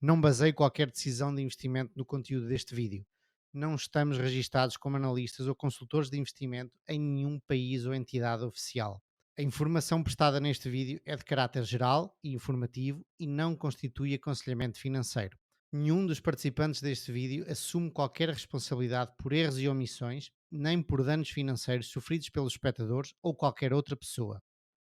Não baseie qualquer decisão de investimento no conteúdo deste vídeo. Não estamos registados como analistas ou consultores de investimento em nenhum país ou entidade oficial. A informação prestada neste vídeo é de caráter geral e informativo e não constitui aconselhamento financeiro. Nenhum dos participantes deste vídeo assume qualquer responsabilidade por erros e omissões, nem por danos financeiros sofridos pelos espectadores ou qualquer outra pessoa.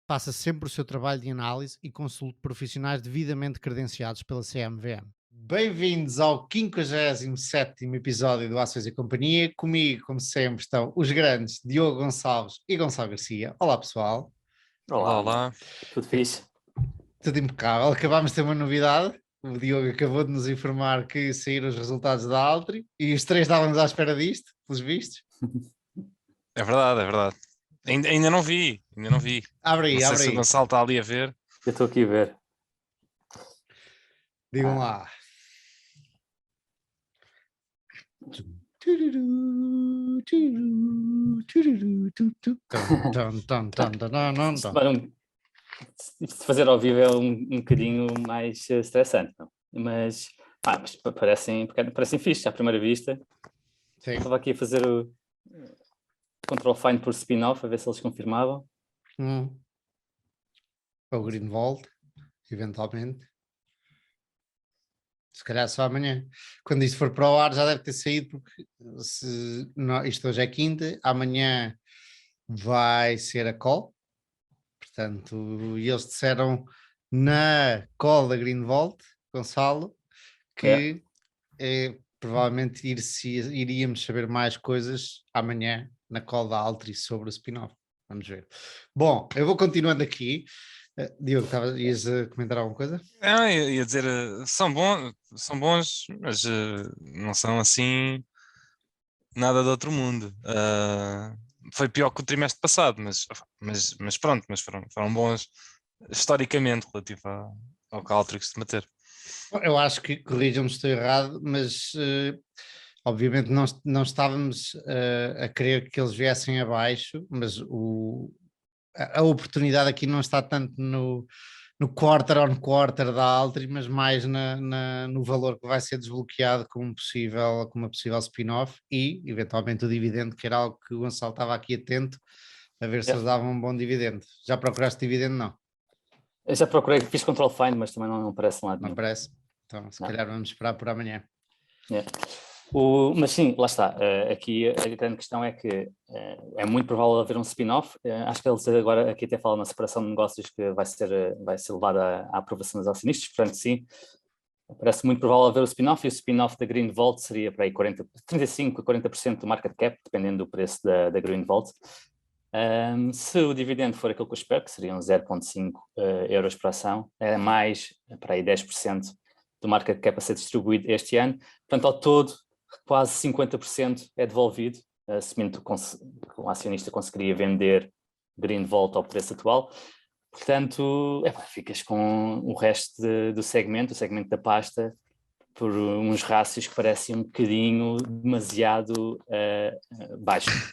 Faça sempre o seu trabalho de análise e consulte profissionais devidamente credenciados pela CMVM. Bem-vindos ao 57º episódio do Ações e Companhia. Comigo, como sempre, estão os grandes Diogo Gonçalves e Gonçalo Garcia. Olá, pessoal. Olá, Olá. tudo fixe? Tudo impecável. Acabámos de ter uma novidade. O Diogo acabou de nos informar que saíram os resultados da Altri e os três estávamos à espera disto, pelos vistos. É verdade, é verdade. Ainda não vi. Abre aí, Não sei abre se o aí. Gonçalo está ali a ver. Eu estou aqui a ver. Digam lá. Isto de fazer ao vivo é um bocadinho mais estressante, não? Mas parecem fixe à primeira vista. Sim. Estava aqui a fazer o Control Find por spin-off, a ver se eles confirmavam. Para o Greenwald, eventualmente. Se calhar só amanhã. Quando isto for para o ar já deve ter saído, porque isto hoje é quinta, amanhã vai ser a call. Portanto, e eles disseram na call da Greenwald, Gonçalo, que provavelmente iríamos saber mais coisas amanhã na call da Altri sobre o spin-off. Vamos ver. Bom, eu vou continuando aqui. Diogo, ias a comentar alguma coisa? Não, eu ia dizer, são bons, mas não são assim nada de outro mundo. Foi pior que o trimestre passado, mas pronto, foram bons historicamente relativo ao que a Altri costuma ter. Eu acho que, corrijam-me se estou errado, mas obviamente não estávamos a querer que eles viessem abaixo, mas a oportunidade aqui não está tanto no quarter on quarter da Altri, mas mais no valor que vai ser desbloqueado com uma possível spin-off e, eventualmente, o dividendo, que era algo que o Gonçalo estava aqui atento a ver se eles davam um bom dividendo. Já procuraste dividendo? Não. Eu já procurei, fiz Control Find, mas também não aparece lá. Não aparece? Então, se calhar vamos esperar por amanhã. Mas sim, lá está. Aqui a grande questão é que é muito provável haver um spin-off. Acho que eles agora aqui até falam na separação de negócios que vai ser levada à aprovação dos acionistas, portanto sim, parece muito provável haver o spin-off, e o spin-off da Greenwald seria para aí 35% a 40% do market cap, dependendo do preço da Greenwald. Se o dividendo for aquilo que eu espero, que seriam 0,5 euros por ação, é mais para aí 10% do market cap a ser distribuído este ano. Portanto, ao todo, quase 50% é devolvido, assumindo que o acionista conseguiria vender Greenwald ao preço atual. Portanto, ficas com o resto do segmento, o segmento da pasta, por uns rácios que parecem um bocadinho demasiado baixos.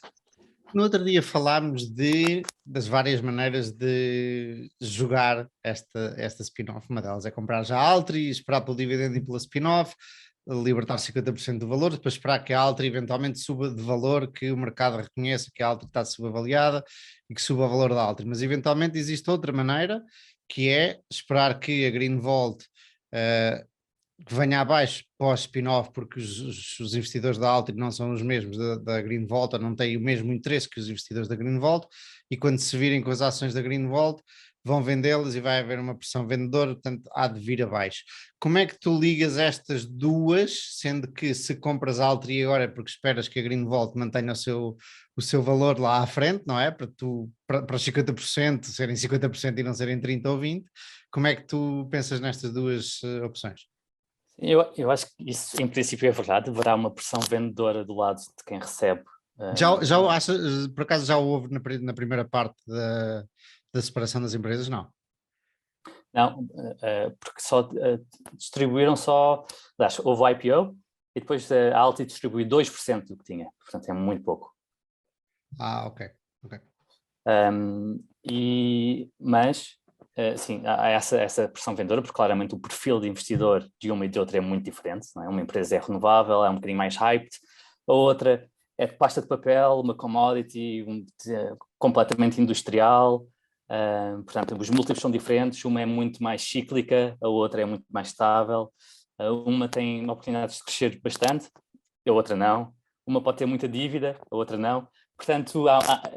No outro dia falámos das várias maneiras de jogar esta spin-off. Uma delas é comprar já a Altri, esperar pelo dividendo e pela spin-off, libertar 50% do valor, depois esperar que a Altri eventualmente suba de valor, que o mercado reconheça que a Altri está subavaliada e que suba o valor da Altri. Mas eventualmente existe outra maneira, que é esperar que a Greenwald que venha abaixo pós-spin-off, porque os investidores da Altri não são os mesmos da Greenwald, ou não têm o mesmo interesse que os investidores da Greenwald, e quando se virem com as ações da Greenwald, vão vendê-las e vai haver uma pressão vendedora, portanto há de vir abaixo. Como é que tu ligas estas duas, sendo que se compras a Altri agora é porque esperas que a Greenwald mantenha o seu valor lá à frente, não é? Para os 50% serem 50% e não serem 30% ou 20%, como é que tu pensas nestas duas opções? Eu acho que isso, em princípio, é verdade. Haverá uma pressão vendedora do lado de quem recebe. Por acaso já houve na primeira parte da separação das empresas? Não. Não, porque só distribuíram houve o IPO e depois a Altri distribuiu 2% do que tinha. Portanto, é muito pouco. Ok. Mas sim, há essa pressão vendedora, porque claramente o perfil de investidor de uma e de outra é muito diferente, não é? Uma empresa é renovável, é um bocadinho mais hyped, a outra é pasta de papel, uma commodity completamente industrial, portanto os múltiplos são diferentes, uma é muito mais cíclica, a outra é muito mais estável, uma tem oportunidades de crescer bastante, a outra não, uma pode ter muita dívida, a outra não. Portanto,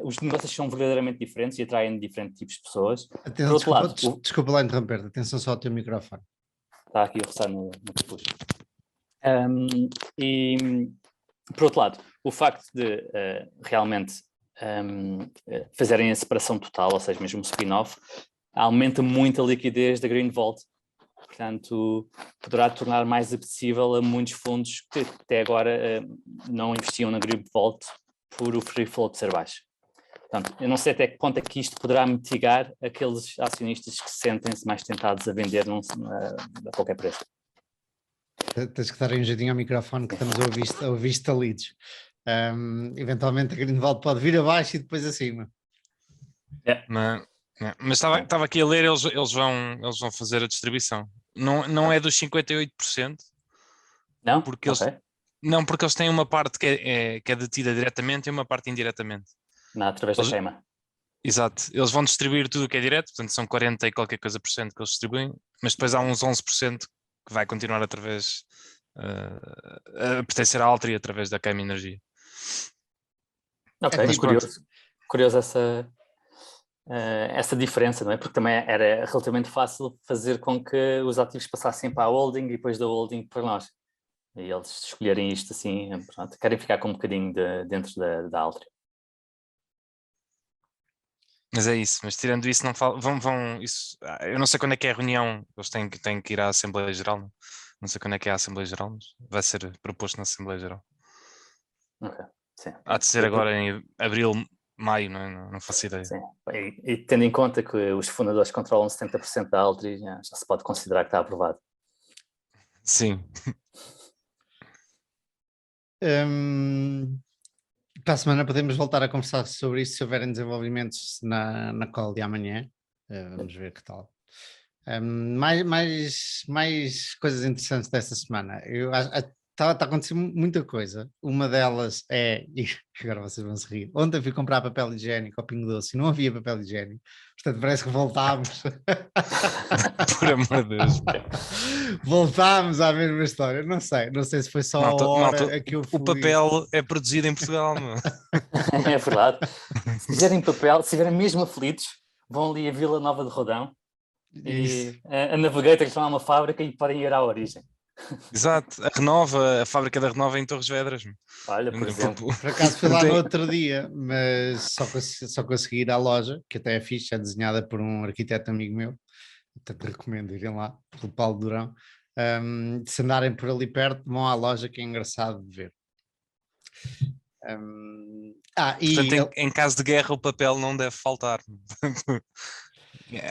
os negócios são verdadeiramente diferentes e atraem diferentes tipos de pessoas. Atenção, Por outro lado, desculpa lá interromper, atenção só ao teu microfone. está aqui a roçar no capuz. E, por outro lado, o facto de realmente fazerem a separação total, ou seja, mesmo o spin-off, aumenta muito a liquidez da Green Vault. Portanto, poderá tornar mais apetecível a muitos fundos que até agora não investiam na Green Vault por o free float ser baixo. Portanto, eu não sei até que ponto é que isto poderá mitigar aqueles acionistas que sentem-se mais tentados a vender a qualquer preço. Tens que dar um jeitinho ao microfone que estamos a ouvir estalidos. Eventualmente a Greenwald pode vir abaixo e depois acima. Mas estava aqui a ler, eles vão fazer a distribuição. Não é dos 58%. Não? Porque eles têm uma parte que é detida diretamente e uma parte indiretamente. Não, através da queima. Exato. Eles vão distribuir tudo o que é direto, portanto são 40 e qualquer coisa por cento que eles distribuem, mas depois há uns 11% que vai continuar através a pertencer à Altri através da queima energia. Ok, mas curioso essa diferença, não é? Porque também era relativamente fácil fazer com que os ativos passassem para a holding e depois da holding para nós. E eles escolherem isto assim, pronto, querem ficar com um bocadinho dentro da Altri. Mas é isso, mas tirando isso, não falam, isso, eu não sei quando é que é a reunião, eles têm que ir à Assembleia Geral, não sei quando é que é a Assembleia Geral, mas vai ser proposto na Assembleia Geral. Ok, sim. Há de ser agora em abril, maio, não faço ideia. Sim, e tendo em conta que os fundadores controlam 70% da Altri, já se pode considerar que está aprovado. Sim. Para a semana podemos voltar a conversar sobre isso se houverem desenvolvimentos na call de amanhã. Vamos ver que tal. Mais coisas interessantes desta semana. Está a acontecer muita coisa. Uma delas é, e agora vocês vão se rir, ontem fui comprar papel higiênico ao Pingo Doce e não havia papel higiênico. Portanto, parece que voltámos. Por amor de Deus. Voltámos à mesma história. Não sei se foi só a hora a que eu fui. O papel é produzido em Portugal, meu. É verdade. Se quiserem papel, se estiverem mesmo aflitos, vão ali a Vila Nova de Rodão e a Navigator está uma fábrica e podem ir à origem. Exato, a fábrica da Renova é em Torres Vedras. Olha, por exemplo. Por acaso fui lá no outro dia, mas só consegui ir à loja, que até é fixe, é desenhada por um arquiteto amigo meu, portanto recomendo irem lá, pelo Paulo Durão. Se andarem por ali perto, vão à loja, que é engraçado de ver. Portanto, em caso de guerra o papel não deve faltar.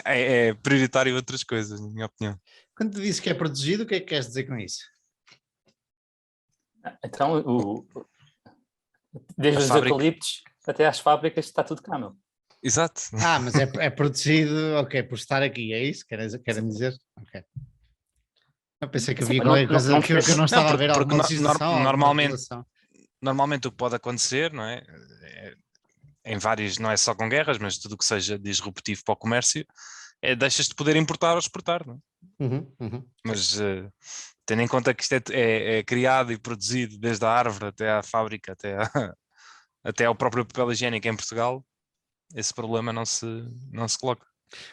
É prioritário outras coisas, na minha opinião. Quando tu dizes que é protegido, o que é que queres dizer com isso? Então, desde os eucaliptos até às fábricas está tudo cá, meu. Exato. Mas é protegido, ok, por estar aqui, é isso? Querem dizer? Ok. Eu pensei que havia qualquer coisa que eu não estava a ver alguma legislação. Normalmente o que pode acontecer, não é? Em vários, não é só com guerras, mas tudo o que seja disruptivo para o comércio, deixas de poder importar ou exportar, não é? Mas tendo em conta que isto é criado e produzido desde a árvore até à fábrica, até ao próprio papel higiênico em Portugal, esse problema não se coloca.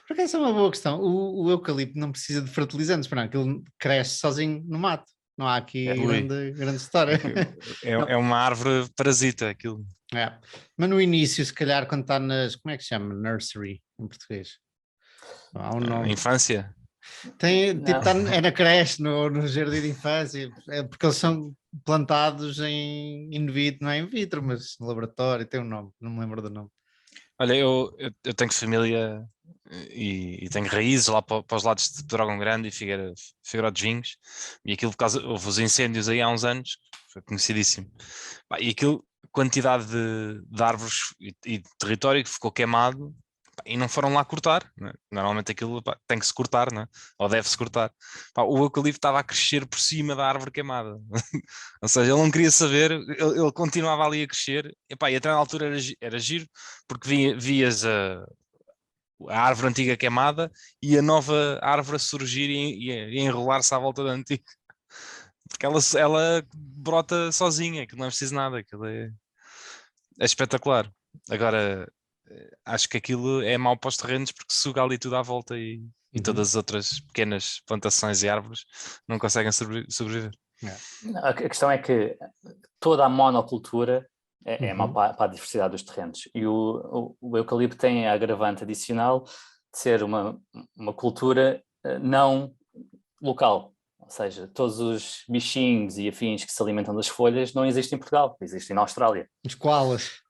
Por acaso é uma boa questão. O eucalipto não precisa de fertilizantes, para aquilo cresce sozinho no mato. Não há aqui grande história. É uma árvore parasita aquilo. Mas no início, se calhar, quando está como é que se chama? Nursery, em português. Há um nome. Infância? É na creche, no jardim de infância, porque eles são plantados in vitro, não é in vitro, mas no laboratório, tem um nome, não me lembro do nome. Olha, eu tenho família e tenho raízes lá para os lados de Pedrógão Grande e Figueiró de Vinhos, e aquilo, por causa, houve os incêndios aí há uns anos, foi conhecidíssimo. E aquilo, quantidade de árvores e de território que ficou queimado e não foram lá cortar, né? Normalmente aquilo tem que se cortar, né? Ou deve-se cortar. Pá, o eucalipto estava a crescer por cima da árvore queimada. Ou seja, ele não queria saber, ele continuava ali a crescer, e até na altura era giro, porque vias a árvore antiga queimada e a nova árvore a surgir e a enrolar-se à volta da antiga. Porque ela brota sozinha, que não é preciso nada, aquilo é espetacular. Agora, acho que aquilo é mau para os terrenos porque suga ali tudo à volta e todas as outras pequenas plantações e árvores não conseguem sobreviver. A questão é que toda a monocultura é mau para a diversidade dos terrenos, e o eucalipto tem a agravante adicional de ser uma cultura não local, ou seja, todos os bichinhos e afins que se alimentam das folhas não existem em Portugal, existem na Austrália. Os koalas.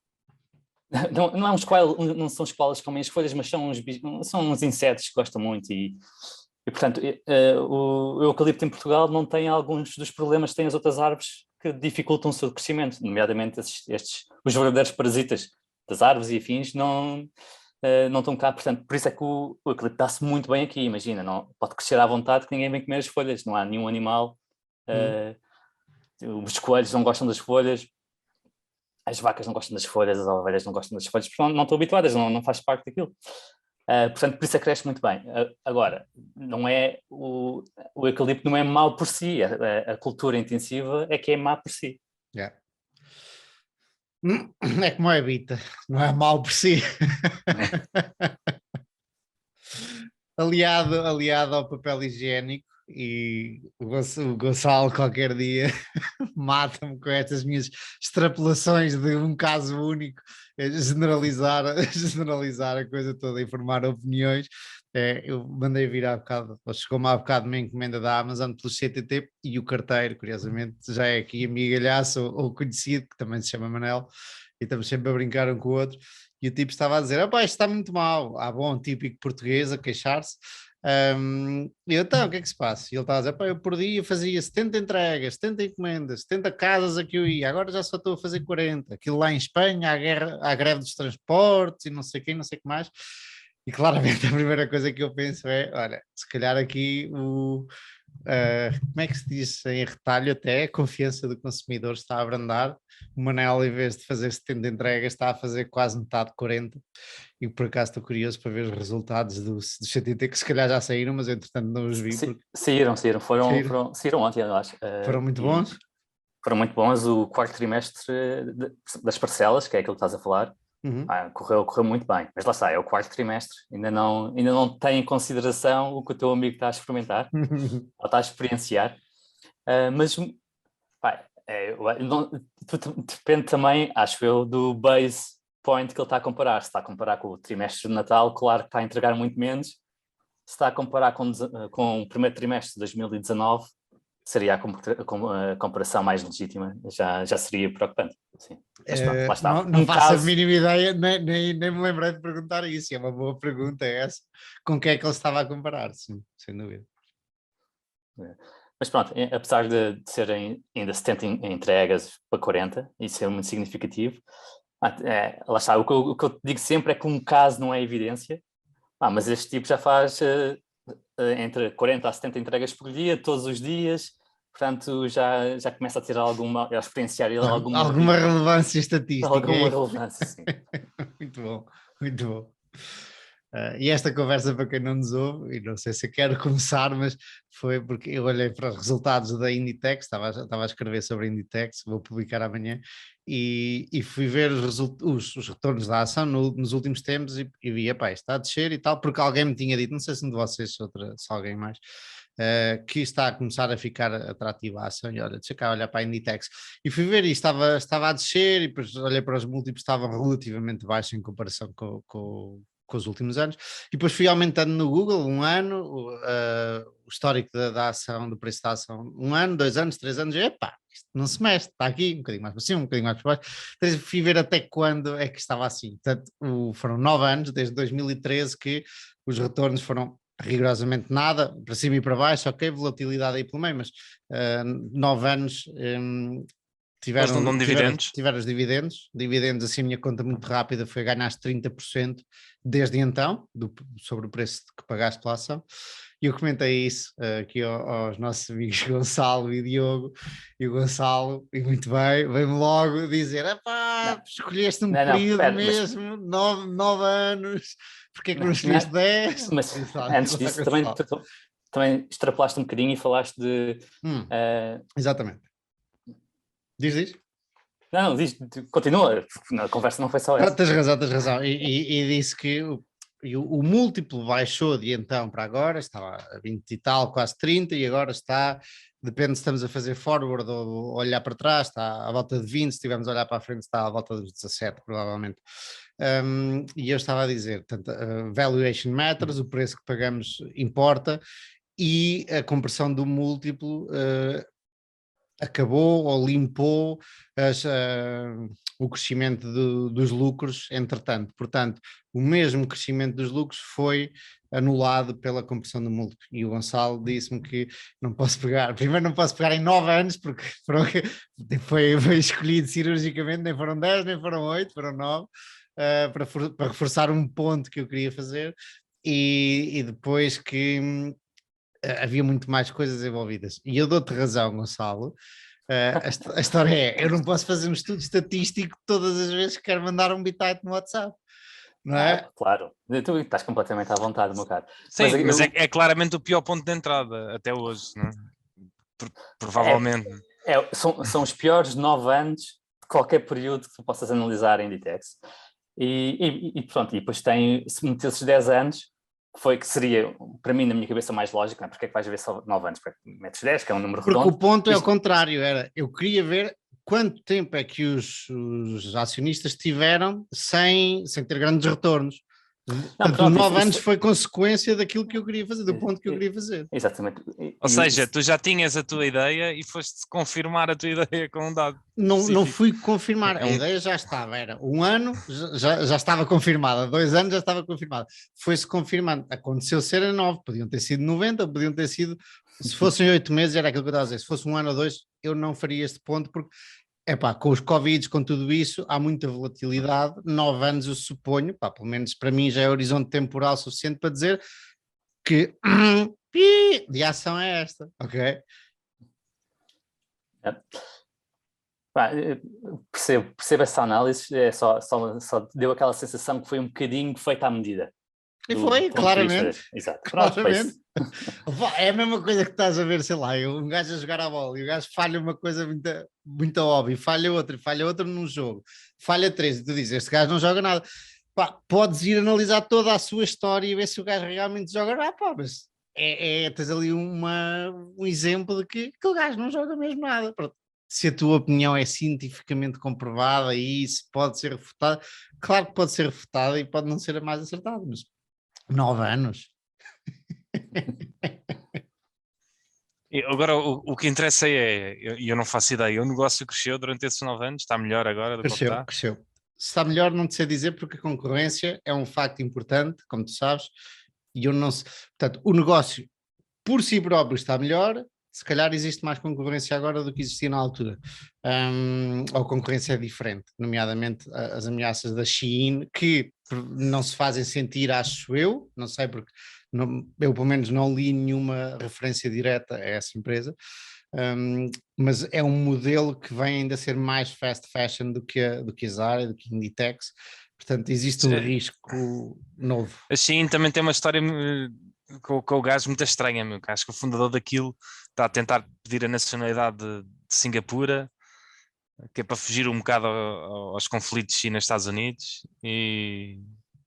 Não são os koalas que comem as folhas, mas são uns insetos que gostam muito e portanto, o eucalipto em Portugal não tem alguns dos problemas que têm as outras árvores que dificultam o seu crescimento, nomeadamente os verdadeiros parasitas das árvores e afins não estão cá, portanto, por isso é que o eucalipto dá-se muito bem aqui, imagina, não, pode crescer à vontade que ninguém vem comer as folhas, não há nenhum animal, os coelhos não gostam das folhas, as vacas não gostam das folhas, as ovelhas não gostam das folhas, porque não estão habituadas, não faz parte daquilo. Portanto, por isso é que cresce muito bem. Agora, não é o eucalipto não é mau por si, a cultura intensiva é que é má por si. Yeah. É como a Evita, não é mau por si. aliado ao papel higiênico, e o Gonçalo qualquer dia mata-me com estas minhas extrapolações de um caso único, generalizar a coisa toda e formar opiniões. Eu mandei vir há bocado, ou chegou-me há bocado uma encomenda da Amazon pelo CTT, e o carteiro, curiosamente, já é aqui amigalhaço ou conhecido, que também se chama Manel, e estamos sempre a brincar um com o outro, e o tipo estava a dizer, isto está muito mal, bom, típico português a queixar-se. E então, o que é que se passa? E ele estava a dizer, eu por dia fazia 70 entregas, 70 encomendas, 70 casas a que eu ia, agora já só estou a fazer 40. Aquilo lá em Espanha, há greve dos transportes e não sei quem, não sei o que mais. E claramente a primeira coisa que eu penso é, olha, se calhar aqui como é que se diz em retalho até, a confiança do consumidor está a abrandar. O Manel, em vez de fazer 70 entregas, está a fazer quase metade de 40. E por acaso estou curioso para ver os resultados do CTT, que se calhar já saíram, mas entretanto não os vi. Saíram, saíram ontem, eu acho. Foram muito bons? Foram muito bons. O quarto trimestre das parcelas, que é aquilo que estás a falar, correu muito bem. Mas lá está, é o quarto trimestre, ainda não tem em consideração o que o teu amigo está a experimentar, ou está a experienciar. Mas depende também, acho eu, do base point que ele está a comparar. Se está a comparar com o trimestre de Natal, claro que está a entregar muito menos. Se está a comparar com o primeiro trimestre de 2019, seria a comparação mais legítima, já seria preocupante. Sim. Mas pronto, lá está. Não faço a mínima ideia, nem me lembrei de perguntar isso, é uma boa pergunta essa. Com que é que ele estava a comparar? Sim, sem dúvida. Mas pronto, apesar de serem ainda 70 entregas para 40, e ser muito significativo, lá está, o que eu te digo sempre é que um caso não é evidência, mas este tipo já faz entre 40 a 70 entregas por dia, todos os dias, portanto já começa a ter a experienciar alguma relevância estatística. Alguma relevância, sim. Muito bom, muito bom. E esta conversa, para quem não nos ouve, e não sei se eu quero começar, mas foi porque eu olhei para os resultados da Inditex, estava a escrever sobre a Inditex, vou publicar amanhã, e fui ver os retornos da ação nos últimos tempos e vi, está a descer e tal, porque alguém me tinha dito, não sei se um de vocês, se alguém mais, que está a começar a ficar atrativa a ação, e olha, deixa cá olhar para a Inditex, e fui ver e estava a descer, e depois olhei para os múltiplos, estavam relativamente baixos em comparação com os últimos anos, e depois fui aumentando no Google um ano, o histórico da ação, do preço da ação, 1 ano, 2 anos, 3 anos, isto não se mexe, está aqui, um bocadinho mais para cima, um bocadinho mais para baixo, então fui ver até quando é que estava assim. Portanto, foram 9 anos, desde 2013, que os retornos foram rigorosamente nada, para cima e para baixo, ok, volatilidade aí pelo meio, mas 9 anos Eles não dão dividendos? Tiveram os dividendos. Dividendos, assim, a minha conta muito rápida foi ganhaste 30% desde então, sobre o preço que pagaste pela ação. E eu comentei isso aqui aos nossos amigos Gonçalo e Diogo, e o Gonçalo, e muito bem, veio-me logo dizer: epá, escolheste um período mesmo, 9 anos, porque é que não escolheste 10? Mas antes disso também extrapolaste um bocadinho e falaste de... Exatamente. Diz. Não, continua, a conversa não foi só essa. Tens razão. E disse que o múltiplo baixou de então para agora, estava a 20 e tal, quase 30, e agora está, depende se estamos a fazer forward ou olhar para trás, está à volta de 20, se estivermos a olhar para a frente está à volta dos 17, provavelmente. E eu estava a dizer, portanto, valuation matters, o preço que pagamos importa, e a conversão do múltiplo acabou ou limpou o crescimento dos lucros, entretanto. Portanto, o mesmo crescimento dos lucros foi anulado pela conversão do múltiplo. E o Gonçalo disse-me que não posso pegar, primeiro não posso pegar em 9 anos, porque foi escolhido cirurgicamente, nem foram 10, nem foram 8, foram 9, para reforçar um ponto que eu queria fazer, e depois que havia muito mais coisas envolvidas. E eu dou-te razão, Gonçalo. A história é, eu não posso fazer um estudo estatístico todas as vezes que quero mandar um bitite no WhatsApp. Não é? Claro, tu estás completamente à vontade, meu caro. Sim, mas é claramente o pior ponto de entrada até hoje, não é? Provavelmente. São os piores 9 anos de qualquer período que tu possas analisar em Inditex. E pronto, e depois se metesses 10 anos, que seria, para mim, na minha cabeça, mais lógico, não é? Porque é que vais ver só 9 anos? Porque metes 10, que é um número redondo. Porque o ponto é o contrário, eu queria ver quanto tempo é que os acionistas tiveram sem ter grandes retornos. Portanto, 9 anos foi consequência daquilo que eu queria fazer, do ponto que eu queria fazer. Exatamente. Ou seja, tu já tinhas a tua ideia e foste confirmar a tua ideia com um dado. Não fui confirmar, a ideia já estava, era 1 ano, já estava confirmada, 2 anos já estava confirmada. Foi-se confirmando, aconteceu ser a 9, podiam ter sido 90, podiam ter sido, se fossem 8 meses, era aquilo que eu estava a dizer, se fosse 1 ano ou 2, eu não faria este ponto, porque com os Covids, com tudo isso, há muita volatilidade. 9 anos, eu suponho, pelo menos para mim já é horizonte temporal suficiente para dizer que de ação é esta, ok? Percebo essa análise, só deu aquela sensação que foi um bocadinho feita à medida. E foi, claramente. Exato. Claramente. É a mesma coisa que estás a ver, sei lá, um gajo a jogar a bola e o gajo falha uma coisa muito, muito óbvia, falha outra num jogo, falha 3 e tu dizes, este gajo não joga nada. Podes ir analisar toda a sua história e ver se o gajo realmente joga, mas tens ali um exemplo de que aquele gajo não joga mesmo nada. Pronto. Se a tua opinião é cientificamente comprovada e isso pode ser refutada, claro que pode ser refutada e pode não ser a mais acertada, mas 9 anos. Agora, o que interessa eu não faço ideia, o negócio cresceu durante esses 9 anos, está melhor agora do que está? Cresceu. Se está melhor não te sei dizer, porque a concorrência é um facto importante, como tu sabes, e eu não sei, portanto, o negócio por si próprio está melhor, se calhar existe mais concorrência agora do que existia na altura, ou concorrência é diferente, nomeadamente as ameaças da Shein, que não se fazem sentir, acho eu, não sei porque eu pelo menos não li nenhuma referência direta a essa empresa, mas é um modelo que vem ainda a ser mais fast fashion do que a Zara, do que a Inditex, portanto existe um risco novo. A Shein também tem uma história com o gajo muito estranha, meu. Acho que o fundador daquilo está a tentar pedir a nacionalidade de Singapura, que é para fugir um bocado aos conflitos China-Estados Unidos e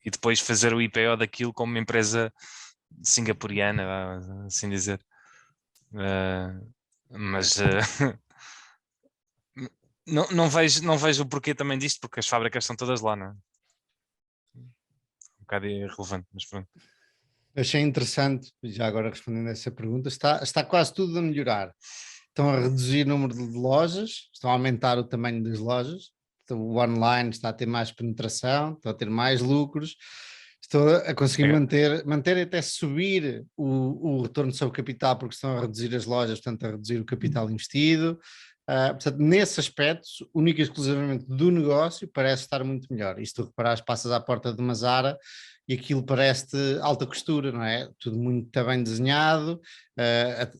depois fazer o IPO daquilo como uma empresa singapuriana, assim dizer. Mas não vejo o porquê também disto, porque as fábricas estão todas lá, não é? Um bocado irrelevante, mas pronto. Achei interessante, já agora respondendo a essa pergunta, está quase tudo a melhorar. Estão a reduzir o número de lojas, estão a aumentar o tamanho das lojas, então, o online está a ter mais penetração, está a ter mais lucros, estou a conseguir Obrigado. manter e até subir o retorno sobre capital, porque estão a reduzir as lojas, portanto, a reduzir o capital investido. Portanto, nesse aspecto, única e exclusivamente do negócio, parece estar muito melhor. E se tu reparares, passas à porta de uma Zara e aquilo parece-te alta costura, não é? Tudo muito bem desenhado,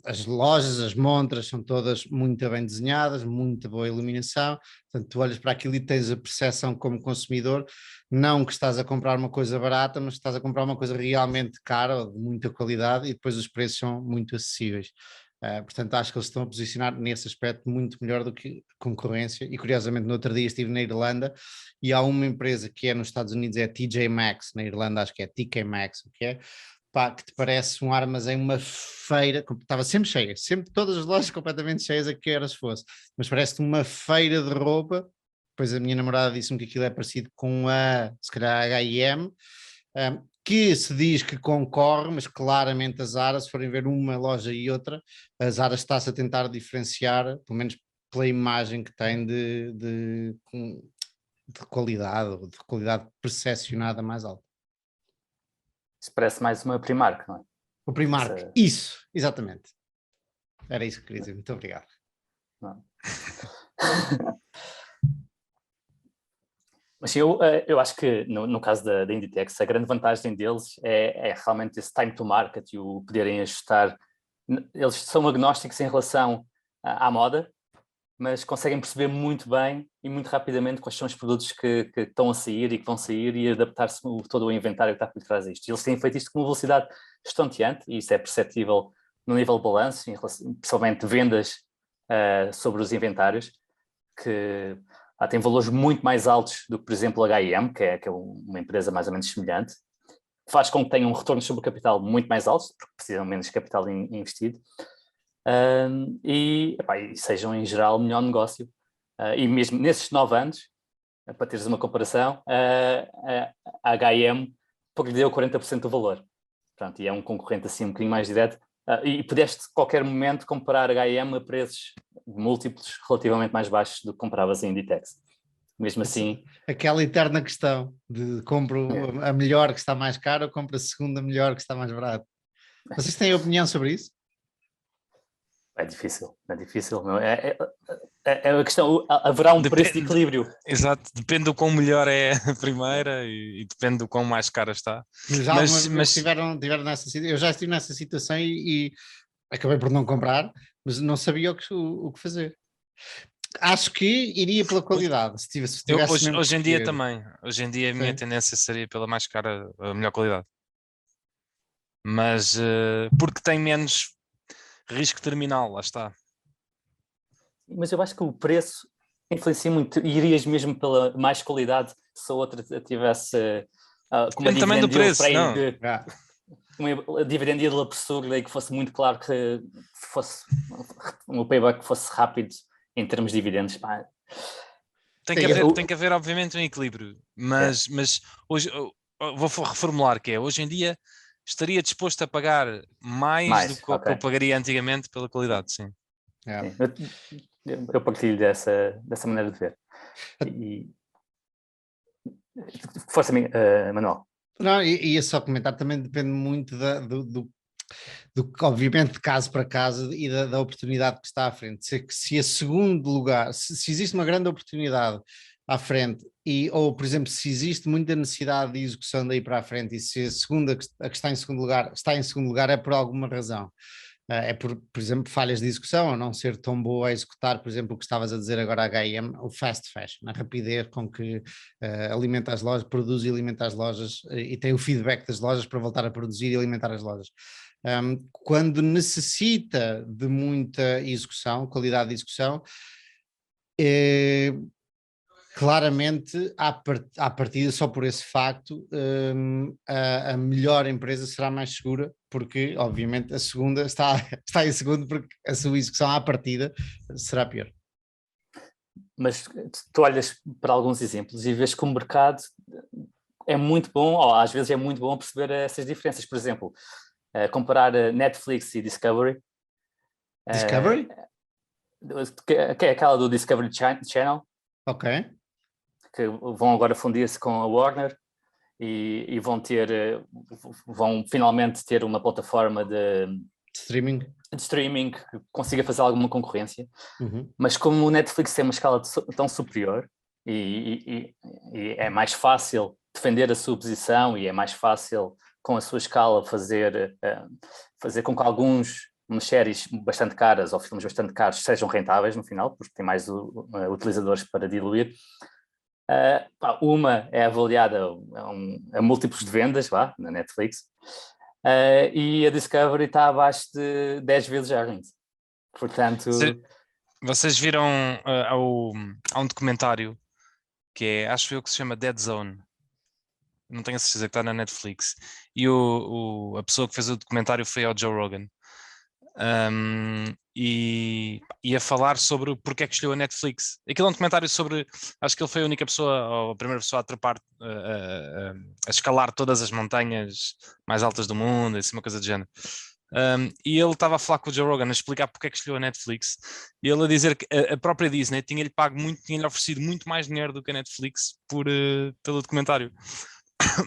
as lojas, as montras são todas muito bem desenhadas, muito boa iluminação. Portanto, tu olhas para aquilo e tens a percepção como consumidor, não que estás a comprar uma coisa barata, mas que estás a comprar uma coisa realmente cara ou de muita qualidade e depois os preços são muito acessíveis. Portanto, acho que eles estão a posicionar nesse aspecto muito melhor do que a concorrência. E curiosamente, no outro dia estive na Irlanda e há uma empresa que é nos Estados Unidos, é TJ Maxx, na Irlanda acho que é TK Maxx, o que é, pá, que te parece um armazém, uma feira, estava sempre cheia, sempre todas as lojas completamente cheias a que horas fosse, mas parece-te uma feira de roupa. Depois a minha namorada disse-me que aquilo é parecido com se calhar a H&M, que se diz que concorre, mas claramente a Zara, se forem ver uma loja e outra, a Zara está-se a tentar diferenciar, pelo menos pela imagem que tem de qualidade, ou de qualidade percepcionada mais alta. Isso parece mais uma Primark, não é? O Primark, isso, exatamente. Era isso que queria dizer, muito obrigado. Não. Mas eu acho que no caso da Inditex, a grande vantagem deles é realmente esse time to market e o poderem ajustar. Eles são agnósticos em relação à moda, mas conseguem perceber muito bem e muito rapidamente quais são os produtos que estão a sair e que vão sair e adaptar-se todo o inventário que está por trás disto. E eles têm feito isto com uma velocidade estonteante e isso é perceptível no nível de balanço, principalmente vendas sobre os inventários, que tem valores muito mais altos do que, por exemplo, a H&M, que é uma empresa mais ou menos semelhante, faz com que tenham um retorno sobre o capital muito mais alto, porque precisam menos capital investido, e sejam em geral melhor negócio. E mesmo nesses 9 anos, para teres uma comparação, a H&M perdeu 40% do valor. Portanto, e é um concorrente assim um bocadinho mais direto. E pudeste, a qualquer momento, comparar H&M a preços múltiplos relativamente mais baixos do que compravas em Inditex. Mesmo assim... Aquela eterna questão de compro a melhor que está mais cara ou compro a segunda melhor que está mais barata. Vocês têm opinião sobre isso? É difícil. É a questão, haverá um preço de equilíbrio. Exato, depende do quão melhor é a primeira e depende do quão mais cara está. Já mas tiveram nessa situação. Eu já estive nessa situação e acabei por não comprar, mas não sabia o que fazer. Acho que iria pela qualidade. Se tivesse hoje em dia também. Hoje em dia a minha tendência seria pela mais cara, a melhor qualidade. Mas porque tem menos risco terminal, lá está. Mas eu acho que o preço influencia muito. E irias mesmo pela mais qualidade se a outra tivesse com uma também do preço, não. Uma dividend yield absurda e que fosse muito claro que fosse um payback que fosse rápido em termos de dividendos. Tem que haver obviamente um equilíbrio, mas hoje vou reformular que hoje em dia estaria disposto a pagar mais do que eu pagaria antigamente pela qualidade, sim. Eu partilho dessa maneira de ver. Força, Manuel. Não, ia só comentar, também depende muito do obviamente, de caso para caso e da oportunidade que está à frente. Se a segundo lugar, se existe uma grande oportunidade à frente, ou, por exemplo, se existe muita necessidade de execução daí para a frente, e se a que está em segundo lugar, é por alguma razão. É por exemplo, falhas de execução, ou não ser tão boa a executar, por exemplo, o que estavas a dizer agora a H&M, o fast fashion, a rapidez com que alimenta as lojas, produz e alimenta as lojas e tem o feedback das lojas para voltar a produzir e alimentar as lojas. Quando necessita de muita execução, qualidade de execução, claramente, à partida, só por esse facto, a melhor empresa será mais segura, porque, obviamente, a segunda está em segundo, porque a sua execução à partida será pior. Mas tu olhas para alguns exemplos e vês que o mercado é muito bom, ou às vezes é muito bom perceber essas diferenças. Por exemplo, comparar Netflix e Discovery. Discovery? Que é aquela do Discovery Channel. Ok. Que vão agora fundir-se com a Warner, e vão finalmente ter uma plataforma de streaming que consiga fazer alguma concorrência, mas como o Netflix tem uma escala tão superior e é mais fácil defender a sua posição e é mais fácil com a sua escala fazer com que umas séries bastante caras ou filmes bastante caros sejam rentáveis no final, porque tem mais utilizadores para diluir. Uma é avaliada a múltiplos de vendas na Netflix, e a Discovery está abaixo de 10 vezes earnings. Portanto... Vocês viram há um documentário que acho eu que se chama Dead Zone. Não tenho a certeza que está na Netflix. E a pessoa que fez o documentário foi ao Joe Rogan. E a falar sobre porque é que escolheu a Netflix. Aquilo é um documentário sobre, acho que ele foi a única pessoa, ou a primeira pessoa a trepar, a escalar todas as montanhas mais altas do mundo, assim, uma coisa do género. E ele estava a falar com o Joe Rogan, a explicar porque é que escolheu a Netflix, e ele a dizer que a própria Disney tinha-lhe oferecido muito mais dinheiro do que a Netflix pelo documentário,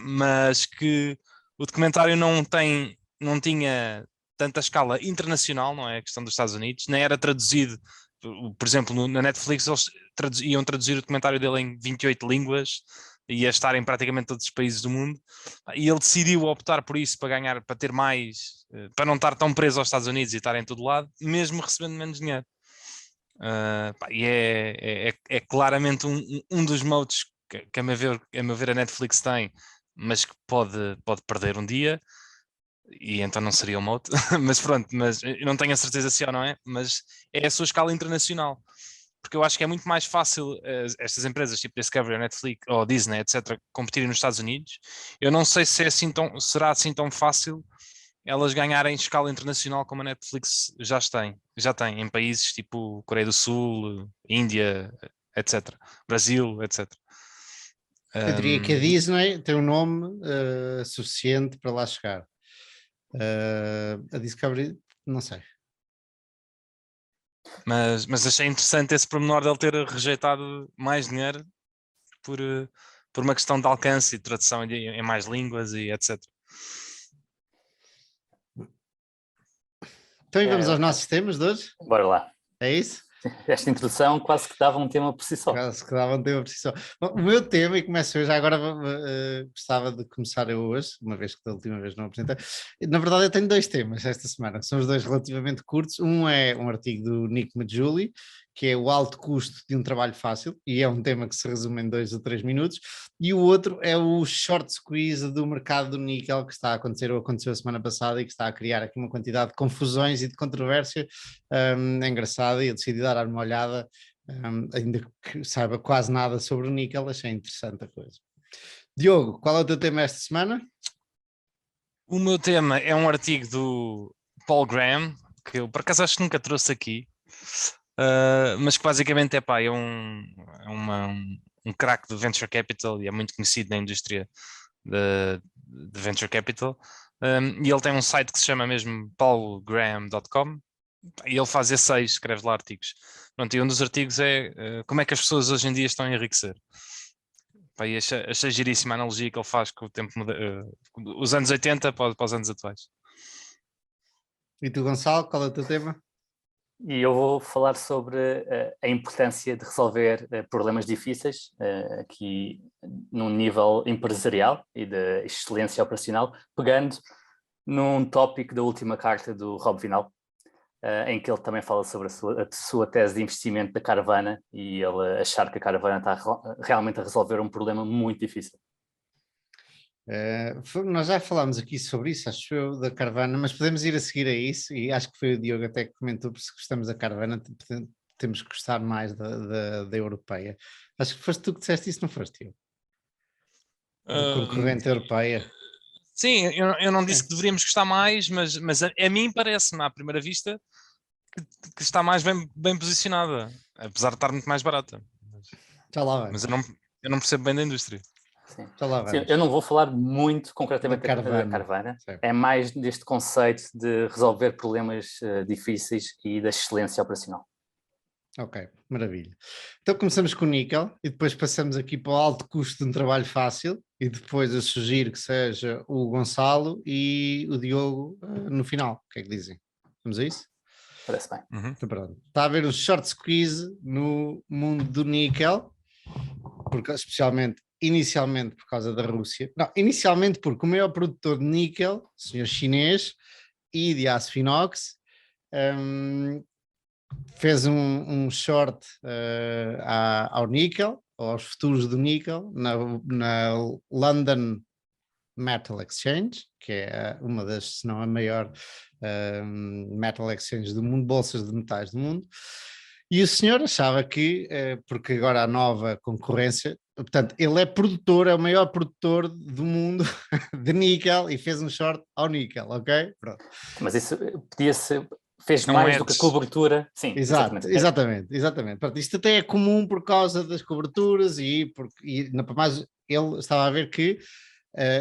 mas que o documentário não tinha tanta escala internacional, não é a questão dos Estados Unidos, nem era traduzido, por exemplo, na Netflix eles iam traduzir o documentário dele em 28 línguas, ia estar em praticamente todos os países do mundo, e ele decidiu optar por isso para ter mais, para não estar tão preso aos Estados Unidos e estar em todo lado, mesmo recebendo menos dinheiro. E é claramente um dos modos que a meu ver a Netflix tem, mas que pode perder um dia, e então não seria um mote, mas pronto, mas eu não tenho a certeza se é ou não é, mas é a sua escala internacional, porque eu acho que é muito mais fácil estas empresas tipo Discovery, Netflix ou Disney, etc., competirem nos Estados Unidos. Eu não sei se será assim tão fácil elas ganharem escala internacional como a Netflix já tem em países tipo Coreia do Sul, Índia, etc., Brasil, etc. Eu diria que a Disney tem um nome suficiente para lá chegar. A Discovery, não sei. Mas achei interessante esse pormenor dele ter rejeitado mais dinheiro por uma questão de alcance e tradução em mais línguas e etc. Então e vamos aos nossos temas de hoje? Bora lá. É isso? Esta introdução quase que dava um tema por si só. Quase que dava um tema por si só. Bom, o meu tema, e começo eu já agora, gostava de começar eu hoje, uma vez que da última vez não apresentei. Na verdade eu tenho dois temas esta semana, são os dois relativamente curtos. Um é um artigo do Nick Maggiulli, que é o alto custo de um trabalho fácil, e é um tema que se resume em 2 ou 3 minutos, e o outro é o short squeeze do mercado do níquel que está a acontecer ou aconteceu a semana passada e que está a criar aqui uma quantidade de confusões e de controvérsia engraçada, e eu decidi dar uma olhada, ainda que saiba quase nada sobre o níquel, achei interessante a coisa. Diogo, qual é o teu tema esta semana? O meu tema é um artigo do Paul Graham, que eu por acaso acho que nunca trouxe aqui, mas que basicamente é um craque do Venture Capital e é muito conhecido na indústria de Venture Capital, e ele tem um site que se chama mesmo paulgraham.com, e ele faz essays, escreve lá artigos. Pronto, e um dos artigos é como é que as pessoas hoje em dia estão a enriquecer. E achei giríssima a analogia que ele faz com o tempo, os anos 80 para os anos atuais. E tu, Gonçalo, qual é o teu tema? E eu vou falar sobre a importância de resolver problemas difíceis aqui num nível empresarial e de excelência operacional, pegando num tópico da última carta do Rob Vinal, em que ele também fala sobre a sua tese de investimento da Carvana e ele achar que a Carvana está realmente a resolver um problema muito difícil. Nós já falámos aqui sobre isso, acho eu, da Carvana, mas podemos ir a seguir a isso, e acho que foi o Diogo até que comentou, porque se gostamos da Carvana temos que gostar mais da europeia. Acho que foste tu que disseste isso, não foste, Diogo? Da concorrente europeia. Sim, eu não disse que deveríamos gostar mais, mas a mim parece-me, à primeira vista, que está mais bem posicionada, apesar de estar muito mais barata. Já lá vamos. Mas eu não percebo bem da indústria. Sim. Já lá vamos. Sim, eu não vou falar muito concretamente da Carvana, é mais deste conceito de resolver problemas difíceis e da excelência operacional. Ok, maravilha. Então começamos com o níquel e depois passamos aqui para o alto custo de um trabalho fácil, e depois eu sugiro que seja o Gonçalo e o Diogo no final. O que é que dizem? Vamos a isso? Parece bem. Então, pronto. Está a haver um short squeeze no mundo do níquel, porque, especialmente, inicialmente por causa da Rússia. Não, inicialmente porque o maior produtor de níquel, o senhor chinês, e de aço inox, fez um short ao níquel, ou aos futuros do níquel, na London Metal Exchange, que é uma das, se não a maior Metal Exchange do mundo, bolsas de metais do mundo. E o senhor achava que, porque agora há nova concorrência, portanto, ele é produtor, é o maior produtor do mundo de níquel e fez um short ao níquel, ok? Pronto. Mas isso podia-se... Fez Não mais é do que a des- cobertura. Sim, Exato, exatamente. exatamente. Pronto, isto até é comum por causa das coberturas e mais ele estava a ver que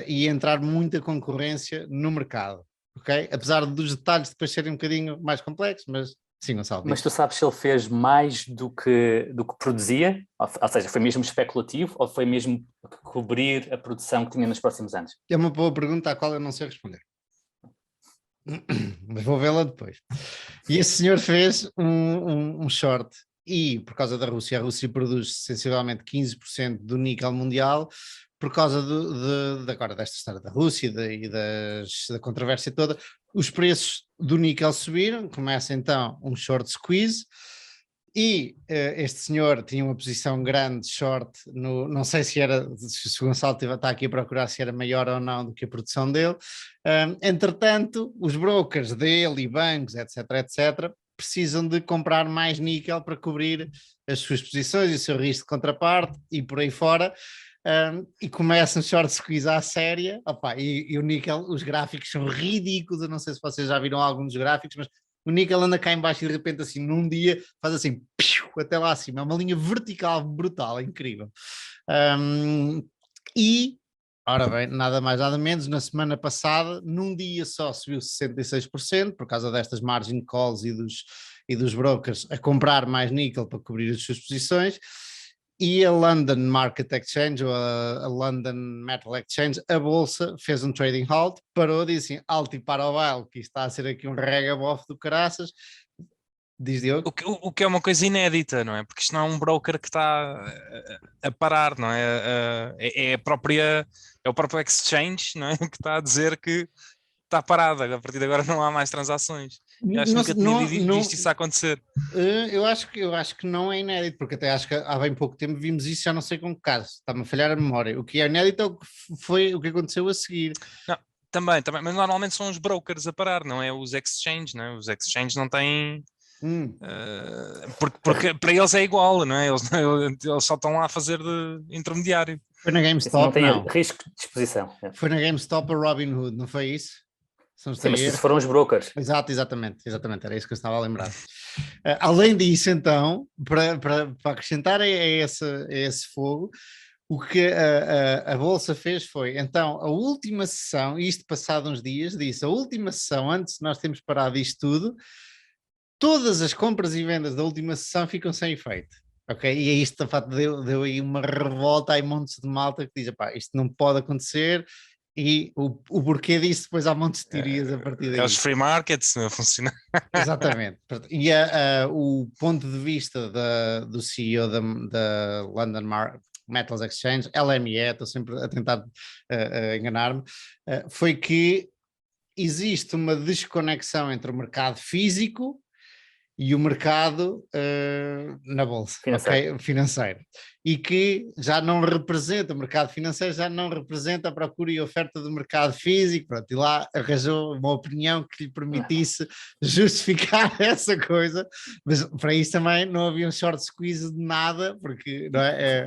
ia entrar muita concorrência no mercado, ok? Apesar dos detalhes depois serem um bocadinho mais complexos, mas sim, Gonçalo. Mas tu sabes se ele fez mais do que produzia? Ou seja, foi mesmo especulativo ou foi mesmo cobrir a produção que tinha nos próximos anos? É uma boa pergunta à qual eu não sei responder. Mas vou vê-la depois. E esse senhor fez um short e por causa da Rússia, a Rússia produz sensivelmente 15% do níquel mundial por causa agora desta história da Rússia da controvérsia toda, os preços do níquel subiram, começa então um short squeeze e este senhor tinha uma posição grande, short, não sei se o Gonçalo está aqui a procurar se era maior ou não do que a produção dele. Entretanto, os brokers dele e bancos, etc., precisam de comprar mais níquel para cobrir as suas posições e o seu risco de contraparte e por aí fora. E começam short squeeze à séria. Opa, e o níquel, os gráficos são ridículos. Eu não sei se vocês já viram alguns dos gráficos, mas o níquel anda cá em baixo e de repente assim num dia faz assim piu, até lá acima, é uma linha vertical brutal, é incrível. E ora bem, nada mais nada menos, na semana passada num dia só subiu 66% por causa destas margin calls e dos brokers a comprar mais níquel para cobrir as suas posições. E a London Market Exchange, ou a London Metal Exchange, a bolsa fez um trading halt, parou, disse assim, alto e para o baile, que isto está a ser aqui um regabof do caraças. Diz Diogo. O que é uma coisa inédita, não é? Porque isto não é um broker que está a parar, não é? É o próprio exchange, não é? Que está a dizer que está parado, a partir de agora não há mais transações. Eu acho que nunca tinha visto isso acontecer. Eu acho que não é inédito, porque até acho que há bem pouco tempo vimos isso, já não sei com que caso, está-me a falhar a memória. O que é inédito é foi o que aconteceu a seguir. Não, também, mas normalmente são os brokers a parar, não é os exchanges, não é? Os exchanges não têm... porque para eles é igual, não é? Eles só estão lá a fazer de intermediário. Foi na GameStop, não tem risco de exposição. Foi na GameStop a Robinhood, não foi isso? Sim, mas se foram os brokers. Exatamente, era isso que eu estava a lembrar. Além disso, então, para acrescentar a esse fogo, o que a Bolsa fez foi, então, a última sessão, isto passado uns dias, disse, a última sessão, antes de nós termos parado isto tudo, todas as compras e vendas da última sessão ficam sem efeito. Ok? E é isto, de facto, deu aí uma revolta, aí montes de malta que diz, pá, isto não pode acontecer, e o porquê disso depois há montes de teorias a partir daí. É os free markets a funcionar. Exatamente. E o ponto de vista do CEO da London Metals Exchange, LME, estou sempre a tentar enganar-me, foi que existe uma desconexão entre o mercado físico e o mercado na bolsa, financeiro, e que já não representa, o mercado financeiro já não representa a procura e a oferta do mercado físico, pronto, e lá arranjou uma opinião que lhe permitisse justificar essa coisa, mas para isso também não havia um short squeeze de nada, porque não é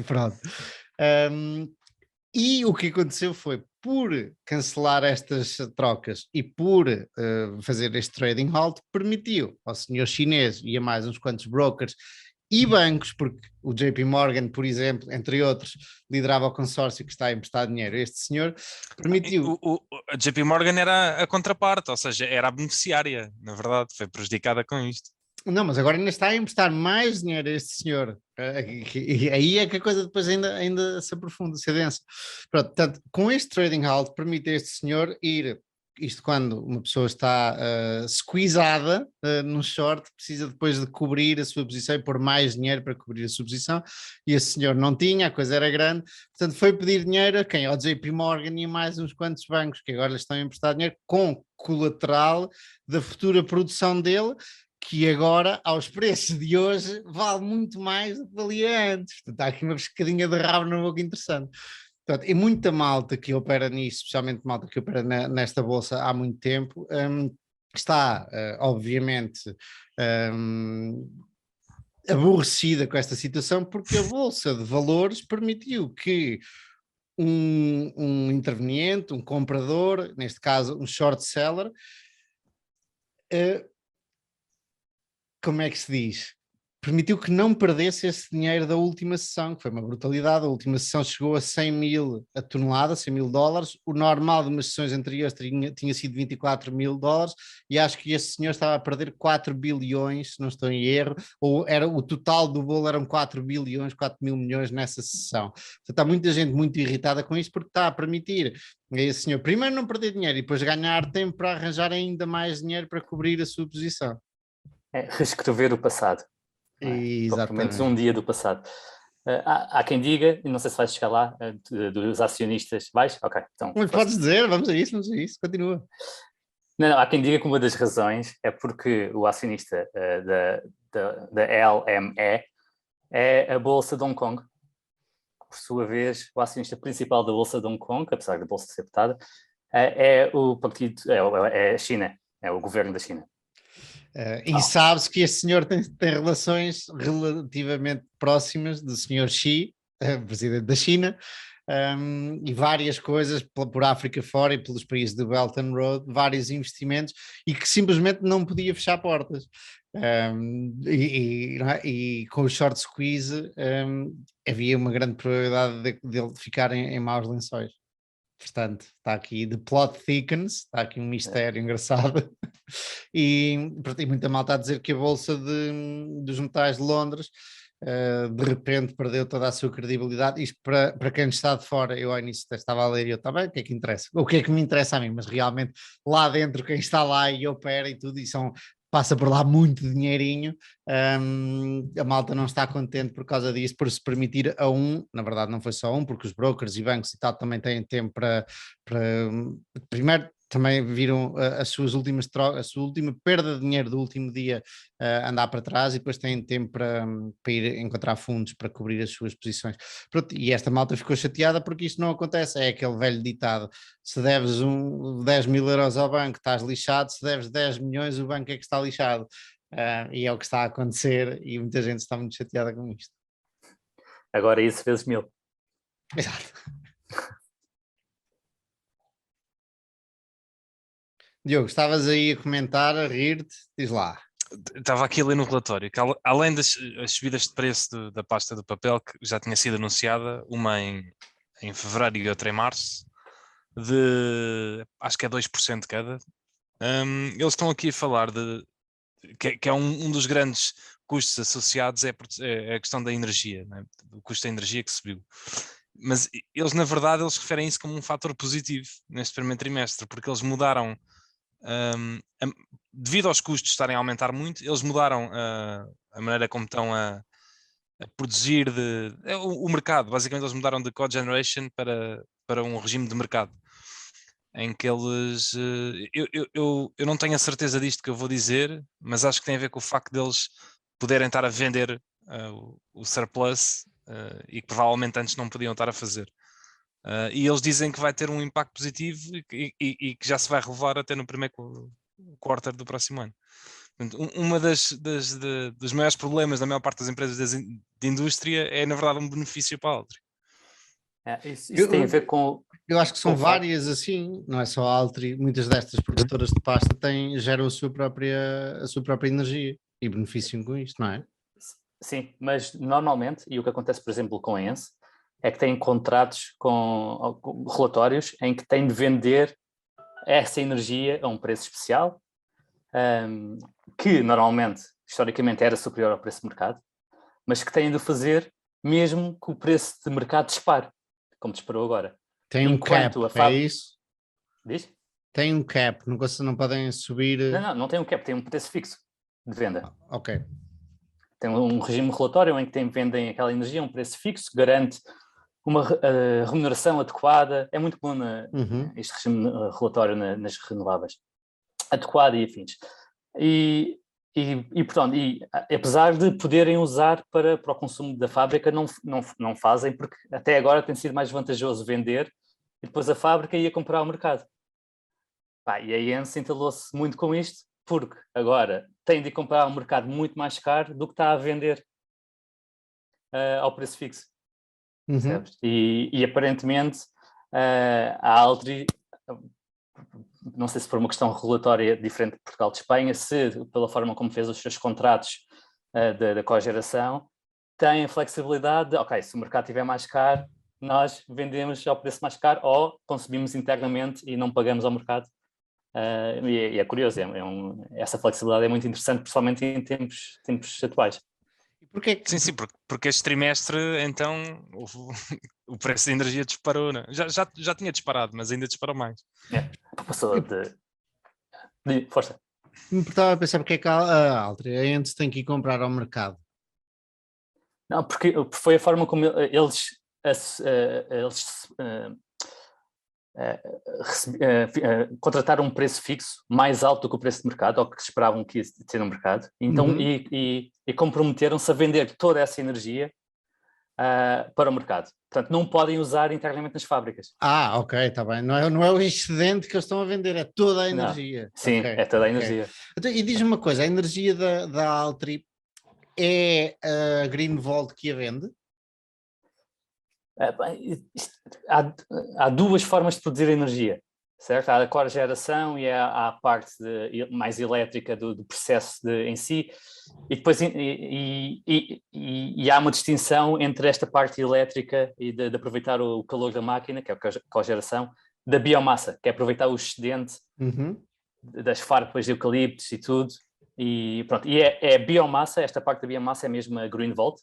pronto. E o que aconteceu foi, por cancelar estas trocas e por fazer este trading halt, permitiu ao senhor chinês e a mais uns quantos brokers e bancos, porque o JP Morgan, por exemplo, entre outros, liderava o consórcio que está a emprestar dinheiro a este senhor, permitiu... A JP Morgan era a contraparte, ou seja, era a beneficiária, na verdade, foi prejudicada com isto. Não, mas agora ainda está a emprestar mais dinheiro a este senhor. E aí é que a coisa depois ainda se aprofunda, se adensa. Pronto, portanto, com este trading halt permite a este senhor ir, isto quando uma pessoa está squeezada num short, precisa depois de cobrir a sua posição e pôr mais dinheiro para cobrir a sua posição, e esse senhor não tinha, a coisa era grande, portanto foi pedir dinheiro a quem? Ao JP Morgan e a mais uns quantos bancos que agora lhe estão a emprestar dinheiro com colateral da futura produção dele, que agora, aos preços de hoje, vale muito mais do que valia antes. Portanto, está aqui uma pescadinha de rabo na boca interessante. Portanto, e muita malta que opera nisso, especialmente malta que opera nesta bolsa há muito tempo, está, obviamente, aborrecida com esta situação, porque a bolsa de valores permitiu que um interveniente, um comprador, neste caso um short seller, como é que se diz? Permitiu que não perdesse esse dinheiro da última sessão, que foi uma brutalidade. A última sessão chegou a 100 mil a tonelada, 100 mil dólares. O normal de umas sessões anteriores tinha sido 24 mil dólares, e acho que esse senhor estava a perder 4 bilhões, se não estou em erro, ou era o total do bolo eram 4 bilhões, 4 mil milhões nessa sessão. Portanto, há muita gente muito irritada com isto, porque está a permitir a esse senhor primeiro não perder dinheiro e depois ganhar tempo para arranjar ainda mais dinheiro para cobrir a sua posição. É reescrever o passado. Pelo menos um dia do passado. Há quem diga, e não sei se vais chegar lá, dos acionistas. Vais? Ok. Então, mas podes dizer, vamos a isso, continua. Não, há quem diga que uma das razões é porque o acionista da LME é a Bolsa de Hong Kong. Por sua vez, o acionista principal da Bolsa de Hong Kong, apesar da Bolsa ser cotada, é o partido, é a China, é o governo da China. E sabe-se que este senhor tem relações relativamente próximas do senhor Xi, presidente da China, e várias coisas por África fora e pelos países do Belt and Road, vários investimentos, e que simplesmente não podia fechar portas. E com o short squeeze havia uma grande probabilidade dele ficar em maus lençóis. Portanto, está aqui the plot thickens, está aqui um mistério engraçado, e muita malta a dizer que a Bolsa dos Metais de Londres de repente perdeu toda a sua credibilidade. Isto para quem está de fora, eu ao início estava a ler e eu estava bem, o que é que interessa? O que é que me interessa a mim? Mas realmente lá dentro quem está lá e opera e tudo, e passa por lá muito dinheirinho, a malta não está contente por causa disso, por se permitir a na verdade não foi só porque os brokers e bancos e tal também têm tempo para primeiro também viram as suas últimas trocas, a sua última perda de dinheiro do último dia andar para trás, e depois têm tempo para ir encontrar fundos para cobrir as suas posições. Pronto, e esta malta ficou chateada porque isto não acontece. É aquele velho ditado: se deves 10 mil euros ao banco estás lixado, se deves 10 milhões o banco é que está lixado. E é o que está a acontecer, e muita gente está muito chateada com isto. Agora isso vezes 1000. Exato. Diogo, estavas aí a comentar, a rir-te, diz lá. Estava aqui a ler no relatório que, além das subidas de preço da pasta do papel, que já tinha sido anunciada, uma em fevereiro e outra em março, acho que é 2% cada, eles estão aqui a falar que é um dos grandes custos associados é a questão da energia, né? O custo da energia que subiu. Mas eles, na verdade, eles referem isso como um fator positivo neste primeiro trimestre, porque eles mudaram, devido aos custos estarem a aumentar muito, eles mudaram a maneira como estão a produzir o mercado. Basicamente eles mudaram de cogeneration para um regime de mercado, em que eles, eu não tenho a certeza disto que eu vou dizer, mas acho que tem a ver com o facto deles poderem estar a vender o surplus e que provavelmente antes não podiam estar a fazer. E eles dizem que vai ter um impacto positivo e que já se vai relevar até no primeiro quarter do próximo ano. Portanto, uma dos maiores problemas da maior parte das empresas de indústria é, na verdade, um benefício para a Altri. Isso tem a ver com... Eu acho que são várias assim, não é só a Altri, muitas destas produtoras de pasta geram a sua própria energia e beneficiam com isto, não é? Sim, mas normalmente, e o que acontece, por exemplo, com a Ence, é que têm contratos com relatórios em que têm de vender essa energia a um preço especial, que normalmente historicamente era superior ao preço de mercado, mas que têm de fazer mesmo que o preço de mercado dispare, como disparou agora. Tem um cap, é isso? Diz? Tem um cap, não podem subir... Não tem um cap, tem um preço fixo de venda. Ok. Tem um regime relatório em que vendem aquela energia a um preço fixo, garante uma remuneração adequada, é muito bom este regime relatório nas renováveis, adequado e afins. E portanto, apesar de poderem usar para o consumo da fábrica, não fazem, porque até agora tem sido mais vantajoso vender e depois a fábrica ia comprar ao mercado. E a ENS entalou-se muito com isto, porque agora tem de comprar ao mercado muito mais caro do que está a vender ao preço fixo. E aparentemente a Altri, não sei se por uma questão regulatória diferente de Portugal de Espanha, se pela forma como fez os seus contratos da cogeração, tem a flexibilidade de, ok, se o mercado estiver mais caro, nós vendemos ao preço mais caro ou consumimos internamente e não pagamos ao mercado. E é curioso, essa flexibilidade é muito interessante, principalmente em tempos atuais. Sim, porque este trimestre, então, o preço da energia disparou, né? Já tinha disparado, mas ainda disparou mais. Passou de força. Me importava a pensar porque é que a Altri, a ENS tem que ir comprar ao mercado. Não, porque foi a forma como eles contrataram um preço fixo mais alto do que o preço de mercado, ou que esperavam que ia ter no mercado, então, e comprometeram-se a vender toda essa energia para o mercado. Portanto, não podem usar internamente nas fábricas. Ok, está bem. Não é o excedente que eles estão a vender, é toda a energia. Não. Sim, é toda a energia. Então, e diz-me uma coisa, a energia da Altri é a Greenvolt que a vende? Há duas formas de produzir energia, certo? Há a cogeração e há a parte mais elétrica do processo em si, e depois há uma distinção entre esta parte elétrica e de aproveitar o calor da máquina, que é a cogeração, da biomassa, que é aproveitar o excedente das farpas de eucaliptos e tudo, e pronto. E é a biomassa, esta parte da biomassa é mesmo a Greenvolt.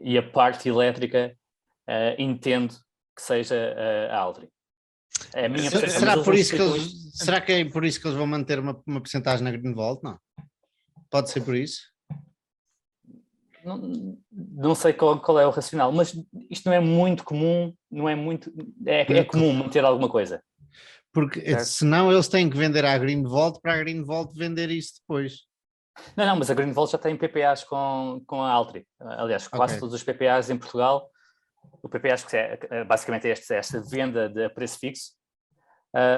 E a parte elétrica entendo que seja a Altri. É a minha percepção. Será que é por isso que eles vão manter uma percentagem na Greenvolt? Não. Pode ser por isso? Não sei qual é o racional, mas isto não é muito comum, é comum manter alguma coisa. Porque senão eles têm que vender à Greenvolt para a Greenvolt vender isso depois. Não, mas a Greenvolt já tem PPAs com a Altri. Aliás, quase todos os PPAs em Portugal, o PPAs que é basicamente esta venda a preço fixo.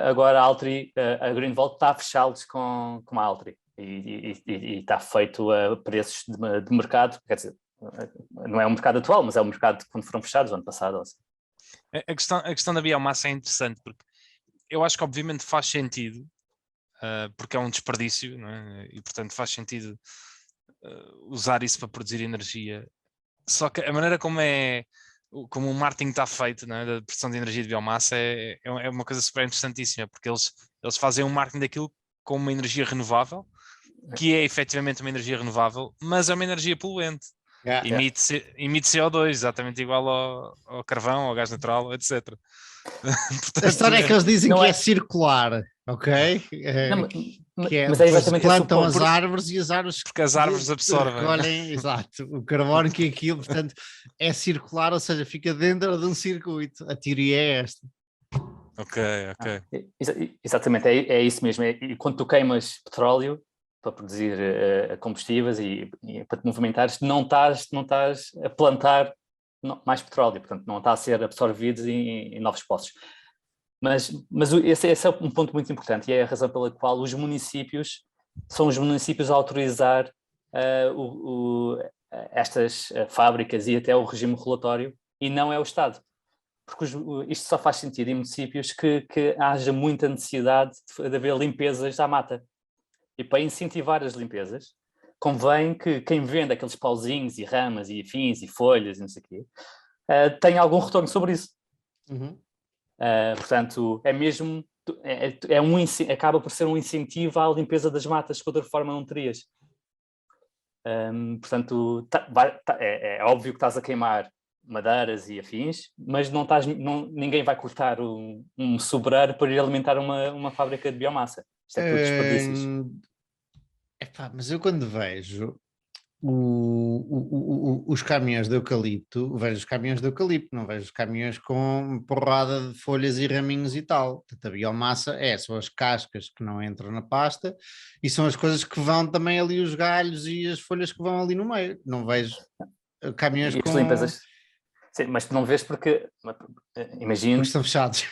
Agora a Altri, a Greenvolt está a fechá-los com a Altri e está feito a preços de mercado, quer dizer, não é um mercado atual, mas é um mercado quando foram fechados ano passado. Assim. A questão da biomassa é interessante, porque eu acho que obviamente faz sentido, porque é um desperdício, não é? E portanto faz sentido usar isso para produzir energia. Só que a maneira como o marketing está feito, não é? Da produção de energia de biomassa é uma coisa super interessantíssima, porque eles fazem um marketing daquilo como uma energia renovável, que é efetivamente uma energia renovável, mas é uma energia poluente. Emite CO2, exatamente igual ao carvão, ao gás natural, etc. Portanto, a história é que eles dizem que é circular, ok? Mas é exatamente plantam as árvores e as árvores, porque as árvores absorvem, recolhem, exato, o carbono que aquilo, portanto, é circular, ou seja, fica dentro de um circuito. A teoria é esta. Ok. Exatamente, é isso mesmo. E quando tu queimas petróleo para produzir combustíveis e para te movimentares, não estás a plantar mais petróleo, portanto não está a ser absorvido em novos poços. Mas esse é um ponto muito importante e é a razão pela qual os municípios são os municípios a autorizar estas fábricas e até o regime regulatório e não é o Estado. Porque isto só faz sentido em municípios que haja muita necessidade de haver limpezas à mata. E para incentivar as limpezas, convém que quem vende aqueles pauzinhos e ramas e afins e folhas e não sei o quê, tenha algum retorno sobre isso. Portanto, é mesmo acaba por ser um incentivo à limpeza das matas que de outra forma não terias. Portanto, é óbvio que estás a queimar madeiras e afins, mas ninguém vai cortar um sobreiro para ir alimentar uma fábrica de biomassa. Isto é tudo desperdícios. Epá, mas eu quando vejo os caminhões de eucalipto, vejo os caminhões de eucalipto, não vejo os caminhões com porrada de folhas e raminhos e tal. Portanto, a biomassa são as cascas que não entram na pasta e são as coisas que vão também ali, os galhos e as folhas que vão ali no meio. Não vejo caminhões E com... as limpezas. Sim, mas tu não vês porque, imagino... Porque estão fechados.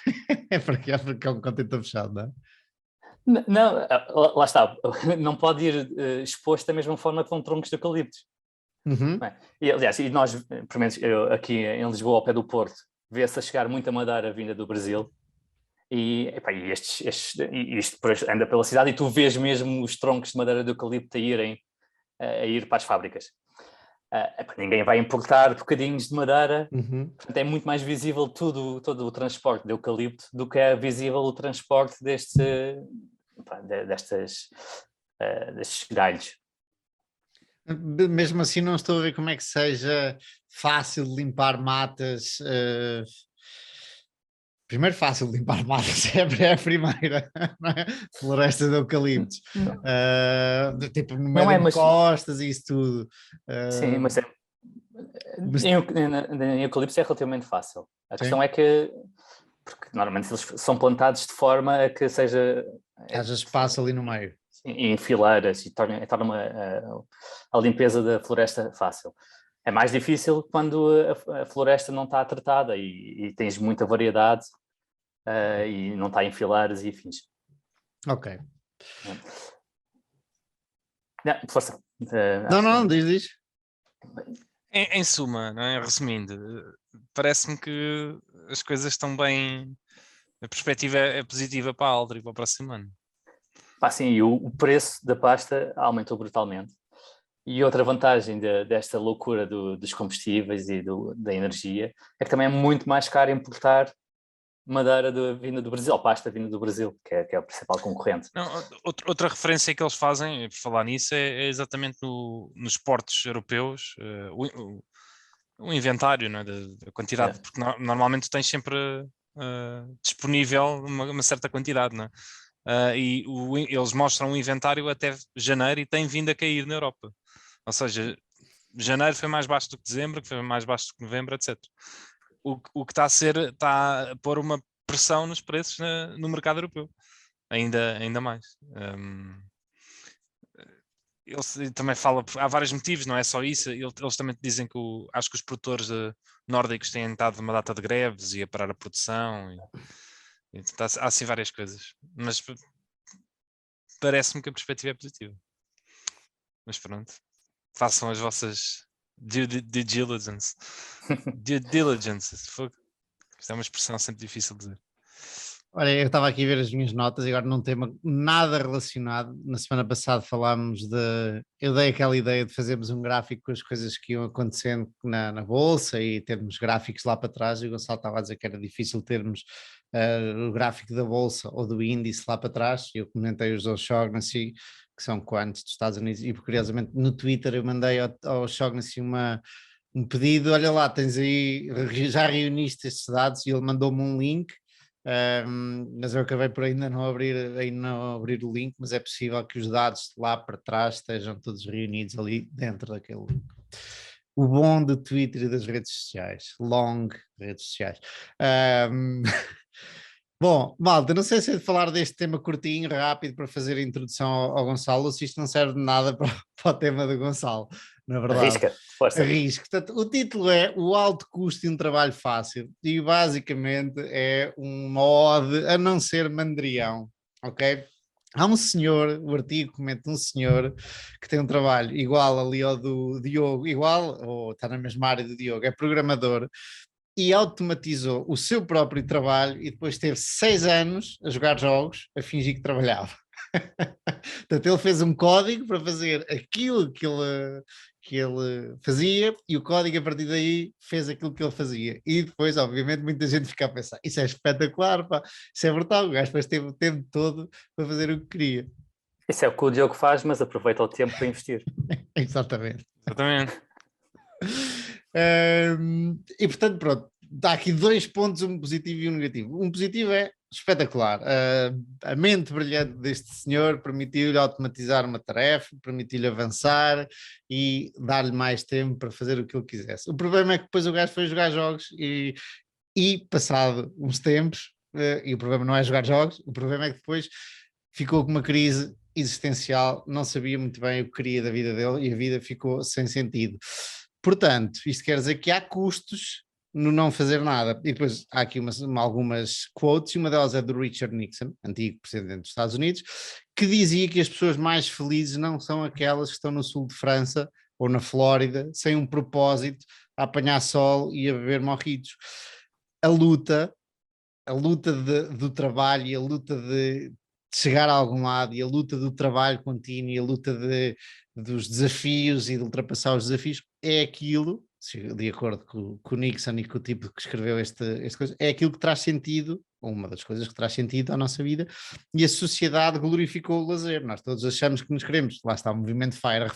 Porque é um contentor fechado, não é? Não, lá está, não pode ir exposto da mesma forma que vão troncos de eucaliptos. Uhum. E, aliás, e nós, pelo menos eu, aqui em Lisboa, ao pé do Porto, vê-se a chegar muita madeira vinda do Brasil e isto anda pela cidade e tu vês mesmo os troncos de madeira de eucalipto a ir para as fábricas. Ninguém vai importar bocadinhos de madeira, portanto é muito mais visível todo o transporte de eucalipto do que é visível o transporte destes galhos. Mesmo assim não estou a ver como é que seja fácil de limpar matas. Primeiro fácil de limpar matas é a primeira, não é? Floresta de eucaliptos. Tipo no meio de costas e isso tudo. Sim, mas em eucaliptos é relativamente fácil. A questão é que, porque normalmente eles são plantados de forma a que seja... Haja espaço ali no meio. Em fileiras e torna a limpeza da floresta fácil. É mais difícil quando a floresta não está tratada e tens muita variedade e não está em fileiras e afins. Ok. Não, força. Não, diz. Em suma, não é? Resumindo, parece-me que as coisas estão bem... A perspectiva é positiva para a Aldri para o próximo ano. Sim, e o preço da pasta aumentou brutalmente. E outra vantagem desta loucura dos combustíveis e da energia é que também é muito mais caro importar madeira vinda do Brasil, ou pasta vinda do Brasil, que é o principal concorrente. Não, outra referência que eles fazem, por falar nisso, é exatamente nos portos europeus, o inventário, não é? Da quantidade, porque normalmente tens sempre disponível uma certa quantidade, não é? Eles mostram o inventário até janeiro e tem vindo a cair na Europa. Ou seja, janeiro foi mais baixo do que dezembro, que foi mais baixo do que novembro, etc. O que está a pôr uma pressão nos preços no mercado europeu, ainda mais. Ele também fala, há vários motivos, não é só isso, eles também dizem que acho que os produtores nórdicos têm estado numa data de greves e a parar a produção, há assim várias coisas, mas parece-me que a perspectiva é positiva. Mas pronto, façam as vossas due diligence. Due diligence. Isto é uma expressão sempre difícil de dizer. Olha, eu estava aqui a ver as minhas notas e agora num tema nada relacionado. Na semana passada falámos eu dei aquela ideia de fazermos um gráfico com as coisas que iam acontecendo na bolsa e termos gráficos lá para trás, e o Gonçalo estava a dizer que era difícil termos o gráfico da bolsa ou do índice lá para trás, e eu comentei os O'Shaughnessy, que são quantos dos Estados Unidos, e curiosamente no Twitter eu mandei ao O'Shaughnessy um pedido, olha lá, tens aí, já reuniste estes dados, e ele mandou-me um link. Mas eu acabei por ainda não abrir o link, mas é possível que os dados lá para trás estejam todos reunidos ali dentro daquele link. O bom do Twitter e das redes sociais, redes sociais. Bom, malta, não sei se é de falar deste tema curtinho, rápido, para fazer a introdução ao Gonçalo, ou se isto não serve de nada para o tema do Gonçalo, na verdade. Arrisca, força. Arrisca. Portanto, o título é O Alto Custo de um Trabalho Fácil, e basicamente é uma ode a não ser mandrião, ok? Há um senhor, o artigo comenta um senhor que tem um trabalho igual ali ao do Diogo, ou está na mesma área do Diogo, é programador, e automatizou o seu próprio trabalho e depois teve 6 anos a jogar jogos, a fingir que trabalhava. Portanto, ele fez um código para fazer aquilo que ele fazia e o código a partir daí fez aquilo que ele fazia. E depois, obviamente, muita gente fica a pensar, isso é espetacular, pá, isso é brutal, o gajo depois teve o tempo todo para fazer o que queria. Isso é o que o Diogo faz, mas aproveita o tempo para investir. Exatamente. Exatamente. E portanto, pronto, dá aqui 2 pontos, um positivo e um negativo. Um positivo é espetacular. A mente brilhante deste senhor permitiu-lhe automatizar uma tarefa, permitiu-lhe avançar e dar-lhe mais tempo para fazer o que ele quisesse. O problema é que depois o gajo foi jogar jogos e passado uns tempos, e o problema não é jogar jogos, o problema é que depois ficou com uma crise existencial, não sabia muito bem o que queria da vida dele e a vida ficou sem sentido. Portanto, isto quer dizer que há custos no não fazer nada. E depois há aqui algumas quotes, e uma delas é do Richard Nixon, antigo presidente dos Estados Unidos, que dizia que as pessoas mais felizes não são aquelas que estão no sul de França ou na Flórida, sem um propósito, a apanhar sol e a beber morritos. A luta do trabalho e a luta de chegar a algum lado e a luta do trabalho contínuo e a luta dos desafios e de ultrapassar os desafios é aquilo, de acordo com o Nixon e com o tipo que escreveu este coisa, é aquilo que traz sentido, uma das coisas que traz sentido à nossa vida, e a sociedade glorificou o lazer. Nós todos achamos que nos queremos, lá está o movimento FIRE,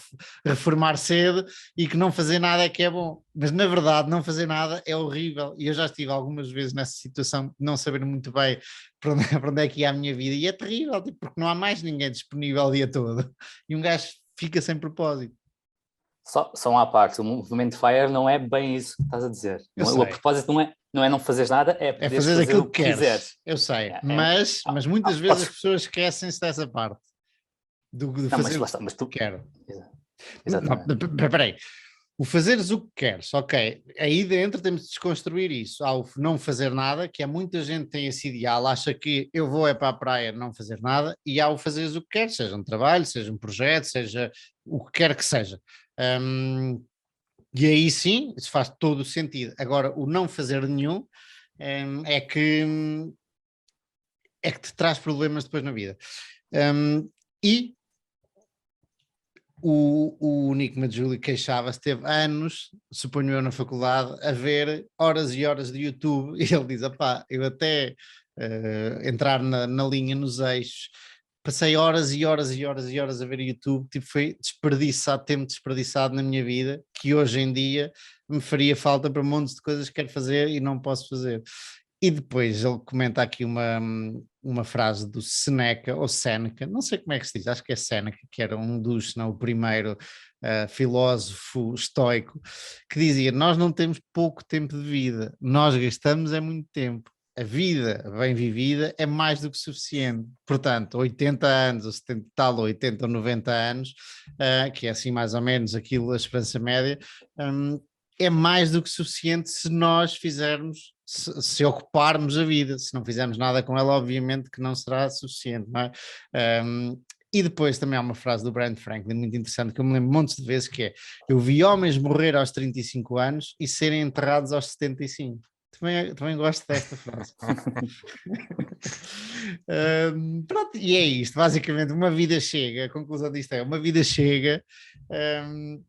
reformar cedo e que não fazer nada é que é bom, mas na verdade não fazer nada é horrível, e eu já estive algumas vezes nessa situação de não saber muito bem para onde é que ia a minha vida, e é terrível, tipo, porque não há mais ninguém disponível o dia todo, e um gajo fica sem propósito. Só uma parte, o movimento FIRE não é bem isso que estás a dizer. O propósito não é não fazeres nada, é poderes fazer fazer aquilo o que quiseres. Eu sei, mas muitas vezes as pessoas esquecem-se dessa parte de fazer o que quero. Exatamente. Espera aí. O fazeres o que queres, ok, aí dentro temos de desconstruir isso, ao não fazer nada, que há muita gente que tem esse ideal, acha que eu vou é para a praia não fazer nada, e ao fazeres o que queres, seja um trabalho, seja um projeto, seja o que quer que seja. E aí sim, isso faz todo o sentido. Agora, o não fazer nenhum é que te traz problemas depois na vida. E o Nick Maggiulli queixava-se, teve anos, suponho eu, na faculdade, a ver horas e horas de YouTube, e ele diz, opá, eu até entrar na linha, nos eixos, passei horas e horas e horas e horas a ver YouTube, tipo, foi tempo desperdiçado na minha vida, que hoje em dia me faria falta para montes de coisas que quero fazer e não posso fazer. E depois ele comenta aqui uma frase do Seneca, ou Seneca, não sei como é que se diz, acho que é Seneca, que era um dos, se não o primeiro filósofo estoico, que dizia, nós não temos pouco tempo de vida, nós gastamos é muito tempo. A vida bem vivida é mais do que suficiente. Portanto, 80 anos, ou 70 tal, ou 80 ou 90 anos, que é assim mais ou menos aquilo, a esperança média, é mais do que suficiente se nós fizermos, se ocuparmos a vida. Se não fizermos nada com ela, obviamente que não será suficiente, não é? E depois também há uma frase do Brent Franklin muito interessante que eu me lembro montes de vezes, que é: eu vi homens morrer aos 35 anos e serem enterrados aos 75. Também gosto desta frase. Pronto, e é isto, basicamente, uma vida chega, a conclusão disto é, uma vida chega,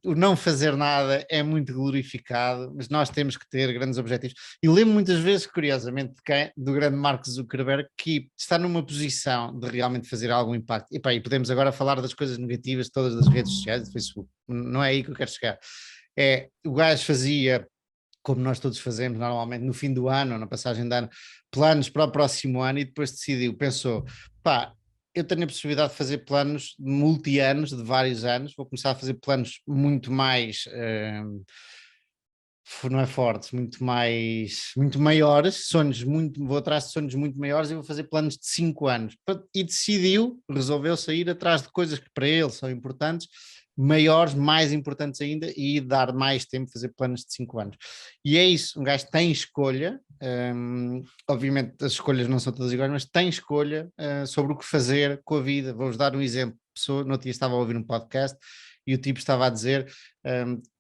o não fazer nada é muito glorificado, mas nós temos que ter grandes objetivos. E lembro muitas vezes, curiosamente, do grande Mark Zuckerberg, que está numa posição de realmente fazer algum impacto. E podemos agora falar das coisas negativas todas das redes sociais, do Facebook, não é aí que eu quero chegar. O gajo fazia, como nós todos fazemos normalmente no fim do ano, na passagem de ano, planos para o próximo ano, e depois pensou, pá, eu tenho a possibilidade de fazer planos multi-anos, de vários anos, vou começar a fazer planos muito mais, não é forte, muito maiores, vou atrás de sonhos muito maiores e vou fazer planos de 5 anos. E resolveu sair atrás de coisas que para ele são importantes, maiores, mais importantes ainda, e dar mais tempo a fazer planos de 5 anos. E é isso, um gajo tem escolha, obviamente as escolhas não são todas iguais, mas tem escolha sobre o que fazer com a vida. Vou-vos dar um exemplo. No outro dia estava a ouvir um podcast e o tipo estava a dizer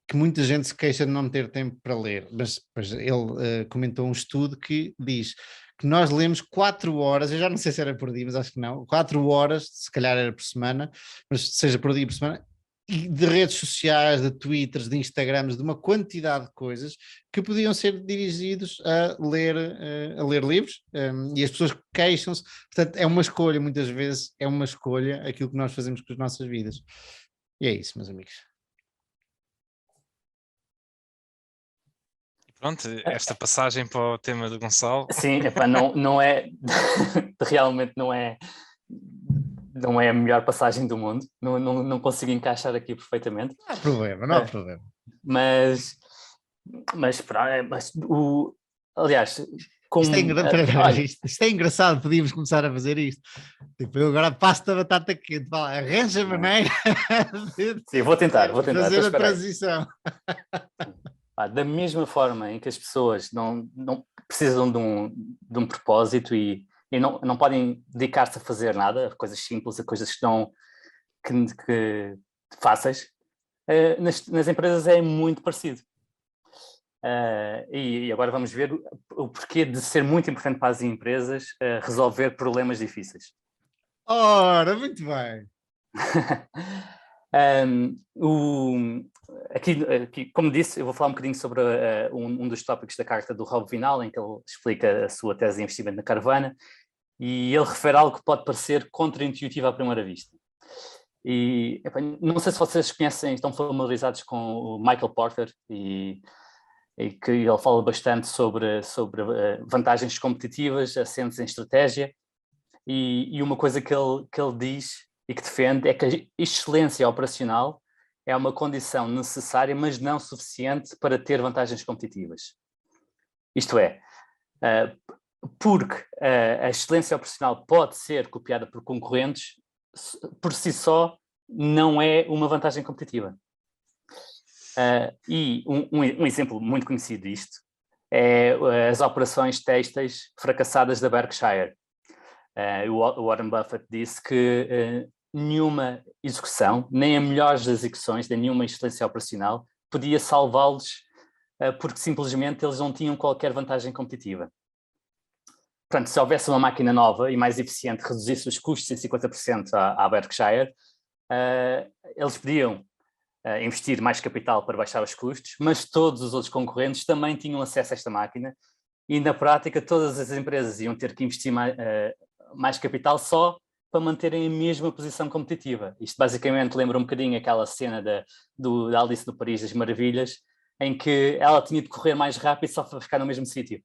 que muita gente se queixa de não ter tempo para ler, mas ele comentou um estudo que diz que nós lemos 4 horas, eu já não sei se era por dia, mas acho que não, 4 horas, se calhar era por semana, mas seja por dia, por semana, e de redes sociais, de Twitters, de Instagrams, de uma quantidade de coisas que podiam ser dirigidos a ler livros, e as pessoas queixam-se. Portanto, é uma escolha, muitas vezes é uma escolha aquilo que nós fazemos com as nossas vidas. E é isso, meus amigos. Pronto, esta passagem para o tema do Gonçalo. Sim, epá, não é, realmente não é a melhor passagem do mundo, não consigo encaixar aqui perfeitamente. Não há problema, não há problema. Mas aliás, como... Isto é engraçado, podíamos começar a fazer isto. Tipo, eu agora passo a batata quente, arranja a maneira Sim, vou tentar fazer a transição. Da mesma forma em que as pessoas não precisam de um propósito e não podem dedicar-se a fazer nada, a coisas simples, a coisas que fáceis, nas empresas é muito parecido. E agora vamos ver o porquê de ser muito importante para as empresas resolver problemas difíceis. Ora, muito bem. Aqui, como disse, eu vou falar um bocadinho sobre um dos tópicos da carta do Rob Vinal, em que ele explica a sua tese de investimento na Carvana, e ele refere algo que pode parecer contraintuitivo à primeira vista. E não sei se vocês conhecem, estão familiarizados com o Michael Porter, e que ele fala bastante sobre vantagens competitivas assentes em estratégia, e uma coisa que ele diz e que defende é que a excelência operacional é uma condição necessária, mas não suficiente para ter vantagens competitivas. Isto é, porque a excelência operacional pode ser copiada por concorrentes, por si só não é uma vantagem competitiva. E um exemplo muito conhecido disto é as operações têxteis fracassadas da Berkshire. O Warren Buffett disse que nenhuma execução, nem a melhor das execuções, de nenhuma excelência operacional, podia salvá-los porque simplesmente eles não tinham qualquer vantagem competitiva. Portanto, se houvesse uma máquina nova e mais eficiente, reduzisse os custos em 50% à Berkshire, eles podiam investir mais capital para baixar os custos, mas todos os outros concorrentes também tinham acesso a esta máquina e, na prática, todas as empresas iam ter que investir mais capital só para manterem a mesma posição competitiva. Isto basicamente lembra um bocadinho aquela cena da Alice no País das Maravilhas, em que ela tinha de correr mais rápido só para ficar no mesmo sítio.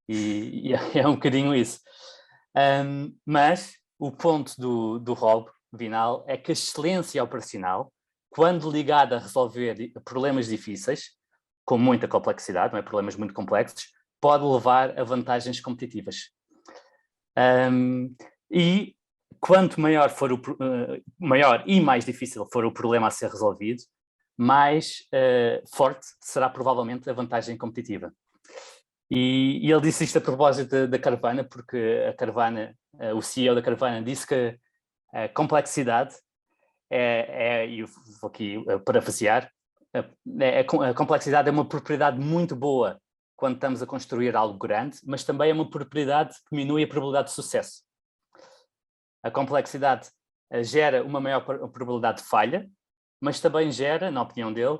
E é um bocadinho isso. Mas o ponto do Rob Vinal é que a excelência operacional, quando ligada a resolver problemas difíceis, com muita complexidade, não é? Problemas muito complexos, pode levar a vantagens competitivas. E quanto maior e mais difícil for o problema a ser resolvido, mais forte será provavelmente a vantagem competitiva. E ele disse isto a propósito da Carvana, porque a Carvana, o CEO da Carvana disse que a complexidade e eu vou aqui parafrasear, a complexidade é uma propriedade muito boa quando estamos a construir algo grande, mas também é uma propriedade que diminui a probabilidade de sucesso. A complexidade gera uma maior probabilidade de falha, mas também gera, na opinião dele,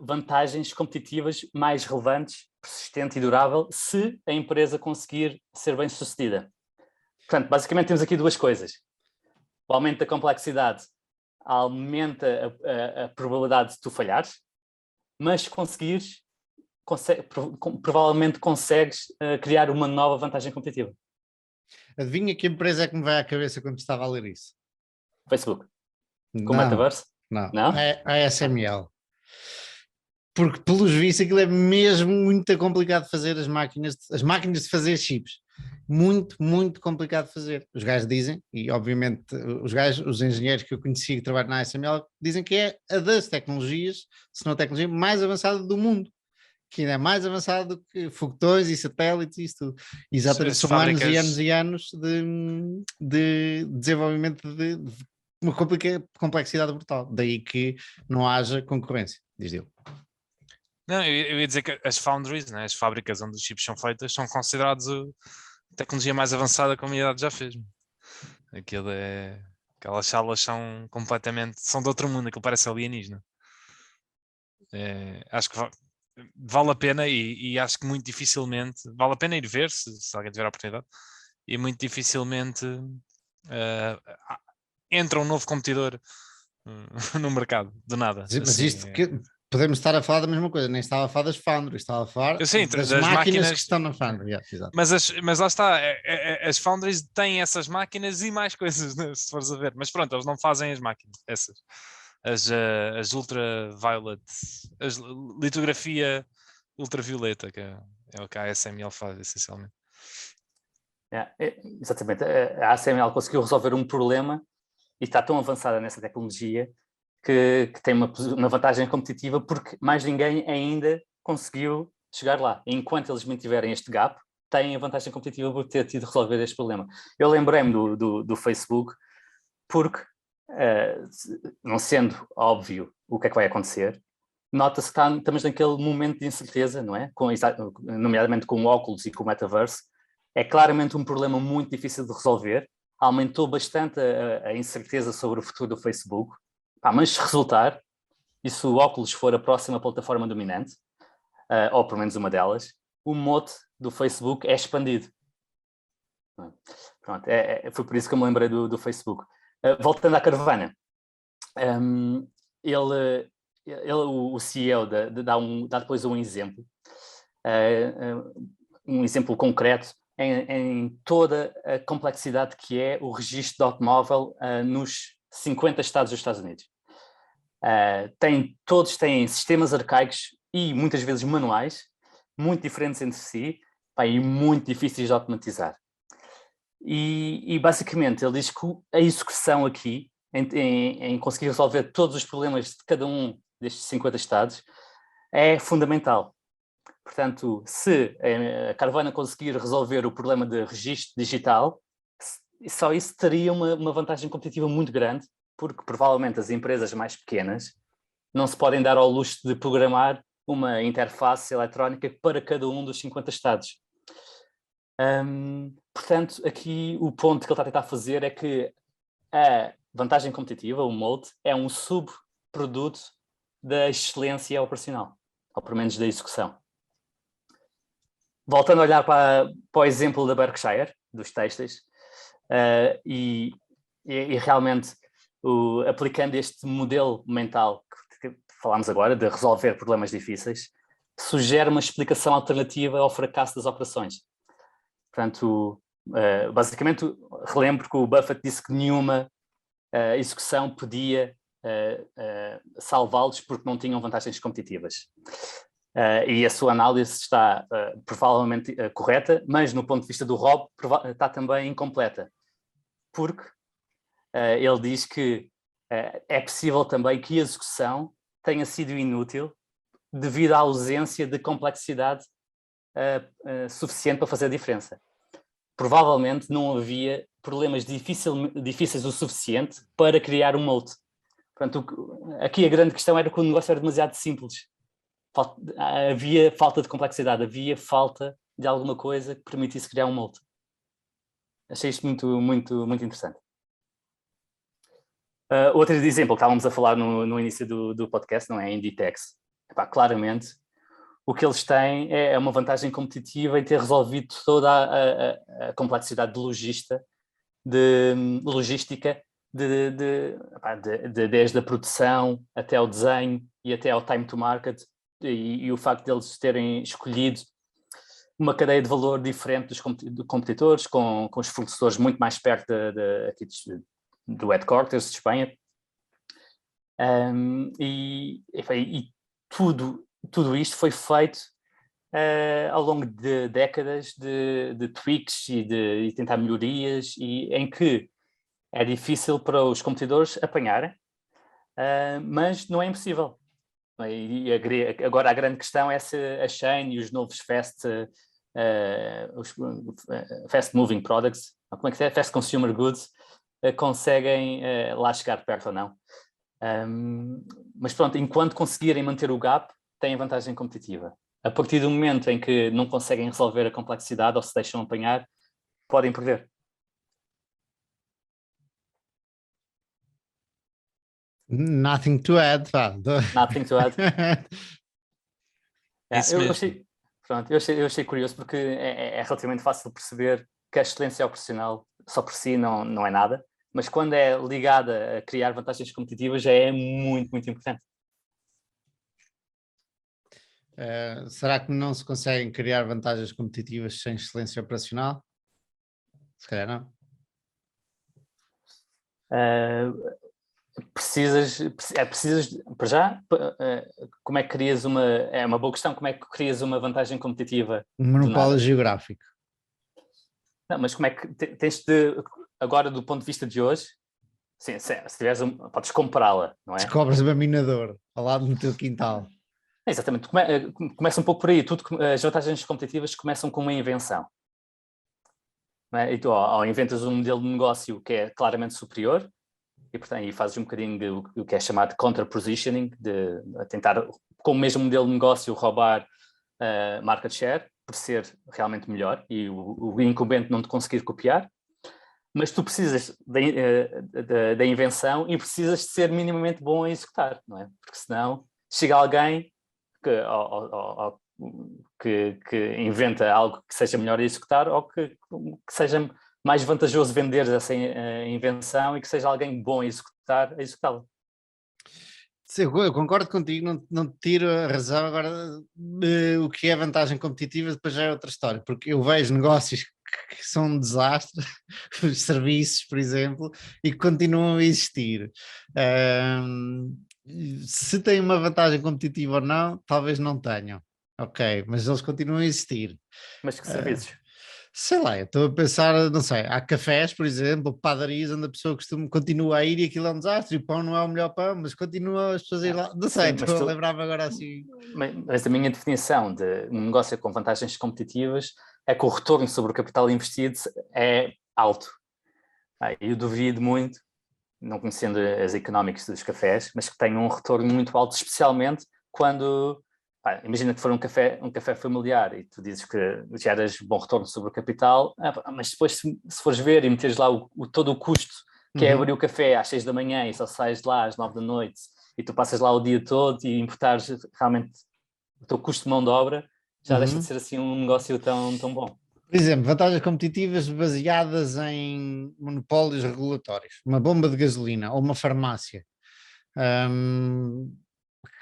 vantagens competitivas mais relevantes, persistente e durável, se a empresa conseguir ser bem sucedida. Portanto, basicamente temos aqui duas coisas. O aumento da complexidade aumenta a probabilidade de tu falhares, mas provavelmente consegues criar uma nova vantagem competitiva. Adivinha que empresa é que me vai à cabeça quando estava a ler isso? Facebook. Com o Metaverse? Não. Não? É a ASML. Porque, pelos vistos, aquilo é mesmo muito complicado de fazer as máquinas de fazer chips. Muito, muito complicado de fazer. Os gajos dizem, e obviamente os engenheiros que eu conheci que trabalham na ASML, dizem que é a das tecnologias, se não a tecnologia mais avançada do mundo. Que ainda é mais avançado do que foguetões e satélites e isso tudo. Exatamente, são anos e anos e anos de desenvolvimento de uma complexidade brutal. Daí que não haja concorrência, diz ele. Não, eu ia dizer que as foundries, né, as fábricas onde os chips são feitas, são considerados a tecnologia mais avançada que a humanidade já fez. Aquelas salas são completamente, são de outro mundo, aquilo parece alienígena. Acho que vale a pena e acho que muito dificilmente, vale a pena ir ver se alguém tiver a oportunidade, e muito dificilmente entra um novo competidor no mercado, do nada. Mas Assim, isto que podemos estar a falar da mesma coisa, nem estava a falar das foundries, estava a falar eu sei, das das máquinas que máquinas, estão na foundry. Exato. mas lá está, as foundries têm essas máquinas e mais coisas, né, se fores a ver, mas pronto, eles não fazem as máquinas, essas. As ultraviolet, as litografia ultravioleta, que é o que a ASML faz, essencialmente. Exatamente. A ASML conseguiu resolver um problema e está tão avançada nessa tecnologia que tem uma vantagem competitiva porque mais ninguém ainda conseguiu chegar lá. Enquanto eles mantiverem este gap, têm a vantagem competitiva por ter tido de resolver este problema. Eu lembrei-me do Facebook porque, não sendo óbvio o que é que vai acontecer, nota-se que estamos naquele momento de incerteza, não é? Nomeadamente com o óculos e com o metaverse. É claramente um problema muito difícil de resolver, aumentou bastante a incerteza sobre o futuro do Facebook, mas se resultar, e se o óculos for a próxima plataforma dominante, ou pelo menos uma delas, o mote do Facebook é expandido. Pronto, foi por isso que eu me lembrei do Facebook. Voltando à Carvana, o CEO dá depois um exemplo concreto em toda a complexidade que é o registro de automóvel nos 50 estados dos Estados Unidos. Todos têm sistemas arcaicos e muitas vezes manuais, muito diferentes entre si, e muito difíceis de automatizar. E basicamente ele diz que a execução aqui, em conseguir resolver todos os problemas de cada um destes 50 estados, é fundamental. Portanto, se a Carvana conseguir resolver o problema de registro digital, só isso teria uma vantagem competitiva muito grande, porque provavelmente as empresas mais pequenas não se podem dar ao luxo de programar uma interface eletrónica para cada um dos 50 estados. Portanto, aqui o ponto que ele está a tentar fazer é que a vantagem competitiva, o moat, é um subproduto da excelência operacional, ou pelo menos da execução. Voltando a olhar para o exemplo da Berkshire, dos têxteis, e realmente aplicando este modelo mental que falámos agora, de resolver problemas difíceis, sugere uma explicação alternativa ao fracasso das operações. Portanto, basicamente, relembro que o Buffett disse que nenhuma execução podia salvá-los porque não tinham vantagens competitivas. E a sua análise está provavelmente correta, mas no ponto de vista do Rob está também incompleta, porque ele diz que é possível também que a execução tenha sido inútil devido à ausência de complexidade suficiente para fazer a diferença. Provavelmente não havia problemas difíceis o suficiente para criar um moat. Portanto, aqui a grande questão era que o negócio era demasiado simples. Havia falta de complexidade, havia falta de alguma coisa que permitisse criar um moat. Achei isto muito, muito, muito interessante. Outro exemplo que estávamos a falar no início do podcast, não é? Inditex. Claramente, o que eles têm é uma vantagem competitiva em ter resolvido toda a complexidade de logística, desde a produção até ao desenho e até ao time to market, e o facto de eles terem escolhido uma cadeia de valor diferente dos competidores, com os fornecedores muito mais perto aqui do headquarters de Espanha. E tudo isto foi feito ao longo de décadas de tweaks e tentar melhorias, e em que é difícil para os competidores apanharem, mas não é impossível. E agora a grande questão é se a Shein e os novos fast moving products, como é que é? Fast consumer goods, conseguem lá chegar perto ou não. Mas pronto, enquanto conseguirem manter o gap, têm vantagem competitiva. A partir do momento em que não conseguem resolver a complexidade ou se deixam apanhar, podem perder. Nothing to add, pá. Nothing to add. Isso Eu mesmo. achei curioso porque é relativamente fácil perceber que a excelência operacional só por si não é nada, mas quando é ligada a criar vantagens competitivas já é muito, muito importante. Será que não se conseguem criar vantagens competitivas sem excelência operacional? Se calhar não. Precisas, para já, como é que crias é uma boa questão, como é que crias uma vantagem competitiva? Um monopólio geográfico. Não, mas como é que tens de, agora do ponto de vista de hoje, sim, se tiveres podes compará-la, não é? Descobres uma minador ao lado do teu quintal. Exatamente, começa um pouco por aí, as vantagens competitivas começam com uma invenção. Não é? E tu inventas um modelo de negócio que é claramente superior, e portanto aí fazes um bocadinho do que é chamado counter-positioning, de tentar com o mesmo modelo de negócio roubar market share, por ser realmente melhor e o incumbente não te conseguir copiar, mas tu precisas da invenção e precisas de ser minimamente bom a executar, não é? Porque senão chega alguém que inventa algo que seja melhor a executar ou que seja mais vantajoso vender essa invenção e que seja alguém bom a executá-la. Eu concordo contigo, não te tiro a razão. Agora, o que é vantagem competitiva depois já é outra história, porque eu vejo negócios que são um desastre, os serviços, por exemplo, e que continuam a existir. Se têm uma vantagem competitiva ou não, talvez não tenham, ok, mas eles continuam a existir. Mas que serviços? Sei lá, eu estou a pensar, não sei, há cafés, por exemplo, padarias onde a pessoa continua a ir e aquilo é um desastre, e o pão não é o melhor pão, mas continua as pessoas a ir lá, não sei, Sim, estou a lembrar-me agora assim. Mas a minha definição de um negócio com vantagens competitivas é que o retorno sobre o capital investido é alto. Eu duvido muito, não conhecendo as económicas dos cafés, mas que tenham um retorno muito alto, especialmente quando... imagina que for um café familiar e tu dizes que geras bom retorno sobre o capital, mas depois se fores ver e meteres lá todo o custo que é abrir o café às 6 da manhã e só sais de lá às 9 da noite e tu passas lá o dia todo e importares realmente o teu custo de mão de obra, já deixa de ser assim um negócio tão bom. Por exemplo, vantagens competitivas baseadas em monopólios regulatórios, uma bomba de gasolina ou uma farmácia.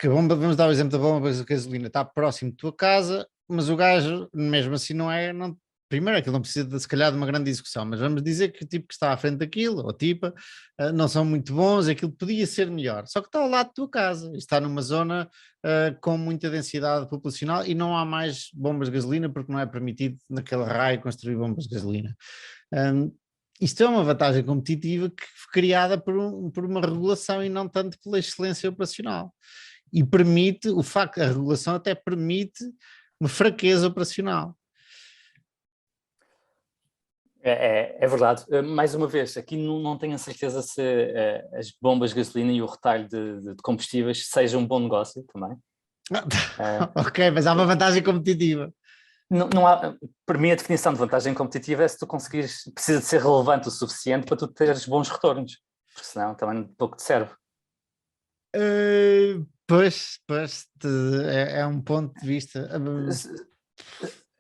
Vamos dar o exemplo da bomba de gasolina, está próximo da tua casa, mas o gajo, mesmo assim, primeiro aquilo não precisa se calhar de uma grande discussão, mas vamos dizer que o tipo que está à frente daquilo, ou tipa, não são muito bons, aquilo podia ser melhor, só que está ao lado da tua casa, está numa zona com muita densidade populacional e não há mais bombas de gasolina porque não é permitido naquele raio construir bombas de gasolina. Isto é uma vantagem competitiva que foi criada por uma regulação e não tanto pela excelência operacional. E permite, o facto, a regulação até permite uma fraqueza operacional. É verdade. Mais uma vez, aqui não tenho a certeza se as bombas de gasolina e o retalho de combustíveis sejam um bom negócio também. Ok, mas há uma vantagem competitiva. Não há, para mim a definição de vantagem competitiva é se tu conseguires, precisa de ser relevante o suficiente para tu teres bons retornos, porque senão também pouco te serve. Pois, é um ponto de vista.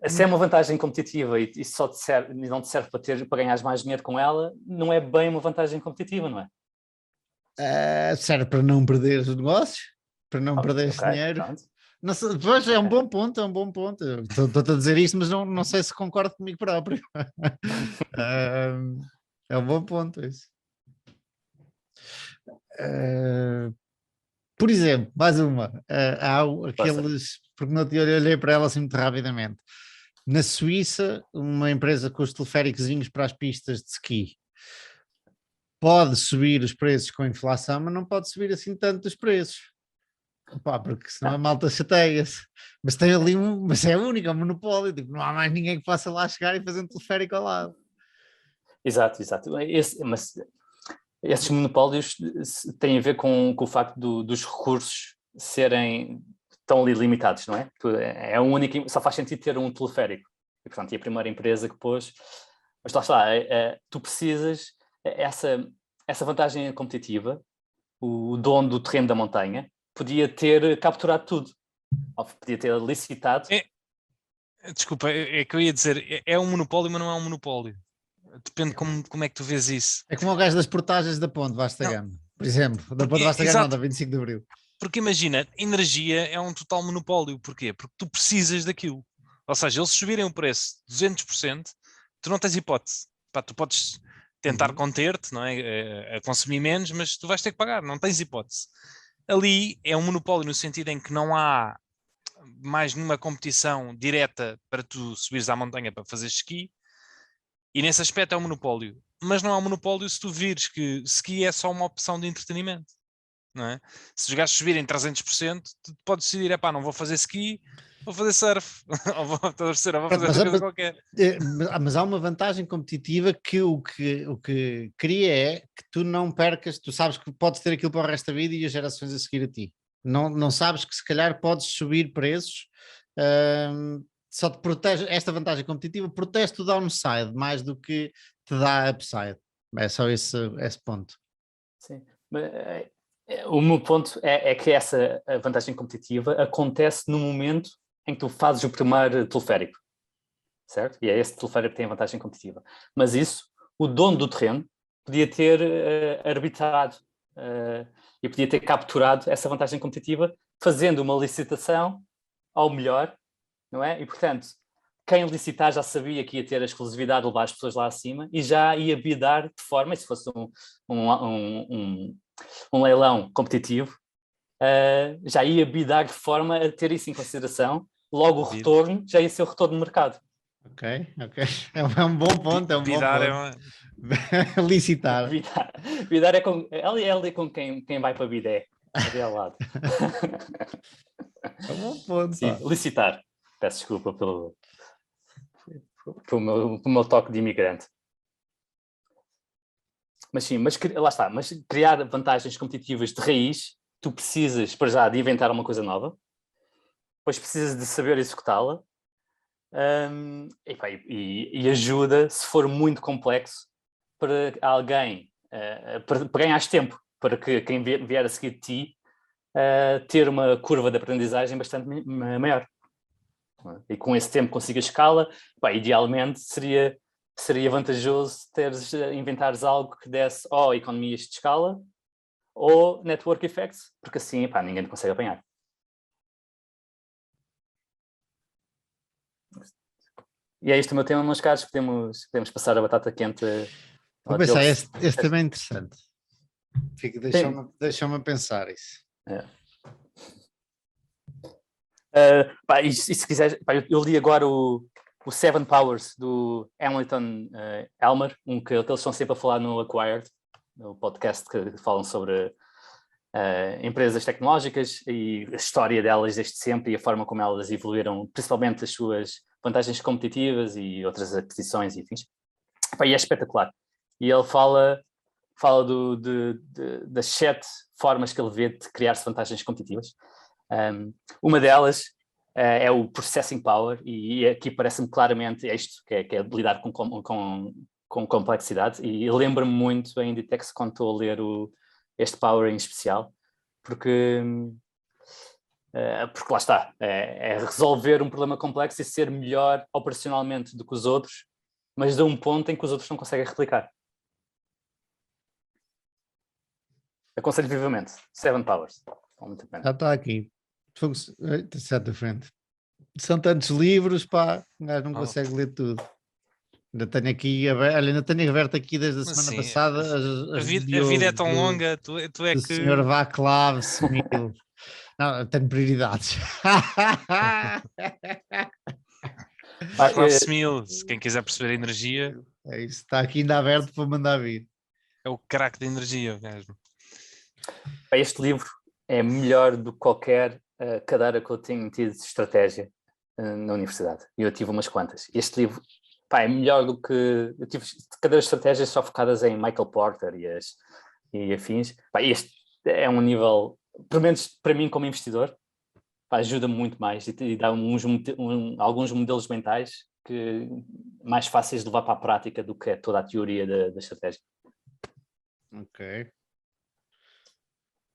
Se é uma vantagem competitiva e só não te serve para ganhar mais dinheiro com ela, não é bem uma vantagem competitiva, não é? Serve para não perder os negócios, para não perder esse dinheiro. Não sei, pois é um bom ponto, Estou-te a dizer isto, mas não sei se concordo comigo próprio. É um bom ponto isso. Por exemplo, mais uma, há aqueles, porque não te olhei para ela assim muito rapidamente. Na Suíça, uma empresa com os teleféricozinhos para as pistas de ski pode subir os preços com a inflação, mas não pode subir assim tanto os preços. Porque senão a malta chateia-se. Mas tem ali mas é único, é um monopólio, tipo, não há mais ninguém que possa lá chegar e fazer um teleférico ao lado. Exato. Mas esses monopólios têm a ver com o facto dos recursos serem estão ali limitados, não é? É o único, só faz sentido ter um teleférico. E, portanto, a primeira empresa que pôs... Mas lá está, tu precisas... Essa vantagem competitiva, o dono do terreno da montanha, podia ter capturado tudo. Ou podia ter licitado. Desculpa, é que eu ia dizer, é um monopólio, mas não é um monopólio. Depende como é que tu vês isso. É como o gajo das portagens da Ponte Vasta Não. Gama, por exemplo. Da Ponte Vasta Gama, não, Exato. da 25 de Abril. Porque imagina, energia é um total monopólio. Porquê? Porque tu precisas daquilo. Ou seja, eles subirem o preço 200%, tu não tens hipótese. Pá, tu podes tentar conter-te, não é? A consumir menos, mas tu vais ter que pagar, não tens hipótese. Ali é um monopólio no sentido em que não há mais nenhuma competição direta para tu subires à montanha para fazer esqui, e nesse aspecto é um monopólio. Mas não é um monopólio se tu vires que ski é só uma opção de entretenimento. Não é? Se os gajos subirem 300%, tu podes decidir, não vou fazer ski, vou fazer surf, ou vou fazer outra coisa qualquer. Mas há uma vantagem competitiva que o que cria é que tu não percas, tu sabes que podes ter aquilo para o resto da vida e as gerações a seguir a ti. Não sabes que se calhar podes subir preços, só te protege, esta vantagem competitiva protege o downside mais do que te dá upside. É só esse ponto. Sim, o meu ponto é que essa vantagem competitiva acontece no momento em que tu fazes o primeiro teleférico, certo? E é esse teleférico que tem a vantagem competitiva. Mas isso, o dono do terreno podia ter arbitrado e podia ter capturado essa vantagem competitiva fazendo uma licitação ao melhor, não é? E, portanto, quem licitar já sabia que ia ter a exclusividade de levar as pessoas lá acima e já ia bidar de forma, e se fosse um leilão competitivo, já ia bidar de forma a ter isso em consideração, logo o retorno já ia ser o retorno de mercado. Ok. É um bom ponto, é um bidar bom ponto. Licitar. Bidar é ali com quem vai para bidé, ali ao lado. É um bom ponto. Sim, licitar. Peço desculpa pelo meu toque de imigrante. Mas sim, lá está, mas criar vantagens competitivas de raiz, tu precisas, para já, de inventar uma coisa nova, depois precisas de saber executá-la, e ajuda, se for muito complexo, para alguém, para ganhares tempo, para que quem vier a seguir de ti ter uma curva de aprendizagem bastante maior. E com esse tempo consiga escala, idealmente seria vantajoso inventares algo que desse ou economias de escala ou network effects, porque assim ninguém consegue apanhar. E é isto o meu tema, meus caros. Podemos passar a batata quente. Vou pensar, esse também é interessante. Deixa-me a pensar isso. E se quiser, eu li agora o Seven Powers do Hamilton Elmer, que eles estão sempre a falar no Acquired, no podcast que falam sobre empresas tecnológicas e a história delas desde sempre e a forma como elas evoluíram, principalmente as suas vantagens competitivas e outras aquisições e afins. E é espetacular. E ele fala das 7 formas que ele vê de criar-se vantagens competitivas. Uma delas é o processing power, e aqui parece-me claramente isto, que é lidar com complexidade, e lembra-me muito a Inditex quando estou a ler este power em especial, porque lá está, é resolver um problema complexo e ser melhor operacionalmente do que os outros, mas de um ponto em que os outros não conseguem replicar. Aconselho vivamente. 7 Powers. Muito bem. Já está aqui. Está à frente. São tantos livros, não consegue ler tudo. Ainda tenho aqui, ainda tenho aberto aqui desde a semana passada a vida é tão longa, tu é que... O senhor Václav Smil. Não, tenho prioridades. Václav Smil, quem quiser perceber a energia. É isso, está aqui ainda aberto para mandar vir. É o craque da energia mesmo. Este livro é melhor do que qualquer cadeira que eu tenho tido de estratégia na universidade. E eu tive umas quantas. Este livro é melhor do que... Eu tive cadeiras de estratégias só focadas em Michael Porter e afins. Este é um nível, pelo menos para mim como investidor, pá, ajuda muito mais e dá alguns modelos mentais que mais fáceis de levar para a prática do que é toda a teoria da estratégia. Ok.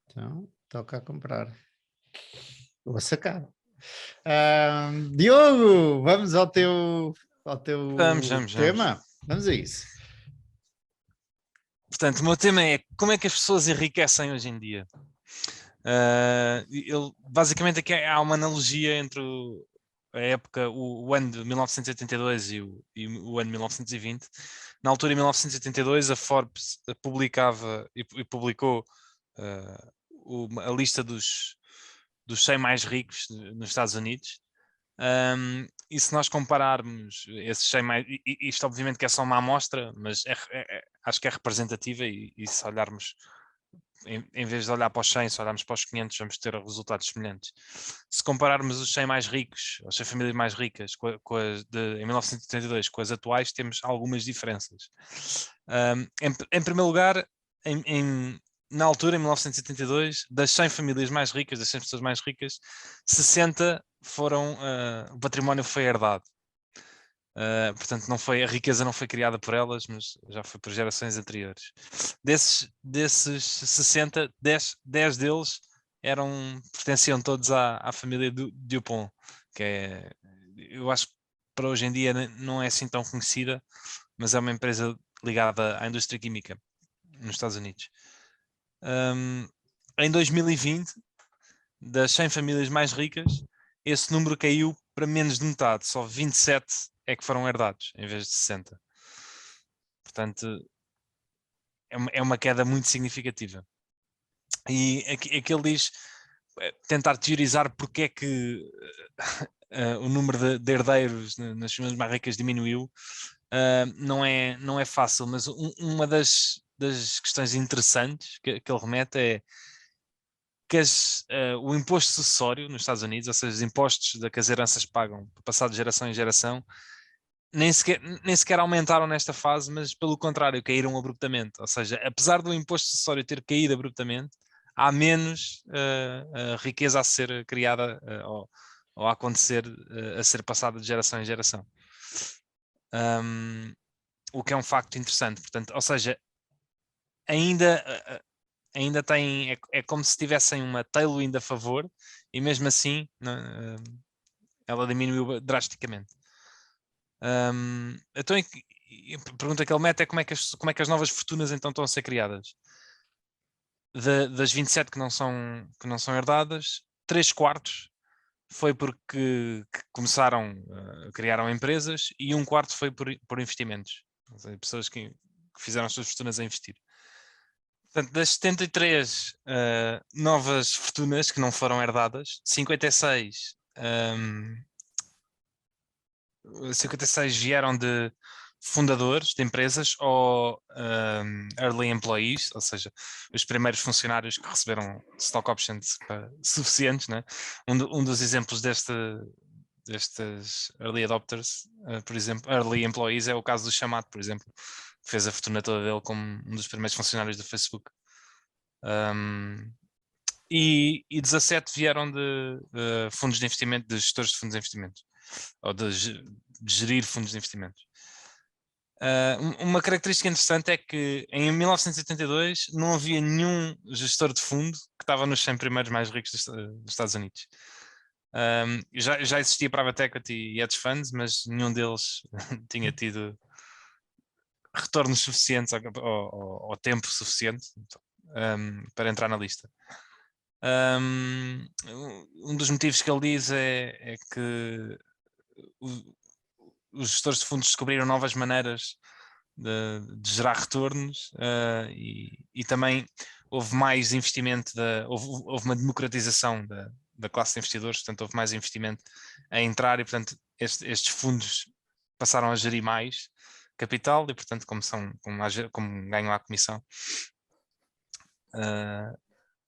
Então, toca a comprar. Vou sacar. Diogo, vamos ao teu Vamos. tema? Vamos a isso. Portanto, o meu tema é como é que as pessoas enriquecem hoje em dia. Basicamente aqui há uma analogia entre a época, o ano de 1982 e o ano de 1920. Na altura, em 1982, a Forbes publicava e publicou a lista dos 100 mais ricos nos Estados Unidos. E se nós compararmos esses 100 mais... Isto obviamente que é só uma amostra, mas acho que é representativa e se olharmos... Em vez de olhar para os 100, se olharmos para os 500, vamos ter resultados semelhantes. Se compararmos os 100 mais ricos, as 100 famílias mais ricas em 1982 com as atuais, temos algumas diferenças. Em primeiro lugar, na altura, em 1972, das 100 famílias mais ricas, das 100 pessoas mais ricas, 60 foram, o património foi herdado. Portanto, a riqueza não foi criada por elas, mas já foi por gerações anteriores. Desses 60, 10 deles pertenciam todos à família Dupont, que eu acho que para hoje em dia não é assim tão conhecida, mas é uma empresa ligada à indústria química nos Estados Unidos. Em 2020, das 100 famílias mais ricas, esse número caiu para menos de metade, só 27 é que foram herdados, em vez de 60. Portanto, é uma queda muito significativa. E aqui ele diz, tentar teorizar porque é que o número de herdeiros nas famílias mais ricas diminuiu, não é fácil, mas uma das questões interessantes que ele remete é que o imposto sucessório nos Estados Unidos, ou seja, os impostos que as heranças pagam, passado de geração em geração, nem sequer aumentaram nesta fase, mas pelo contrário, caíram abruptamente. Ou seja, apesar do imposto sucessório ter caído abruptamente, há menos riqueza a ser criada ou a acontecer, a ser passada de geração em geração. O que é um facto interessante. Portanto, ou seja, ainda tem, é como se tivessem uma tailwind a favor e mesmo assim ela diminuiu drasticamente. Então a pergunta que ele mete é como é que as novas fortunas então estão a ser criadas. Das 27 que não são herdadas, 3/4 foi porque começaram, criaram empresas e 1/4 foi por investimentos. Ou seja, pessoas que fizeram as suas fortunas a investir. Portanto, das 73 novas fortunas que não foram herdadas, 56 vieram de fundadores de empresas ou early employees, ou seja, os primeiros funcionários que receberam stock options suficientes, né? Um dos exemplos destes early adopters, por exemplo, early employees, é o caso do Chamado, por exemplo, que fez a fortuna toda dele como um dos primeiros funcionários do Facebook. E 17 vieram de fundos de investimento, de gestores de fundos de investimento, ou de gerir fundos de investimento. Uma característica interessante é que em 1982 não havia nenhum gestor de fundo que estava nos 100 primeiros mais ricos dos Estados Unidos. Já existia private equity e hedge funds, mas nenhum deles tinha tido retornos suficientes ou tempo suficiente para entrar na lista. Um dos motivos que ele diz é que os gestores de fundos descobriram novas maneiras de gerar retornos e também houve mais investimento, houve uma democratização da classe de investidores, portanto houve mais investimento a entrar e portanto estes fundos passaram a gerir mais capital e portanto como ganham a comissão.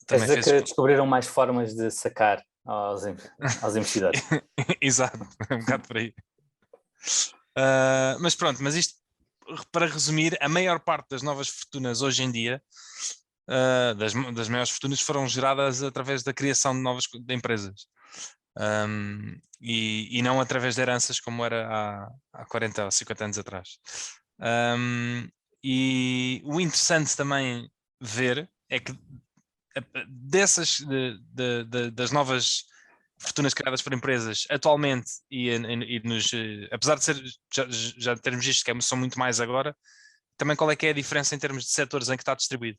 Quer dizer que descobriram mais formas de sacar aos investidores. Exato, é um bocado por aí. Mas pronto, mas isto para resumir, a maior parte das novas fortunas hoje em dia das maiores fortunas foram geradas através da criação de novas de empresas. E não através de heranças como era há 40 ou 50 anos atrás. E o interessante também ver é que das novas fortunas criadas por empresas atualmente apesar de já termos visto que são muito mais agora, também qual é que é a diferença em termos de setores em que está distribuído.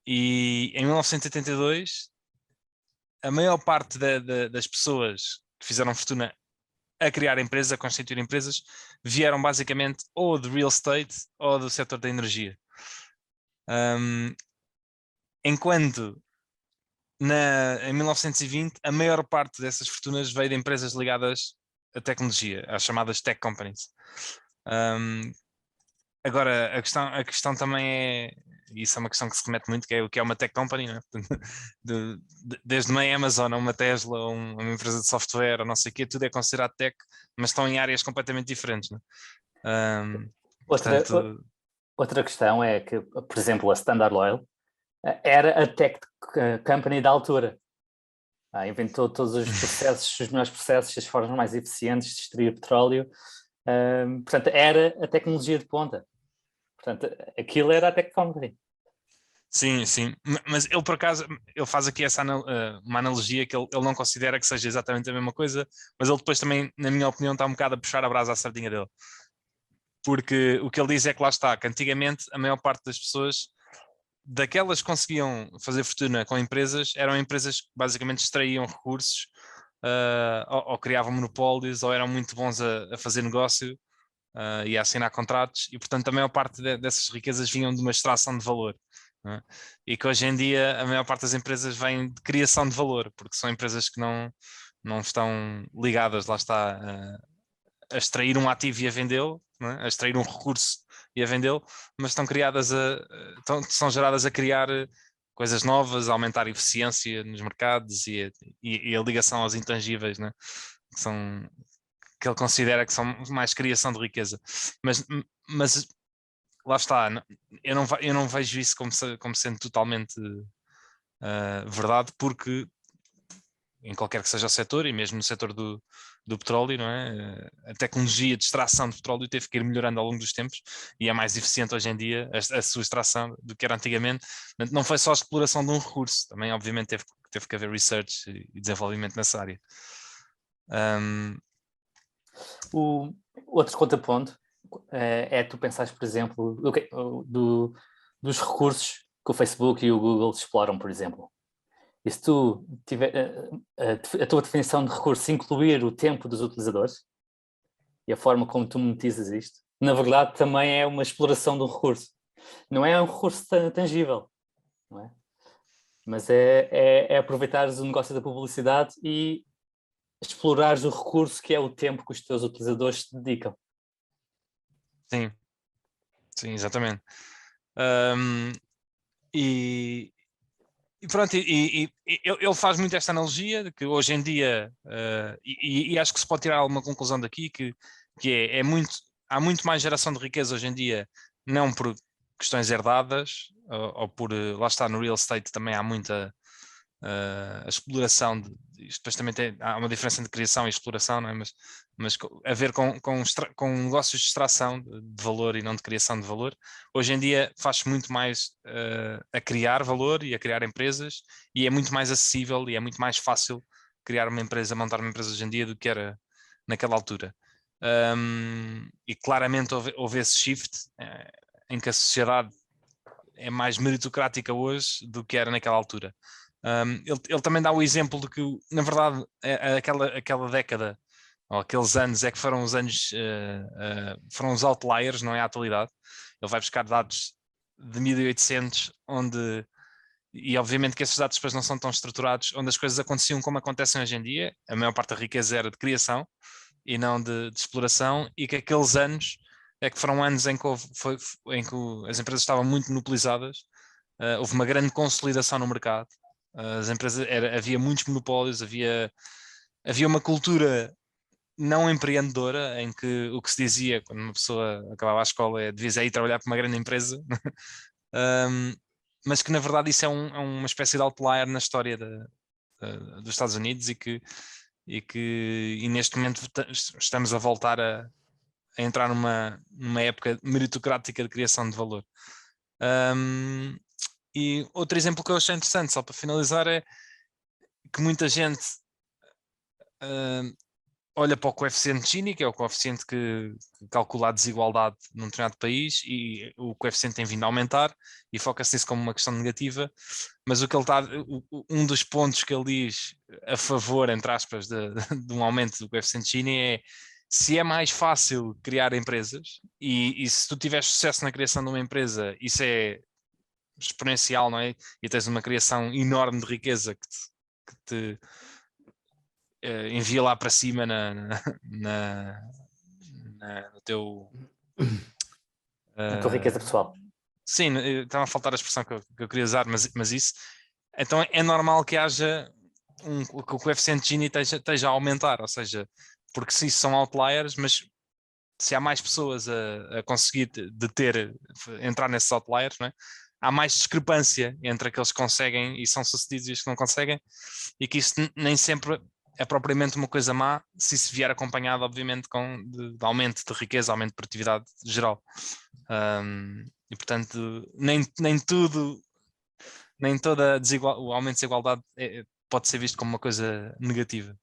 E em 1982 a maior parte das pessoas que fizeram fortuna a criar empresas, a constituir empresas, vieram basicamente ou do real estate ou do setor da energia. Enquanto em 1920 a maior parte dessas fortunas veio de empresas ligadas à tecnologia, às chamadas tech companies. Agora, a questão também é, isso é uma questão que se remete muito, que é o que é uma tech company, né? Desde uma Amazon a uma Tesla, ou uma empresa de software, ou não sei o quê, tudo é considerado tech, mas estão em áreas completamente diferentes. Né? Outra questão é que, por exemplo, a Standard Oil era a tech company da altura. Inventou todos os processos, os melhores processos, as formas mais eficientes de extrair petróleo. Portanto, era a tecnologia de ponta. Portanto, aquilo era a tech company. Sim, sim. Mas ele, por acaso, ele faz aqui uma analogia que ele não considera que seja exatamente a mesma coisa, mas ele depois também, na minha opinião, está um bocado a puxar a brasa à sardinha dele. Porque o que ele diz é que lá está, que antigamente a maior parte das pessoas, daquelas que conseguiam fazer fortuna com empresas, eram empresas que basicamente extraíam recursos, ou criavam monopólios, ou eram muito bons a fazer negócio e a assinar contratos, e portanto a maior parte dessas riquezas vinham de uma extração de valor. E que hoje em dia a maior parte das empresas vem de criação de valor, porque são empresas que não estão ligadas, lá está, a extrair um ativo e a vendê-lo, a extrair um recurso e a vendê-lo, mas são geradas a criar coisas novas, a aumentar a eficiência nos mercados e a ligação aos intangíveis, né? que ele considera que são mais criação de riqueza. Mas lá está, eu não vejo isso como sendo totalmente verdade, porque em qualquer que seja o setor, e mesmo no setor do petróleo, não é? A tecnologia de extração de petróleo teve que ir melhorando ao longo dos tempos e é mais eficiente hoje em dia a sua extração do que era antigamente. Não foi só a exploração de um recurso, também obviamente teve que haver research e desenvolvimento nessa área. O outro contraponto é tu pensares, por exemplo, dos recursos que o Facebook e o Google exploram, por exemplo. E se tu tiver a tua definição de recurso incluir o tempo dos utilizadores e a forma como tu monetizas isto, na verdade também é uma exploração de um recurso. Não é um recurso tangível, não é? Mas é aproveitares o negócio da publicidade e explorares o recurso que é o tempo que os teus utilizadores te dedicam. Sim, sim, exatamente. E pronto, ele faz muito esta analogia de que hoje em dia, e acho que se pode tirar alguma conclusão daqui, que há muito mais geração de riqueza hoje em dia, não por questões herdadas, ou por, lá está, no real estate também há muita a exploração, isto depois também há uma diferença entre criação e exploração, não é? Mas a ver com negócios de extração de valor e não de criação de valor. Hoje em dia faz-se muito mais a criar valor e a criar empresas, e é muito mais acessível e é muito mais fácil criar uma empresa, montar uma empresa hoje em dia do que era naquela altura. E claramente houve esse shift em que a sociedade é mais meritocrática hoje do que era naquela altura. Ele também dá o exemplo de que, na verdade, aquela década, ou aqueles anos, é que foram os anos, foram os outliers, não é a atualidade. Ele vai buscar dados de 1800, e obviamente que esses dados depois não são tão estruturados, onde as coisas aconteciam como acontecem hoje em dia. A maior parte da riqueza era de criação e não de exploração, e que aqueles anos é que foram anos em que as empresas estavam muito monopolizadas, houve uma grande consolidação no mercado. As empresas, havia muitos monopólios, havia uma cultura não empreendedora, em que o que se dizia quando uma pessoa acabava a escola devias ir trabalhar para uma grande empresa. mas que na verdade isso é uma espécie de outlier na história dos Estados Unidos e neste momento estamos a voltar a entrar numa época meritocrática de criação de valor. E outro exemplo que eu achei interessante, só para finalizar, é que muita gente olha para o coeficiente Gini, que é o coeficiente que calcula a desigualdade num determinado país, e o coeficiente tem vindo a aumentar e foca-se nisso como uma questão negativa, mas o que ele um dos pontos que ele diz a favor, entre aspas, de um aumento do coeficiente Gini é: se é mais fácil criar empresas e se tu tiveres sucesso na criação de uma empresa, isso é exponencial, não é? E tens uma criação enorme de riqueza que te envia lá para cima no teu... A tua riqueza pessoal. Sim, estava a faltar a expressão que eu queria usar, mas isso. Então é normal que haja que o coeficiente Gini esteja a aumentar, ou seja, porque se isso são outliers, mas se há mais pessoas a conseguir entrar nesses outliers, não é? Há mais discrepância entre aqueles que conseguem e são sucedidos e os que não conseguem, e que isso nem sempre é propriamente uma coisa má, se isso vier acompanhado, obviamente, de aumento de riqueza, aumento de produtividade geral. E, portanto, nem toda o aumento de desigualdade pode ser visto como uma coisa negativa.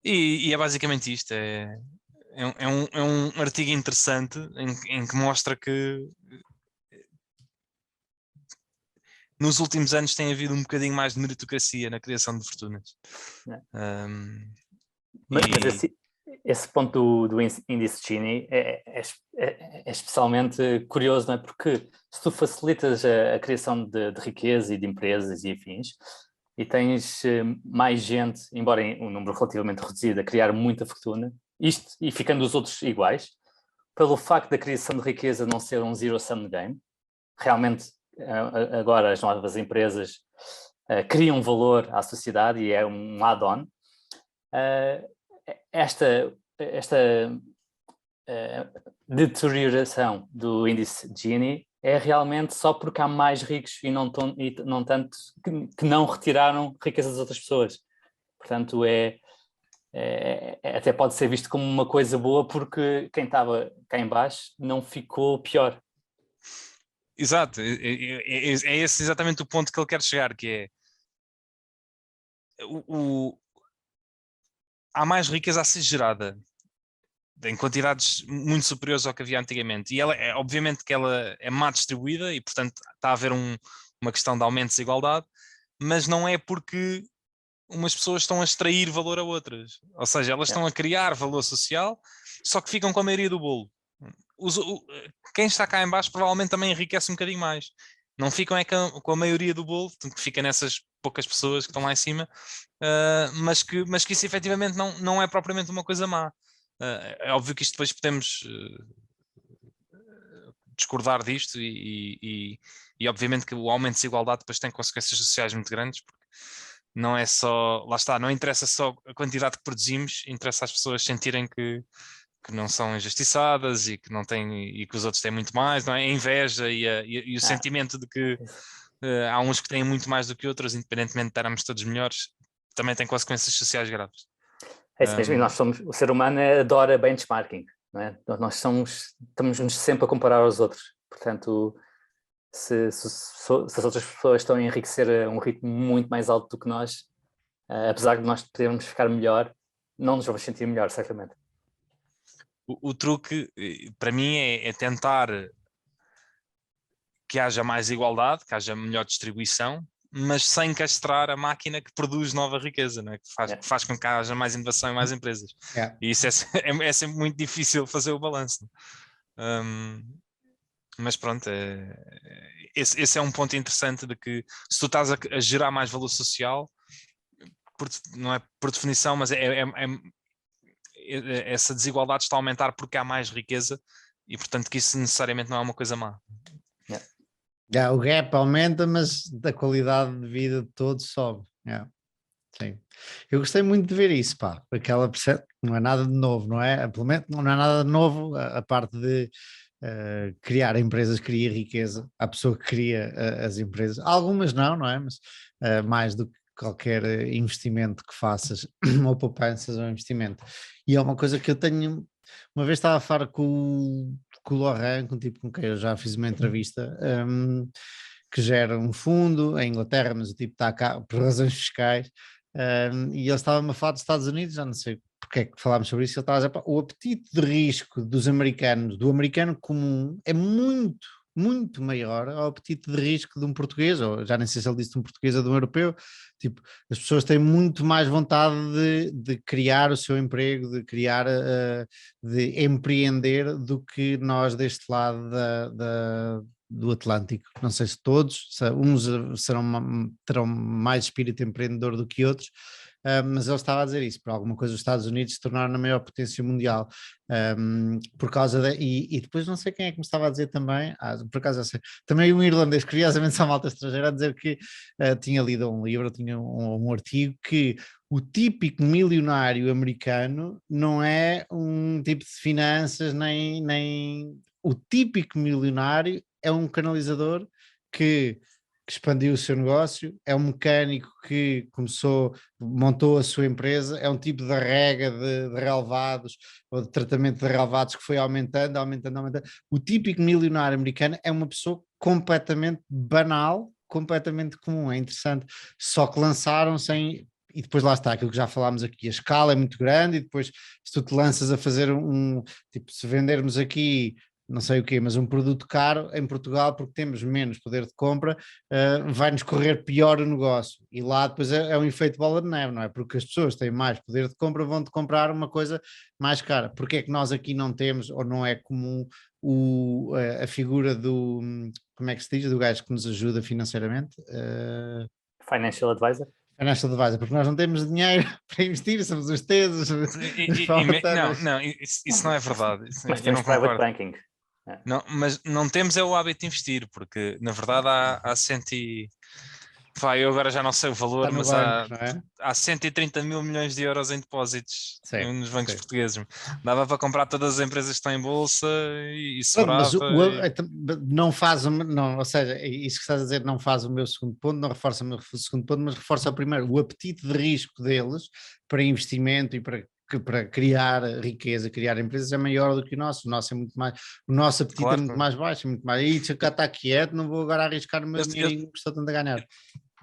E é basicamente isto. É um artigo interessante em que mostra que nos últimos anos tem havido um bocadinho mais de meritocracia na criação de fortunas. Mas esse ponto do índice Gini é especialmente curioso, não é? Porque se tu facilitas a criação de riqueza e de empresas e afins, e tens mais gente, embora em um número relativamente reduzido, a criar muita fortuna, isto e ficando os outros iguais, pelo facto da criação de riqueza não ser um zero-sum game, realmente agora as novas empresas criam valor à sociedade e é um add-on. Esta deterioração do índice Gini é realmente só porque há mais ricos e não tanto que não retiraram riqueza das outras pessoas. Portanto, até pode ser visto como uma coisa boa porque quem estava cá em baixo não ficou pior. Exato, é esse exatamente o ponto que ele quer chegar, que é há mais riqueza a ser gerada em quantidades muito superiores ao que havia antigamente, e obviamente que ela é má distribuída e portanto está a haver uma questão de aumento de desigualdade, mas não é porque umas pessoas estão a extrair valor a outras, ou seja, elas estão a criar valor social, só que ficam com a maioria do bolo. Quem está cá em baixo provavelmente também enriquece um bocadinho mais, não ficam com a maioria do bolo, portanto que fica nessas poucas pessoas que estão lá em cima, mas que isso efetivamente não é propriamente uma coisa má. É óbvio que isto depois podemos discordar disto e obviamente que o aumento de desigualdade depois tem consequências sociais muito grandes, porque não é só, lá está, não interessa só a quantidade que produzimos, interessa as pessoas sentirem que não são injustiçadas e que não têm, e que os outros têm muito mais, não é? A inveja e o sentimento de que há uns que têm muito mais do que outros, independentemente de estarmos todos melhores, também tem consequências sociais graves. É isso mesmo, e o ser humano adora benchmarking, não é? Nós estamos sempre a comparar aos outros, portanto, se as outras pessoas estão a enriquecer a um ritmo muito mais alto do que nós, apesar de nós podermos ficar melhor, não nos vamos sentir melhor, certamente. O truque, para mim, é tentar que haja mais igualdade, que haja melhor distribuição, mas sem castrar a máquina que produz nova riqueza, não é? Que faz com que haja mais inovação e mais empresas. E isso é sempre muito difícil fazer o balanço. Mas pronto, esse é um ponto interessante de que se tu estás a gerar mais valor social, não é por definição, mas essa desigualdade está a aumentar porque há mais riqueza e portanto que isso necessariamente não é uma coisa má. O gap aumenta, mas a qualidade de vida de todos sobe. Sim. Eu gostei muito de ver isso, porque ela percebe que não é nada de novo, não é? Pelo menos não é nada de novo a parte de criar empresas cria riqueza, a pessoa que cria as empresas, algumas não é? Mas mais do que qualquer investimento que faças, ou poupanças ou investimento. E é uma coisa que eu tenho, uma vez estava a falar com o Lohan, com um tipo com quem eu já fiz uma entrevista, que gera um fundo em Inglaterra, mas o tipo está cá por razões fiscais, e ele estava-me a falar dos Estados Unidos, já não sei porque é que falámos sobre isso, ele estava a dizer, pá, o apetite de risco dos americanos, do americano comum, é muito, muito maior ao apetite de risco de um português, ou já nem sei se ele disse de um português ou de um europeu. Tipo, as pessoas têm muito mais vontade de criar o seu emprego, de criar, de empreender, do que nós deste lado do Atlântico. Não sei se todos, uns terão mais espírito empreendedor do que outros, mas ele estava a dizer isso, por alguma coisa os Estados Unidos se tornaram a maior potência mundial, por causa e depois não sei quem é que me estava a dizer também, por acaso eu sei, também um irlandês, curiosamente só malta estrangeira, a dizer que tinha lido um livro, tinha um artigo que o típico milionário americano não é um tipo de finanças, nem o típico milionário é um canalizador que expandiu o seu negócio, é um mecânico que montou a sua empresa, é um tipo de rega de relevados ou de tratamento de relevados que foi aumentando. O típico milionário americano é uma pessoa completamente banal, completamente comum, é interessante, só que lançaram sem... E depois lá está, aquilo que já falámos aqui, a escala é muito grande, e depois se tu te lanças a fazer tipo, se vendermos aqui não sei o quê, mas um produto caro em Portugal, porque temos menos poder de compra, vai-nos correr pior o negócio. E lá depois é um efeito bola de neve, não é? Porque as pessoas têm mais poder de compra, vão-te comprar uma coisa mais cara. Porque é que nós aqui não temos, ou não é comum, a figura do, como é que se diz, do gajo que nos ajuda financeiramente? Financial Advisor. Financial Advisor, porque nós não temos dinheiro para investir, somos os tesos. Não, isso não é verdade. Mas eu temos não private concordo. banking. Não, mas não temos é o hábito de investir, porque na verdade há cento e... Pá, eu agora já não sei o valor, Está no mas banco, não é? há 130 mil milhões de euros em depósitos Sim, nos bancos sim. portugueses. Dava para comprar todas as empresas que estão em bolsa e Pronto, mas sobrava. não faz, não, ou seja, isso que estás a dizer não faz o meu segundo ponto, não reforça o meu segundo ponto, mas reforça o primeiro. O apetite de risco deles para investimento e para criar riqueza, criar empresas é maior do que o nosso. O nosso é muito mais, o nosso apetite é Claro muito que mais baixo, é muito mais. E se eu cá está quieto, não vou agora arriscar o meu eles, dinheirinho que estou tanto a ganhar.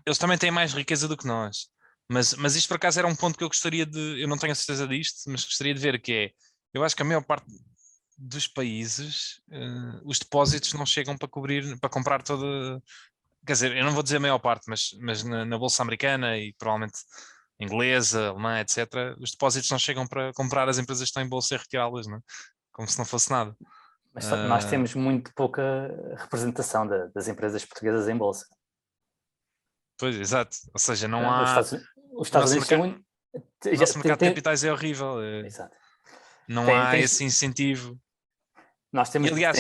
eles também têm mais riqueza do que nós. Mas isto por acaso era um ponto que eu gostaria de. Eu não tenho a certeza disto, mas gostaria de ver que é. Eu acho que a maior parte dos países, os depósitos não chegam para cobrir, para comprar toda. Quer dizer, eu não vou dizer a maior parte, mas na Bolsa Americana e provavelmente inglesa, alemã, etc., os depósitos não chegam para comprar as empresas que estão em bolsa e retirá-las, não é? Como se não fosse nada. Mas nós temos muito pouca representação das empresas portuguesas em bolsa. Pois, exato. Ou seja, não há. Os Estados Unidos têm muito. O nosso mercado de capitais é horrível. Exato. Não há esse incentivo. Nós temos, aliás,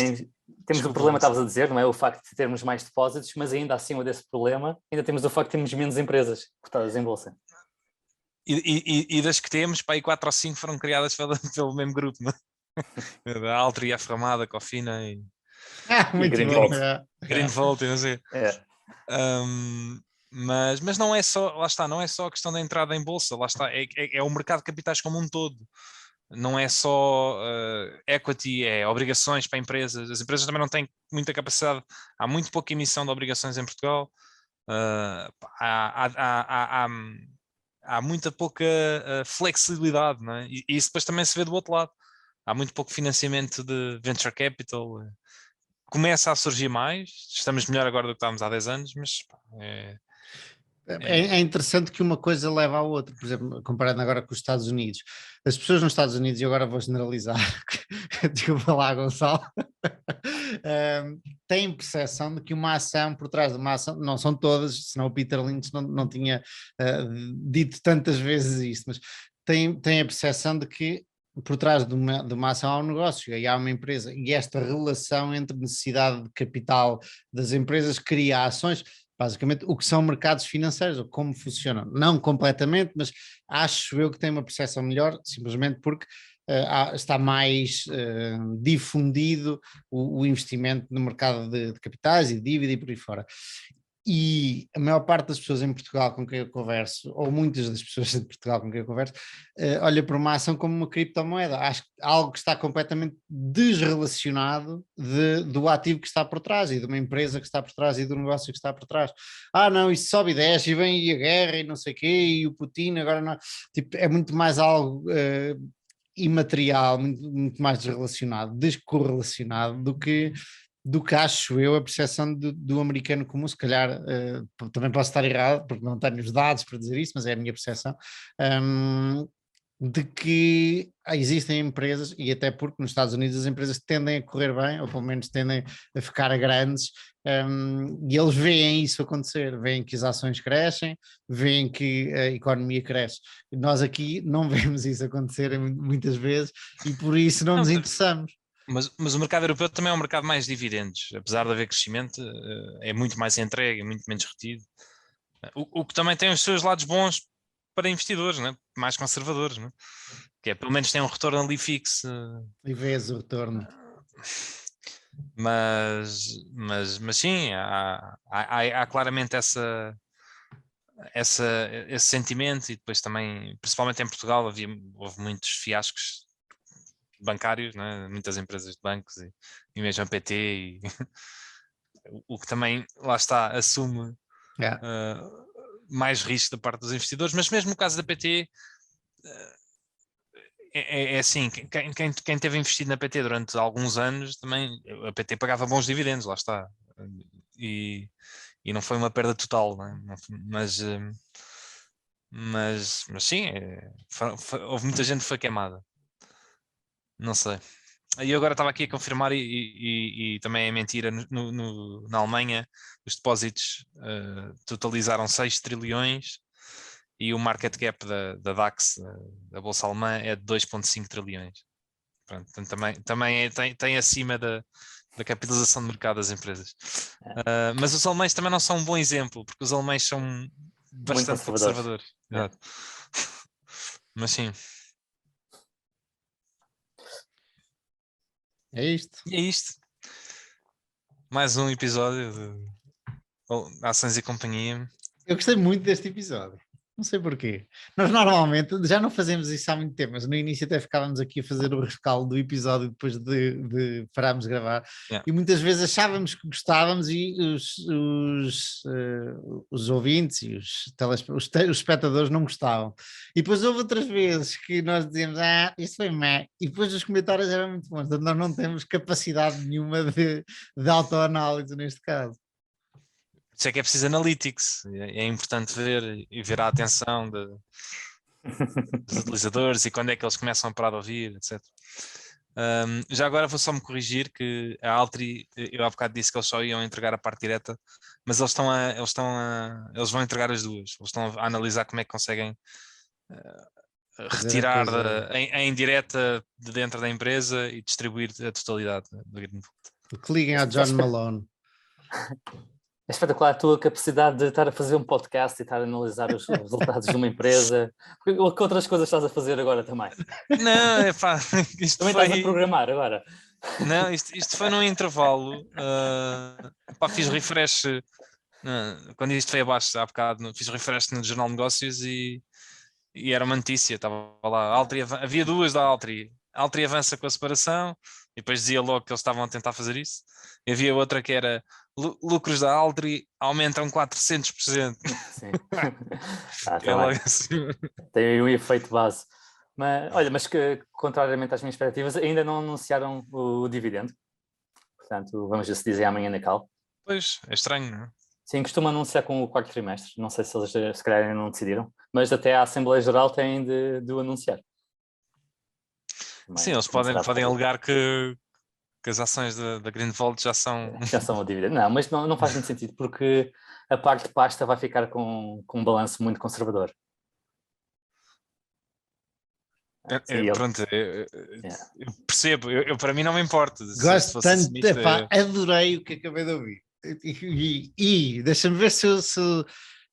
temos o problema, estavas a dizer, não é? O facto de termos mais depósitos, mas ainda acima desse problema, ainda temos o facto de termos menos empresas cotadas em bolsa. E das que temos, para aí 4 ou 5 foram criadas pelo mesmo grupo, não é? A Altri, a Fermada, a Cofina e Muito Greenvolt. bom. Greenvolt, não sei. É. Mas não é só, lá está, não é só a questão da entrada em bolsa, lá está, é o mercado de capitais como um todo. Não é só equity, é obrigações para empresas. As empresas também não têm muita capacidade, há muito pouca emissão de obrigações em Portugal, há muita pouca flexibilidade, não é? E isso depois também se vê do outro lado. Há muito pouco financiamento de venture capital. Começa a surgir mais, estamos melhor agora do que estávamos há 10 anos, mas é interessante que uma coisa leva à outra, por exemplo, comparando agora com os Estados Unidos. As pessoas nos Estados Unidos, e agora vou generalizar, desculpa lá, Gonçalo, têm percepção de que uma ação por trás de uma ação, não são todas, senão o Peter Lynch não tinha dito tantas vezes isto, mas têm a percepção de que por trás de uma ação há um negócio e há uma empresa, e esta relação entre necessidade de capital das empresas cria ações. Basicamente, o que são mercados financeiros, ou como funcionam. Não completamente, mas acho eu que tem uma percepção melhor, simplesmente porque está mais difundido o investimento no mercado de capitais e de dívida e por aí fora. E a maior parte das pessoas em Portugal com quem eu converso, ou muitas das pessoas de Portugal com quem eu converso, olha para uma ação como uma criptomoeda. Acho que algo que está completamente desrelacionado do ativo que está por trás e de uma empresa que está por trás e do negócio que está por trás. Não, isso sobe e desce e vem e a guerra e não sei o quê e o Putin agora não. Tipo, é muito mais algo imaterial, muito mais desrelacionado, descorrelacionado do que acho eu a percepção do americano comum. Se calhar também posso estar errado, porque não tenho os dados para dizer isso, mas é a minha percepção, de que existem empresas, e até porque nos Estados Unidos as empresas tendem a correr bem, ou pelo menos tendem a ficar grandes, e eles veem isso acontecer, veem que as ações crescem, veem que a economia cresce. Nós aqui não vemos isso acontecer muitas vezes, e por isso não nos interessamos. Mas o mercado europeu também é um mercado mais de dividendos, apesar de haver crescimento, é muito mais entregue, é muito menos retido. O que também tem os seus lados bons para investidores, né? Mais conservadores, né? Que é pelo menos tem um retorno ali fixo. E vês o retorno. Mas sim, há claramente esse sentimento, e depois também, principalmente em Portugal, houve muitos fiascos bancários, né? Muitas empresas de bancos e mesmo a PT, o que também, lá está, assume mais risco da parte dos investidores, mas mesmo no caso da PT, é assim, quem teve investido na PT durante alguns anos, também a PT pagava bons dividendos, lá está, e não foi uma perda total, né? Mas sim, houve muita gente que foi queimada. Não sei. E eu agora estava aqui a confirmar, e também é mentira, na Alemanha os depósitos totalizaram 6 trilhões e o market cap da DAX, da Bolsa Alemã, é de 2,5 trilhões. Pronto, também tem acima da capitalização de mercado das empresas. Mas os alemães também não são um bom exemplo, porque os alemães são bastante conservadores. Exato. Mas sim. É isto. E é isto. Mais um episódio de Ações e Companhia. Eu gostei muito deste episódio. Não sei porquê. Nós normalmente já não fazemos isso há muito tempo, mas no início até ficávamos aqui a fazer o rescaldo do episódio depois de pararmos de gravar. E muitas vezes achávamos que gostávamos e os ouvintes e os espectadores não gostavam. E depois houve outras vezes que nós dizíamos, isso foi má. E depois os comentários eram muito bons. Portanto, nós não temos capacidade nenhuma de autoanálise neste caso. Isso é que é preciso analytics, é importante ver e ver a atenção dos utilizadores e quando é que eles começam a parar de ouvir, etc. Já agora vou só me corrigir que a Altri, eu há bocado disse que eles só iam entregar a parte direta, mas eles vão entregar as duas, eles estão a analisar como é que conseguem retirar a indireta de dentro da empresa e distribuir a totalidade da Greenvolt. Que liguem a John Malone. É espetacular a tua capacidade de estar a fazer um podcast e estar a analisar os resultados de uma empresa. Que outras coisas estás a fazer agora também? Não, pá, isto também estás a programar agora. Não, isto foi num intervalo. Fiz refresh quando isto foi abaixo há bocado, fiz refresh no Jornal de Negócios e era uma notícia, estava lá, havia duas da Altri. A Altri avança com a separação e depois dizia logo que eles estavam a tentar fazer isso. E havia outra que era lucros da Altri aumentam 400%. Sim. Assim. Tem um efeito base. Mas que, contrariamente às minhas expectativas, ainda não anunciaram o dividendo. Portanto, vamos ver se dizem amanhã na Cal. Pois, é estranho, não é? Sim, costuma anunciar com o quarto trimestre. Não sei se eles se calhar ainda não decidiram, mas até a Assembleia Geral têm de o anunciar. Sim, eles podem alegar que as ações da Greenvolt já são o dividendo. Não, mas não faz muito sentido, porque a parte de pasta vai ficar com um balanço muito conservador. Pronto, eu percebo, para mim não me importa. Gosto tanto, adorei o que acabei de ouvir. E deixa-me ver se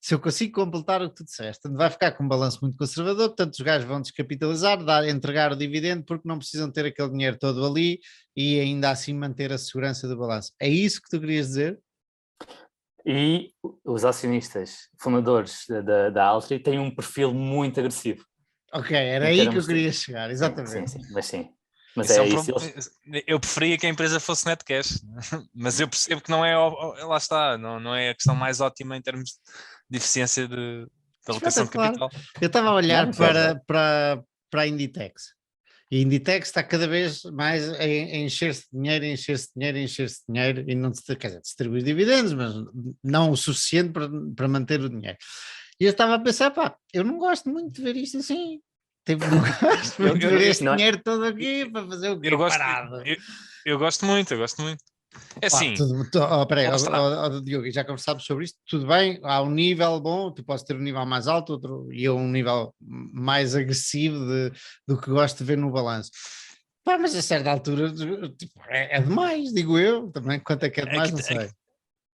se eu consigo completar o que tu disseste, portanto, vai ficar com um balanço muito conservador, portanto os gajos vão descapitalizar, entregar o dividendo porque não precisam ter aquele dinheiro todo ali e ainda assim manter a segurança do balanço. É isso que tu querias dizer? E os acionistas fundadores da Altri têm um perfil muito agressivo. Ok, era aí que eu queria chegar, exatamente. Sim. Mas é isso. Eu preferia que a empresa fosse net cash, mas eu percebo que não é, lá está, não é a questão mais ótima em termos de eficiência de alocação de capital. Eu estava a olhar para a Inditex. E a Inditex está cada vez mais a encher-se de dinheiro, e não, quer dizer, distribui dividendos, mas não o suficiente para manter o dinheiro. E eu estava a pensar, pá, eu não gosto muito de ver isto assim. Tipo, não gosto muito de ver este dinheiro todo aqui para fazer o quê? Eu gosto muito. É assim. Peraí, Diogo, já conversámos sobre isto, tudo bem, há um nível bom, tu podes ter um nível mais alto, outro, e eu um nível mais agressivo do que gosto de ver no balanço. Pá, mas a certa altura tipo, é demais, digo eu, também quanto é que é demais, não sei.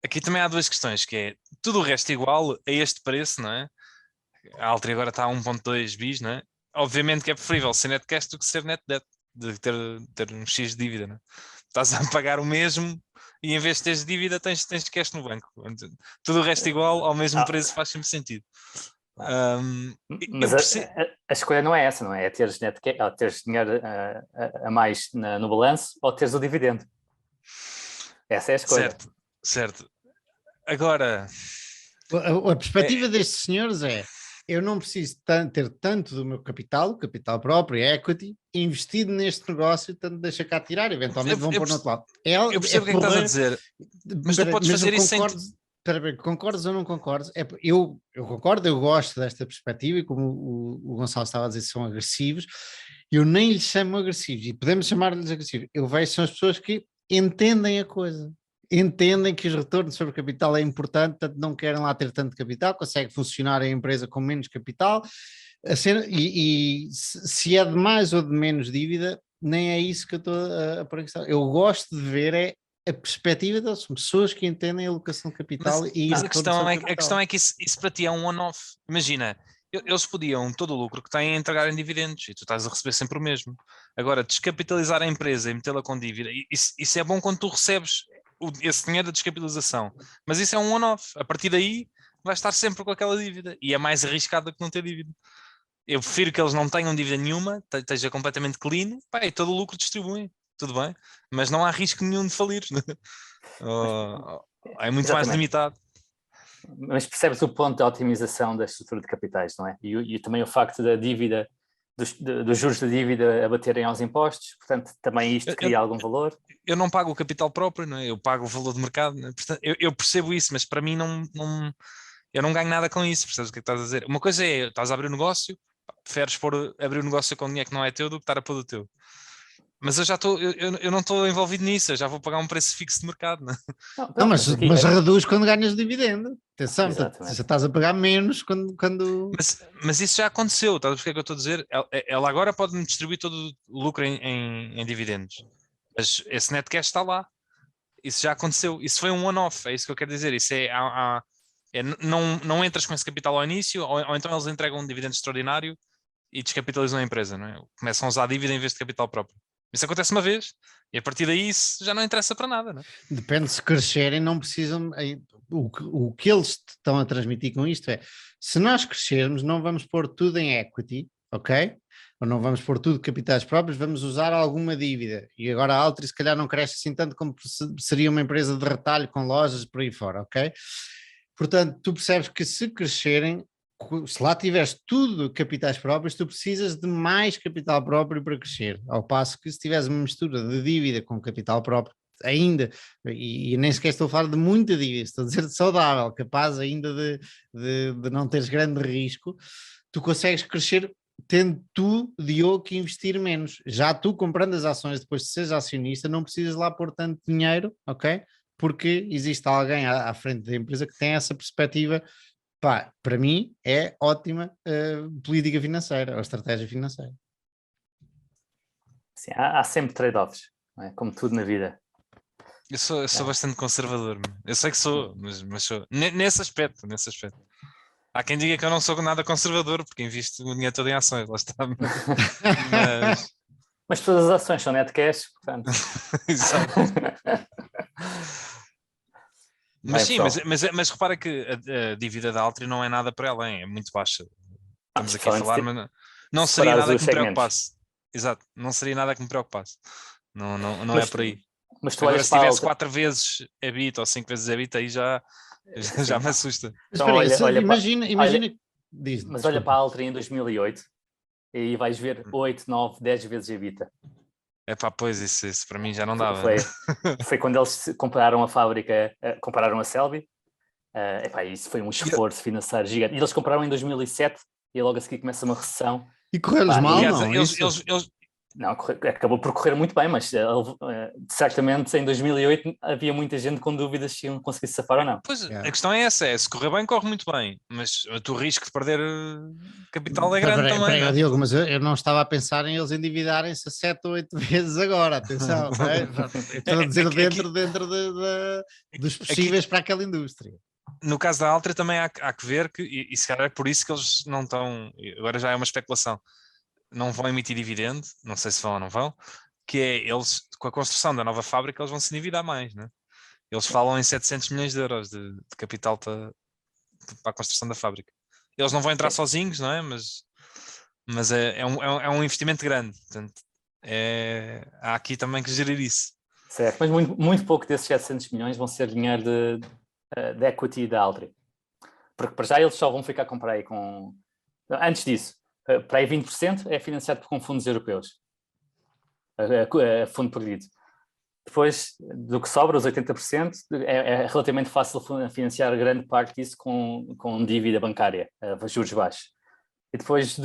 Aqui também há duas questões, que é tudo o resto igual a este preço, não é? A Altri agora está a 1.2 bis, não é? Obviamente que é preferível ser net cash do que ser net debt, de ter um X de dívida, não é? Estás a pagar o mesmo e em vez de teres dívida tens cash no banco. Tudo o resto igual, ao mesmo preço, faz sempre sentido. Mas a escolha não é essa, não é? É teres teres dinheiro a mais no balanço ou teres o dividendo. Essa é a escolha. Certo. Agora... A perspectiva destes senhores é: eu não preciso ter tanto do meu capital próprio, equity, investido neste negócio, tanto deixa cá tirar, eventualmente vão pôr no outro lado. Eu percebo o que é que estás a dizer, mas tu podes fazer isso sem... Concordas ou não concordas? Eu concordo, eu gosto desta perspectiva e como o Gonçalo estava a dizer, são agressivos, eu nem lhes chamo agressivos, e podemos chamar-lhes agressivos, eu vejo são as pessoas que entendem a coisa. Entendem que os retornos sobre capital é importante, portanto não querem lá ter tanto capital, consegue funcionar a empresa com menos capital, e se é de mais ou de menos dívida, nem é isso que eu estou a pôr em questão. Eu gosto de ver a perspectiva deles, são pessoas que entendem a alocação de capital mas a questão é que isso para ti é um one-off. Imagina, eles podiam todo o lucro que têm entregar em dividendos e tu estás a receber sempre o mesmo. Agora, descapitalizar a empresa e metê-la com dívida, isso é bom quando tu recebes esse dinheiro da descapitalização, mas isso é um one-off. A partir daí vais estar sempre com aquela dívida e é mais arriscado que não ter dívida. Eu prefiro que eles não tenham dívida nenhuma, esteja completamente clean, pá, e todo o lucro distribuem, tudo bem, mas não há risco nenhum de falir. É muito mais limitado. Mas percebes o ponto da otimização da estrutura de capitais, não é? E também o facto da dívida, dos juros da dívida a baterem aos impostos, portanto também isto cria algum valor. Eu não pago o capital próprio, não é? Eu pago o valor de mercado, não é? Portanto, eu percebo isso, mas para mim eu não ganho nada com isso, percebes o que é que estás a dizer? Uma coisa é, estás a abrir um negócio, preferes abrir um negócio com dinheiro que não é teu do que estar a pôr do teu. Mas eu não estou envolvido nisso, eu já vou pagar um preço fixo de mercado. Não, mas reduz quando ganhas dividendo. Atenção, já estás a pagar menos quando... Mas isso já aconteceu, estás a ver o que é que eu estou a dizer? Ela agora pode-me distribuir todo o lucro em dividendos, mas esse net cash está lá. Isso já aconteceu, isso foi um one-off, é isso que eu quero dizer. Isso não entras com esse capital ao início, ou então eles entregam um dividendo extraordinário e descapitalizam a empresa, não é? Começam a usar a dívida em vez de capital próprio. Isso acontece uma vez e a partir daí isso já não interessa para nada, não é? Depende, se crescerem não precisam, o que eles estão a transmitir com isto é, se nós crescermos não vamos pôr tudo em equity, ok? Ou não vamos pôr tudo capitais próprios, vamos usar alguma dívida, e agora a Altri se calhar não cresce assim tanto como seria uma empresa de retalho com lojas por aí fora, ok? Portanto, tu percebes que se crescerem, se lá tiveres tudo capitais próprios, tu precisas de mais capital próprio para crescer, ao passo que se tiveres uma mistura de dívida com capital próprio, ainda, e nem sequer estou a falar de muita dívida, estou a dizer de saudável, capaz ainda de não teres grande risco, tu consegues crescer tendo tu, Diogo, que investir menos. Já tu comprando as ações depois de seres acionista, não precisas lá pôr tanto dinheiro, ok? Porque existe alguém à frente da empresa que tem essa perspectiva. Pá, para mim é ótima política financeira ou estratégia financeira. Sim, há sempre trade-offs, não é? Como tudo na vida. Eu sou bastante conservador, eu sei que sou, mas sou nesse aspecto. Há quem diga que eu não sou nada conservador, porque invisto o dinheiro todo em ações, lá está. Mas, Mas todas as ações são net cash, portanto. exato. Mas Bem, sim, pessoal. mas repara que a dívida da Altri não é nada para além, é muito baixa. Estamos aqui a Especialmente falar, se mas não seria separares nada os que me segmentos. preocupasse. Exato, não seria nada que me preocupasse. Não é Mas, por aí. mas tu Agora, olhas se para a tivesse Altri. 4 vezes EBITDA ou 5 vezes EBITDA, aí já Sim, me assusta. Mas então espera aí, olha para, imagina, diz, mas olha para desculpa. a Altri em 2008 e aí vais ver 8, 9, 10 vezes a EBITDA. É pá, pois, isso para mim já não dava. Foi quando eles compraram a fábrica, compraram a Selby. Isso foi um E eu- esforço financeiro gigante. E eles compraram em 2007 e logo a seguir começa uma recessão. E correu-lhes Pá, mal, Aliás, não? Isso? não, acabou por correr muito bem, mas certamente em 2008 havia muita gente com dúvidas se iam conseguir se safar ou não. pois, a Yeah. questão é essa, se correr bem, corre muito bem, mas o teu risco de perder capital é grande também, não Peraí, é? Diogo, mas eu não estava a pensar em eles endividarem-se a 7 ou 8 vezes agora, atenção, não é? Eu estou a dizer Aqui, dos aqui, possíveis para aquela indústria. no caso da Altra também há que ver que, e se calhar é por isso que eles não estão, agora já é uma especulação, não vão emitir dividendo, não sei se vão ou não vão, que é eles, com a construção da nova fábrica, eles vão se endividar mais, né? Eles falam em 700 milhões de euros de capital para a construção da fábrica. Eles não vão entrar Sim, sozinhos, não é? Mas é um investimento grande, portanto, há aqui também que gerir isso. certo. Mas muito, muito pouco desses 700 milhões vão ser dinheiro de equity da Altri. Porque para já eles só vão ficar com para aí com... Antes disso, para aí 20% é financiado com fundos europeus. Fundo perdido. Depois do que sobra, os 80%, é relativamente fácil financiar grande parte disso com dívida bancária, juros baixos. E depois,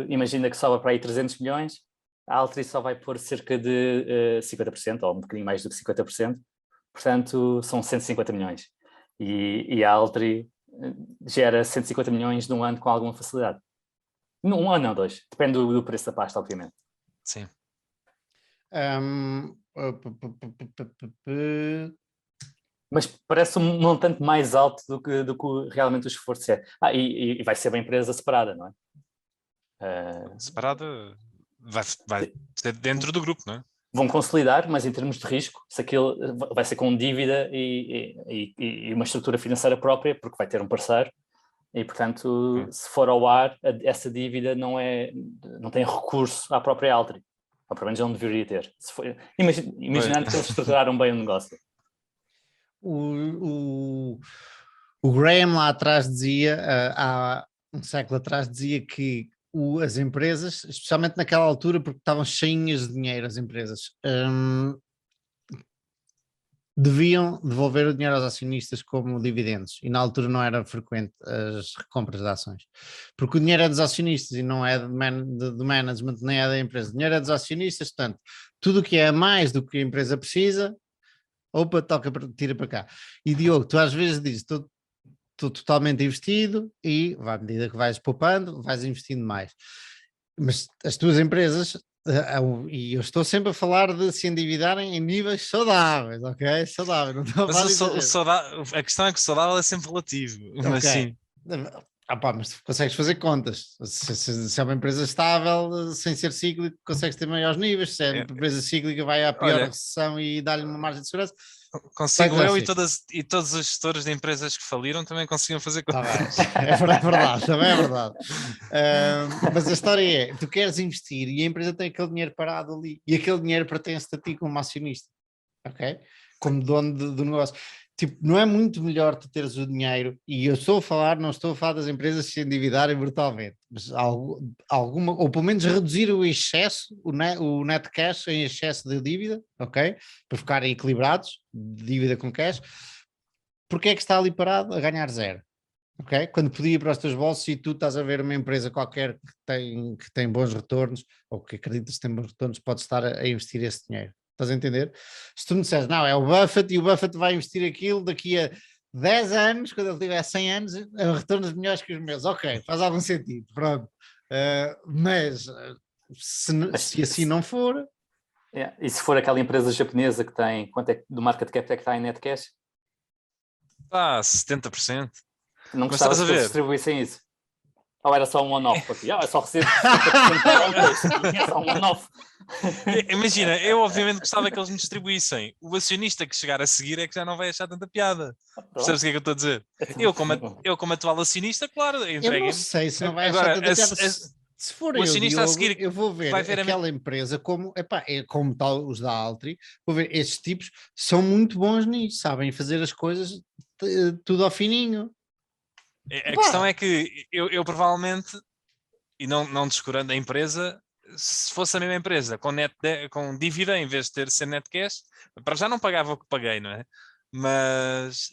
imagina que sobra para aí 300 milhões, a Altri só vai pôr cerca de 50%, ou um bocadinho mais do que 50%, portanto são 150 milhões. E a Altri gera 150 milhões num ano com alguma facilidade. Um ano ou dois, depende do preço da pasta, obviamente. Sim. Mas parece um montante mais alto do que realmente o esforço é. E vai ser uma empresa separada, não é? Separada vai ser dentro do grupo, não é? Vão consolidar, mas em termos de risco, se aquilo vai ser com dívida e uma estrutura financeira própria, porque vai ter um parceiro, e portanto, se for ao ar, essa dívida não tem recurso à própria Altri. Ou pelo menos não deveria ter. Imaginando que eles estruturaram bem o negócio. O Graham lá atrás dizia, há um século atrás, dizia que as empresas, especialmente naquela altura, porque estavam cheinhas de dinheiro as empresas, deviam devolver o dinheiro aos acionistas como dividendos, e na altura não era frequente as recompras de ações, porque o dinheiro é dos acionistas e não é do management, nem é da empresa, o dinheiro é dos acionistas, portanto, tudo o que é mais do que a empresa precisa, opa, tira para cá. E Diogo, tu às vezes dizes, estou totalmente investido e, à medida que vais poupando, vais investindo mais. Mas as tuas empresas, e eu estou sempre a falar de se endividarem em níveis saudáveis, ok? Saudável, não estou a Mas falar de a questão é que o saudável é sempre relativo, mas ok. sim. Mas tu consegues fazer contas. Se é uma empresa estável, sem ser cíclico, consegues ter maiores níveis. Se é uma É, empresa cíclica, vai à pior olha, recessão e dá-lhe uma margem de segurança. consigo Vais eu assim. e todos os gestores de empresas que faliram também conseguiam fazer Tá contas. bem. É verdade, também é verdade. Mas a história é, tu queres investir e a empresa tem aquele dinheiro parado ali e aquele dinheiro pertence a ti como acionista, ok? Como dono do negócio. Tipo, não é muito melhor tu teres o dinheiro, e eu não estou a falar das empresas se endividarem brutalmente, mas alguma, ou pelo menos reduzir o excesso, o net cash em excesso de dívida, ok? Para ficarem equilibrados, dívida com cash, porque é que está ali parado a ganhar zero? Ok? Quando podia ir para os teus bolsos e tu estás a ver uma empresa qualquer que tem bons retornos, ou que acreditas que tem bons retornos, podes estar a investir esse dinheiro. Estás a entender? Se tu me disseres, não, é o Buffett e o Buffett vai investir aquilo daqui a 10 anos, quando ele tiver 100 anos, retornos melhores que os meus. Ok, faz algum sentido, pronto. Mas se assim não for... E se for aquela empresa japonesa que tem, quanto é do market cap é que está em net cash? 70%. Não Mas gostavas estás a que eles ver? distribuíssem isso? Ou era só um one-off para ti? Eu só recebo 50%, é só um one-off. Imagina, eu obviamente gostava que eles me distribuíssem. O acionista que chegar a seguir é que já não vai achar tanta piada. Percebes o que é que eu estou a dizer? Eu como atual acionista, claro, Eu não entreguem-me. sei se não vai achar Agora, tanta piada. Se for o eu, acionista a Diogo, seguir eu vou ver vai ver aquela empresa como, epá, é como tal os da Altri, vou ver, estes tipos são muito bons nisso, sabem fazer as coisas tudo ao fininho. A questão Epá, é que eu provavelmente, e não descurando a empresa, se fosse a mesma empresa com dívida em vez de ser net cash, para já não pagava o que paguei, não é? Mas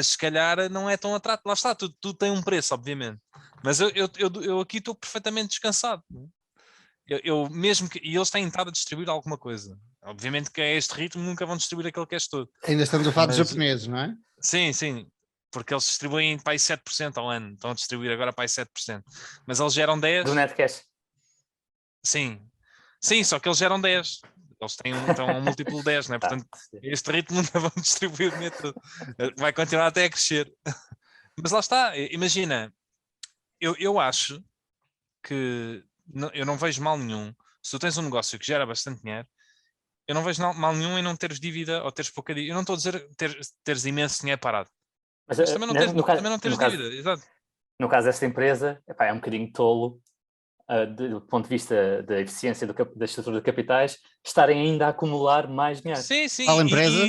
se calhar não é tão atrativo. Lá está, tudo tem um preço, obviamente. Mas eu aqui estou perfeitamente descansado. Não é? Mesmo que. E eles têm estado a distribuir alguma coisa. Obviamente que a este ritmo nunca vão distribuir aquele cash todo. ainda estamos a falar dos Mas, japoneses, não é? sim. Porque eles distribuem para aí 7% ao ano. Estão a distribuir agora para aí 7%. Mas eles geram 10%. Do Netcash. Sim. Sim, só que eles geram 10. Eles estão a um múltiplo 10, não é? Portanto, este ritmo nunca vão distribuir o dinheiro todo. Vai continuar até a crescer. Mas lá está, imagina, eu acho que eu não vejo mal nenhum. Se tu tens um negócio que gera bastante dinheiro, eu não vejo mal nenhum em não teres dívida ou teres pouca dívida. Eu não estou a dizer teres imenso dinheiro parado. Mas Mas também não teres dívida, exato. No caso desta empresa, epá, é um bocadinho tolo, do ponto de vista da eficiência da estrutura de capitais, estarem ainda a acumular mais dinheiro. Sim. Qual empresa?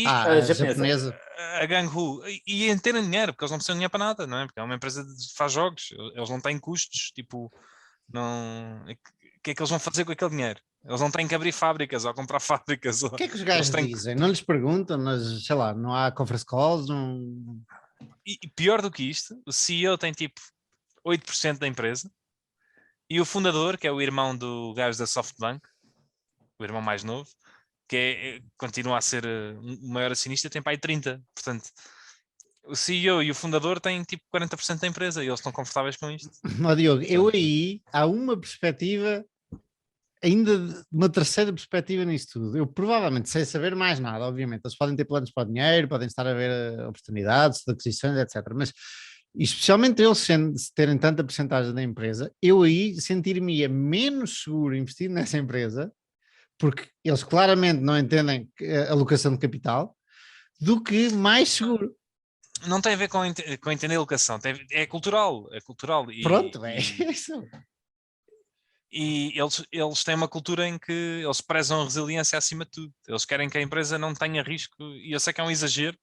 A japonesa. japonesa. A Ganghu, e em terem dinheiro, porque eles não precisam de dinheiro para nada, não é? Porque é uma empresa que faz jogos, eles não têm custos, tipo, não. O que é que eles vão fazer com aquele dinheiro? Eles não têm que abrir fábricas ou comprar fábricas. O que é que os gajos dizem? Não lhes perguntam, mas sei lá, não há conference calls, não... E pior do que isto, o CEO tem tipo 8% da empresa e o fundador, que é o irmão do gajo da SoftBank, o irmão mais novo, que continua a ser o maior acionista, tem para aí 30%. Portanto, o CEO e o fundador têm tipo 40% da empresa e eles estão confortáveis com isto. Ó, Diogo, eu aí há uma perspectiva, ainda uma terceira perspectiva nisso tudo. Eu provavelmente, sem saber mais nada, obviamente, eles podem ter planos para o dinheiro, podem estar a ver oportunidades de aquisições, etc. Mas especialmente eles terem tanta porcentagem da empresa, eu aí sentir-me menos seguro investindo nessa empresa, porque eles claramente não entendem a alocação de capital, do que mais seguro. Não tem a ver com entender a alocação, é cultural. Pronto, é isso. E eles têm uma cultura em que eles prezam a resiliência acima de tudo. Eles querem que a empresa não tenha risco, e eu sei que é um exagero,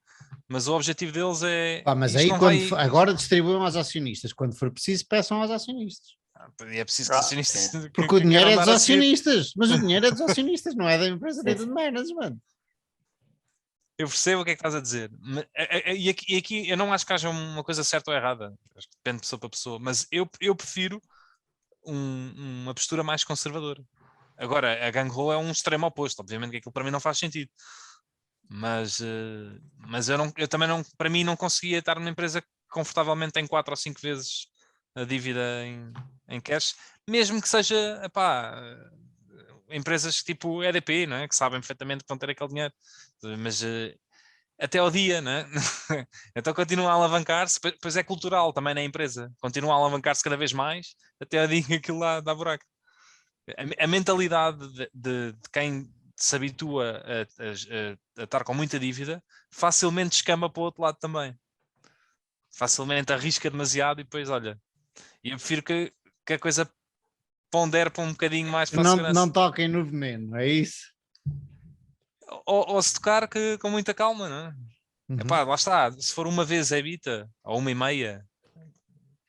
mas o objetivo deles é. Mas aí agora distribuam aos acionistas, quando for preciso, peçam aos acionistas. É preciso que os acionistas. Porque o dinheiro é dos acionistas, mas o dinheiro é dos acionistas, não é da empresa nem do management. Eu percebo o que é que estás a dizer. E aqui eu não acho que haja uma coisa certa ou errada. Acho que depende de pessoa para pessoa, mas eu prefiro uma postura mais conservadora. Agora, a Gangho é um extremo oposto. Obviamente que aquilo para mim não faz sentido. Mas eu também não, para mim, não conseguia estar numa empresa que confortavelmente tem 4 ou 5 vezes a dívida em cash, mesmo que seja, empresas tipo EDP, não é? Que sabem perfeitamente que vão ter aquele dinheiro, mas até ao dia, não é? Então continua a alavancar-se, pois é cultural também na empresa, continua a alavancar-se cada vez mais, até ao dia que aquilo lá dá buraco. A mentalidade de quem se habitua a estar com muita dívida facilmente escama para o outro lado também. Facilmente arrisca demasiado e depois, olha, eu prefiro que a coisa pondere para um bocadinho mais para a segurança. Não toquem no veneno, é isso? Ou se tocar com muita calma, não é? Uhum. Epá, lá está, se for uma vez EBITDA ou 1,5,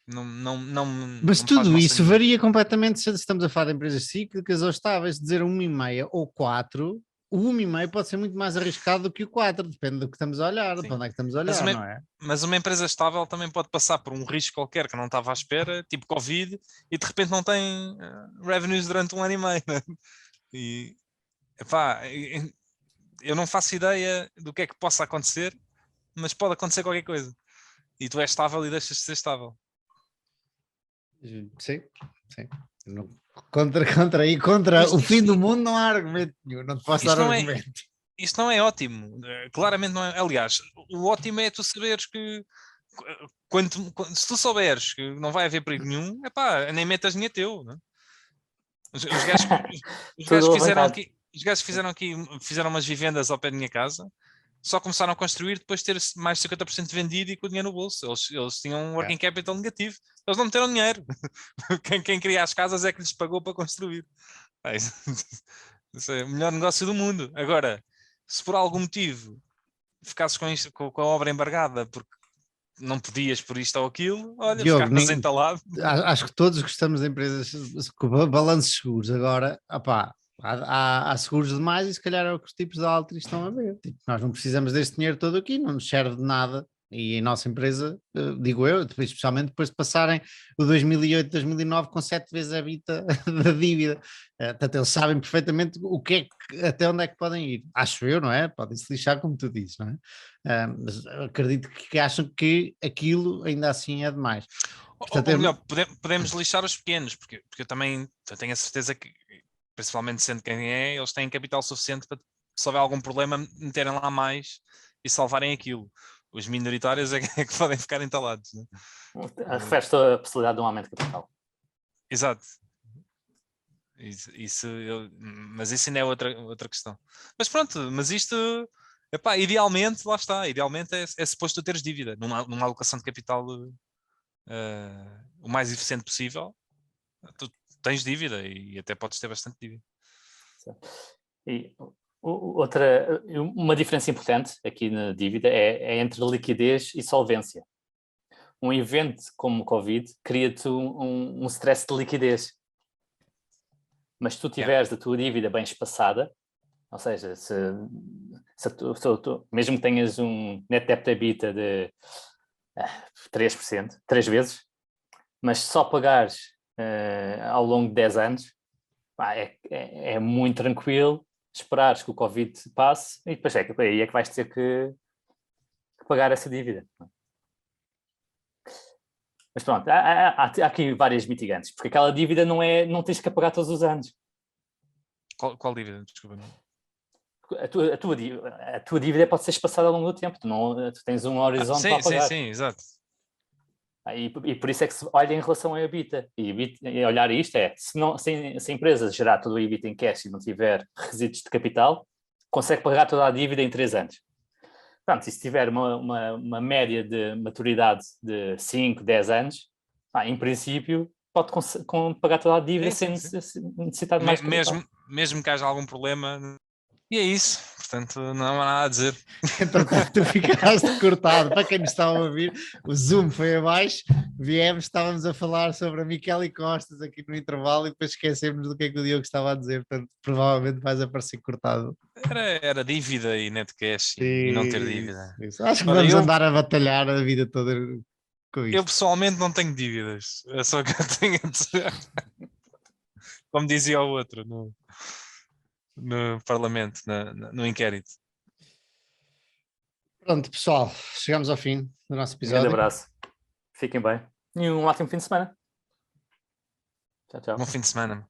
mas não tudo isso varia completamente se estamos a falar de empresas cíclicas ou estáveis. Dizer 1,5 ou 4, o 1,5 pode ser muito mais arriscado do que o 4, depende do que estamos a olhar, de onde é que estamos a olhar, não é? Mas uma empresa estável também pode passar por um risco qualquer que não estava à espera, tipo Covid, e de repente não tem revenues durante 1 ano e meio. Né? E epá, eu não faço ideia do que é que possa acontecer, mas pode acontecer qualquer coisa. E tu és estável e deixas de ser estável. Sim. Contra o fim do mundo não há argumento nenhum, não te posso dar argumento. Isto não é ótimo, claramente não é. Aliás, o ótimo é tu saberes que se tu souberes que não vai haver perigo nenhum, nem metas dinheiro teu, não é? Os gajos, os gajos fizeram aqui, fizeram umas vivendas ao pé da minha casa, só começaram a construir depois de ter mais de 50% vendido e com o dinheiro no bolso. Eles tinham um working capital negativo. Eles não meteram dinheiro. Quem cria as casas é que lhes pagou para construir. Isso é o melhor negócio do mundo. Agora, se por algum motivo ficasses com a obra embargada porque não podias por isto ou aquilo, olha, Diogo, ficavas entalado. Acho que todos gostamos de empresas com balanços seguros. Agora, há seguros demais e se calhar é o que os tipos de Altri estão a ver. Tipo, nós não precisamos deste dinheiro todo aqui, não nos serve de nada. E a nossa empresa, digo eu, especialmente depois de passarem o 2008, 2009 com 7 vezes a bita da dívida. Portanto, eles sabem perfeitamente até onde é que podem ir. Acho eu, não é? Podem se lixar como tu dizes, não é? Mas acredito que acham que aquilo ainda assim é demais. Portanto, ou melhor, podemos lixar os pequenos, porque eu também tenho a certeza que, principalmente sendo quem é, eles têm capital suficiente para, se houver algum problema, meterem lá mais e salvarem aquilo. Os minoritários é que podem ficar entalados. Né? Refere-se à possibilidade de um aumento de capital. Exato. Mas isso ainda é outra questão. Mas pronto, mas isto, idealmente, lá está, idealmente é suposto tu teres dívida numa alocação de capital o mais eficiente possível. Tu tens dívida e até podes ter bastante dívida. E uma diferença importante aqui na dívida é entre liquidez e solvência. Um evento como o Covid cria-te um stress de liquidez. Mas se tu tiveres a tua dívida bem espaçada, ou seja, mesmo que tenhas um net debt to EBITDA de 3%, 3 vezes, mas só pagares ao longo de 10 anos, é muito tranquilo esperares que o Covid passe e depois aí é que vais ter que pagar essa dívida. Mas pronto, há aqui várias mitigantes, porque aquela dívida não tens que pagar todos os anos. Qual dívida? Desculpa. A tua dívida pode ser espaçada ao longo do tempo, tu tens um horizonte para pagar. Sim, exato. E por isso é que se olha em relação ao EBITDA. E olhar isto se a empresa gerar todo o EBITDA em cash e não tiver resíduos de capital, consegue pagar toda a dívida em 3 anos. Portanto, e se tiver uma média de maturidade de 5, 10 anos, em princípio, pode pagar toda a dívida sem necessitar de mais capital. Mesmo que haja algum problema. E é isso, portanto, não há nada a dizer. Entretanto, tu ficaste cortado. Para quem nos está a ouvir, o Zoom foi abaixo, estávamos a falar sobre a Michele Costas aqui no intervalo e depois esquecemos do que é que o Diogo estava a dizer, portanto, provavelmente vais aparecer cortado. Era dívida e net cash e não ter dívida. Isso. Acho que vamos andar a batalhar a vida toda com isto. Eu pessoalmente não tenho dívidas, é só que eu tenho a dizer. Como dizia o outro no Parlamento, no inquérito. Pronto, pessoal, chegamos ao fim do nosso episódio. Um grande abraço. Fiquem bem. E um ótimo fim de semana. Tchau, tchau. Bom fim de semana.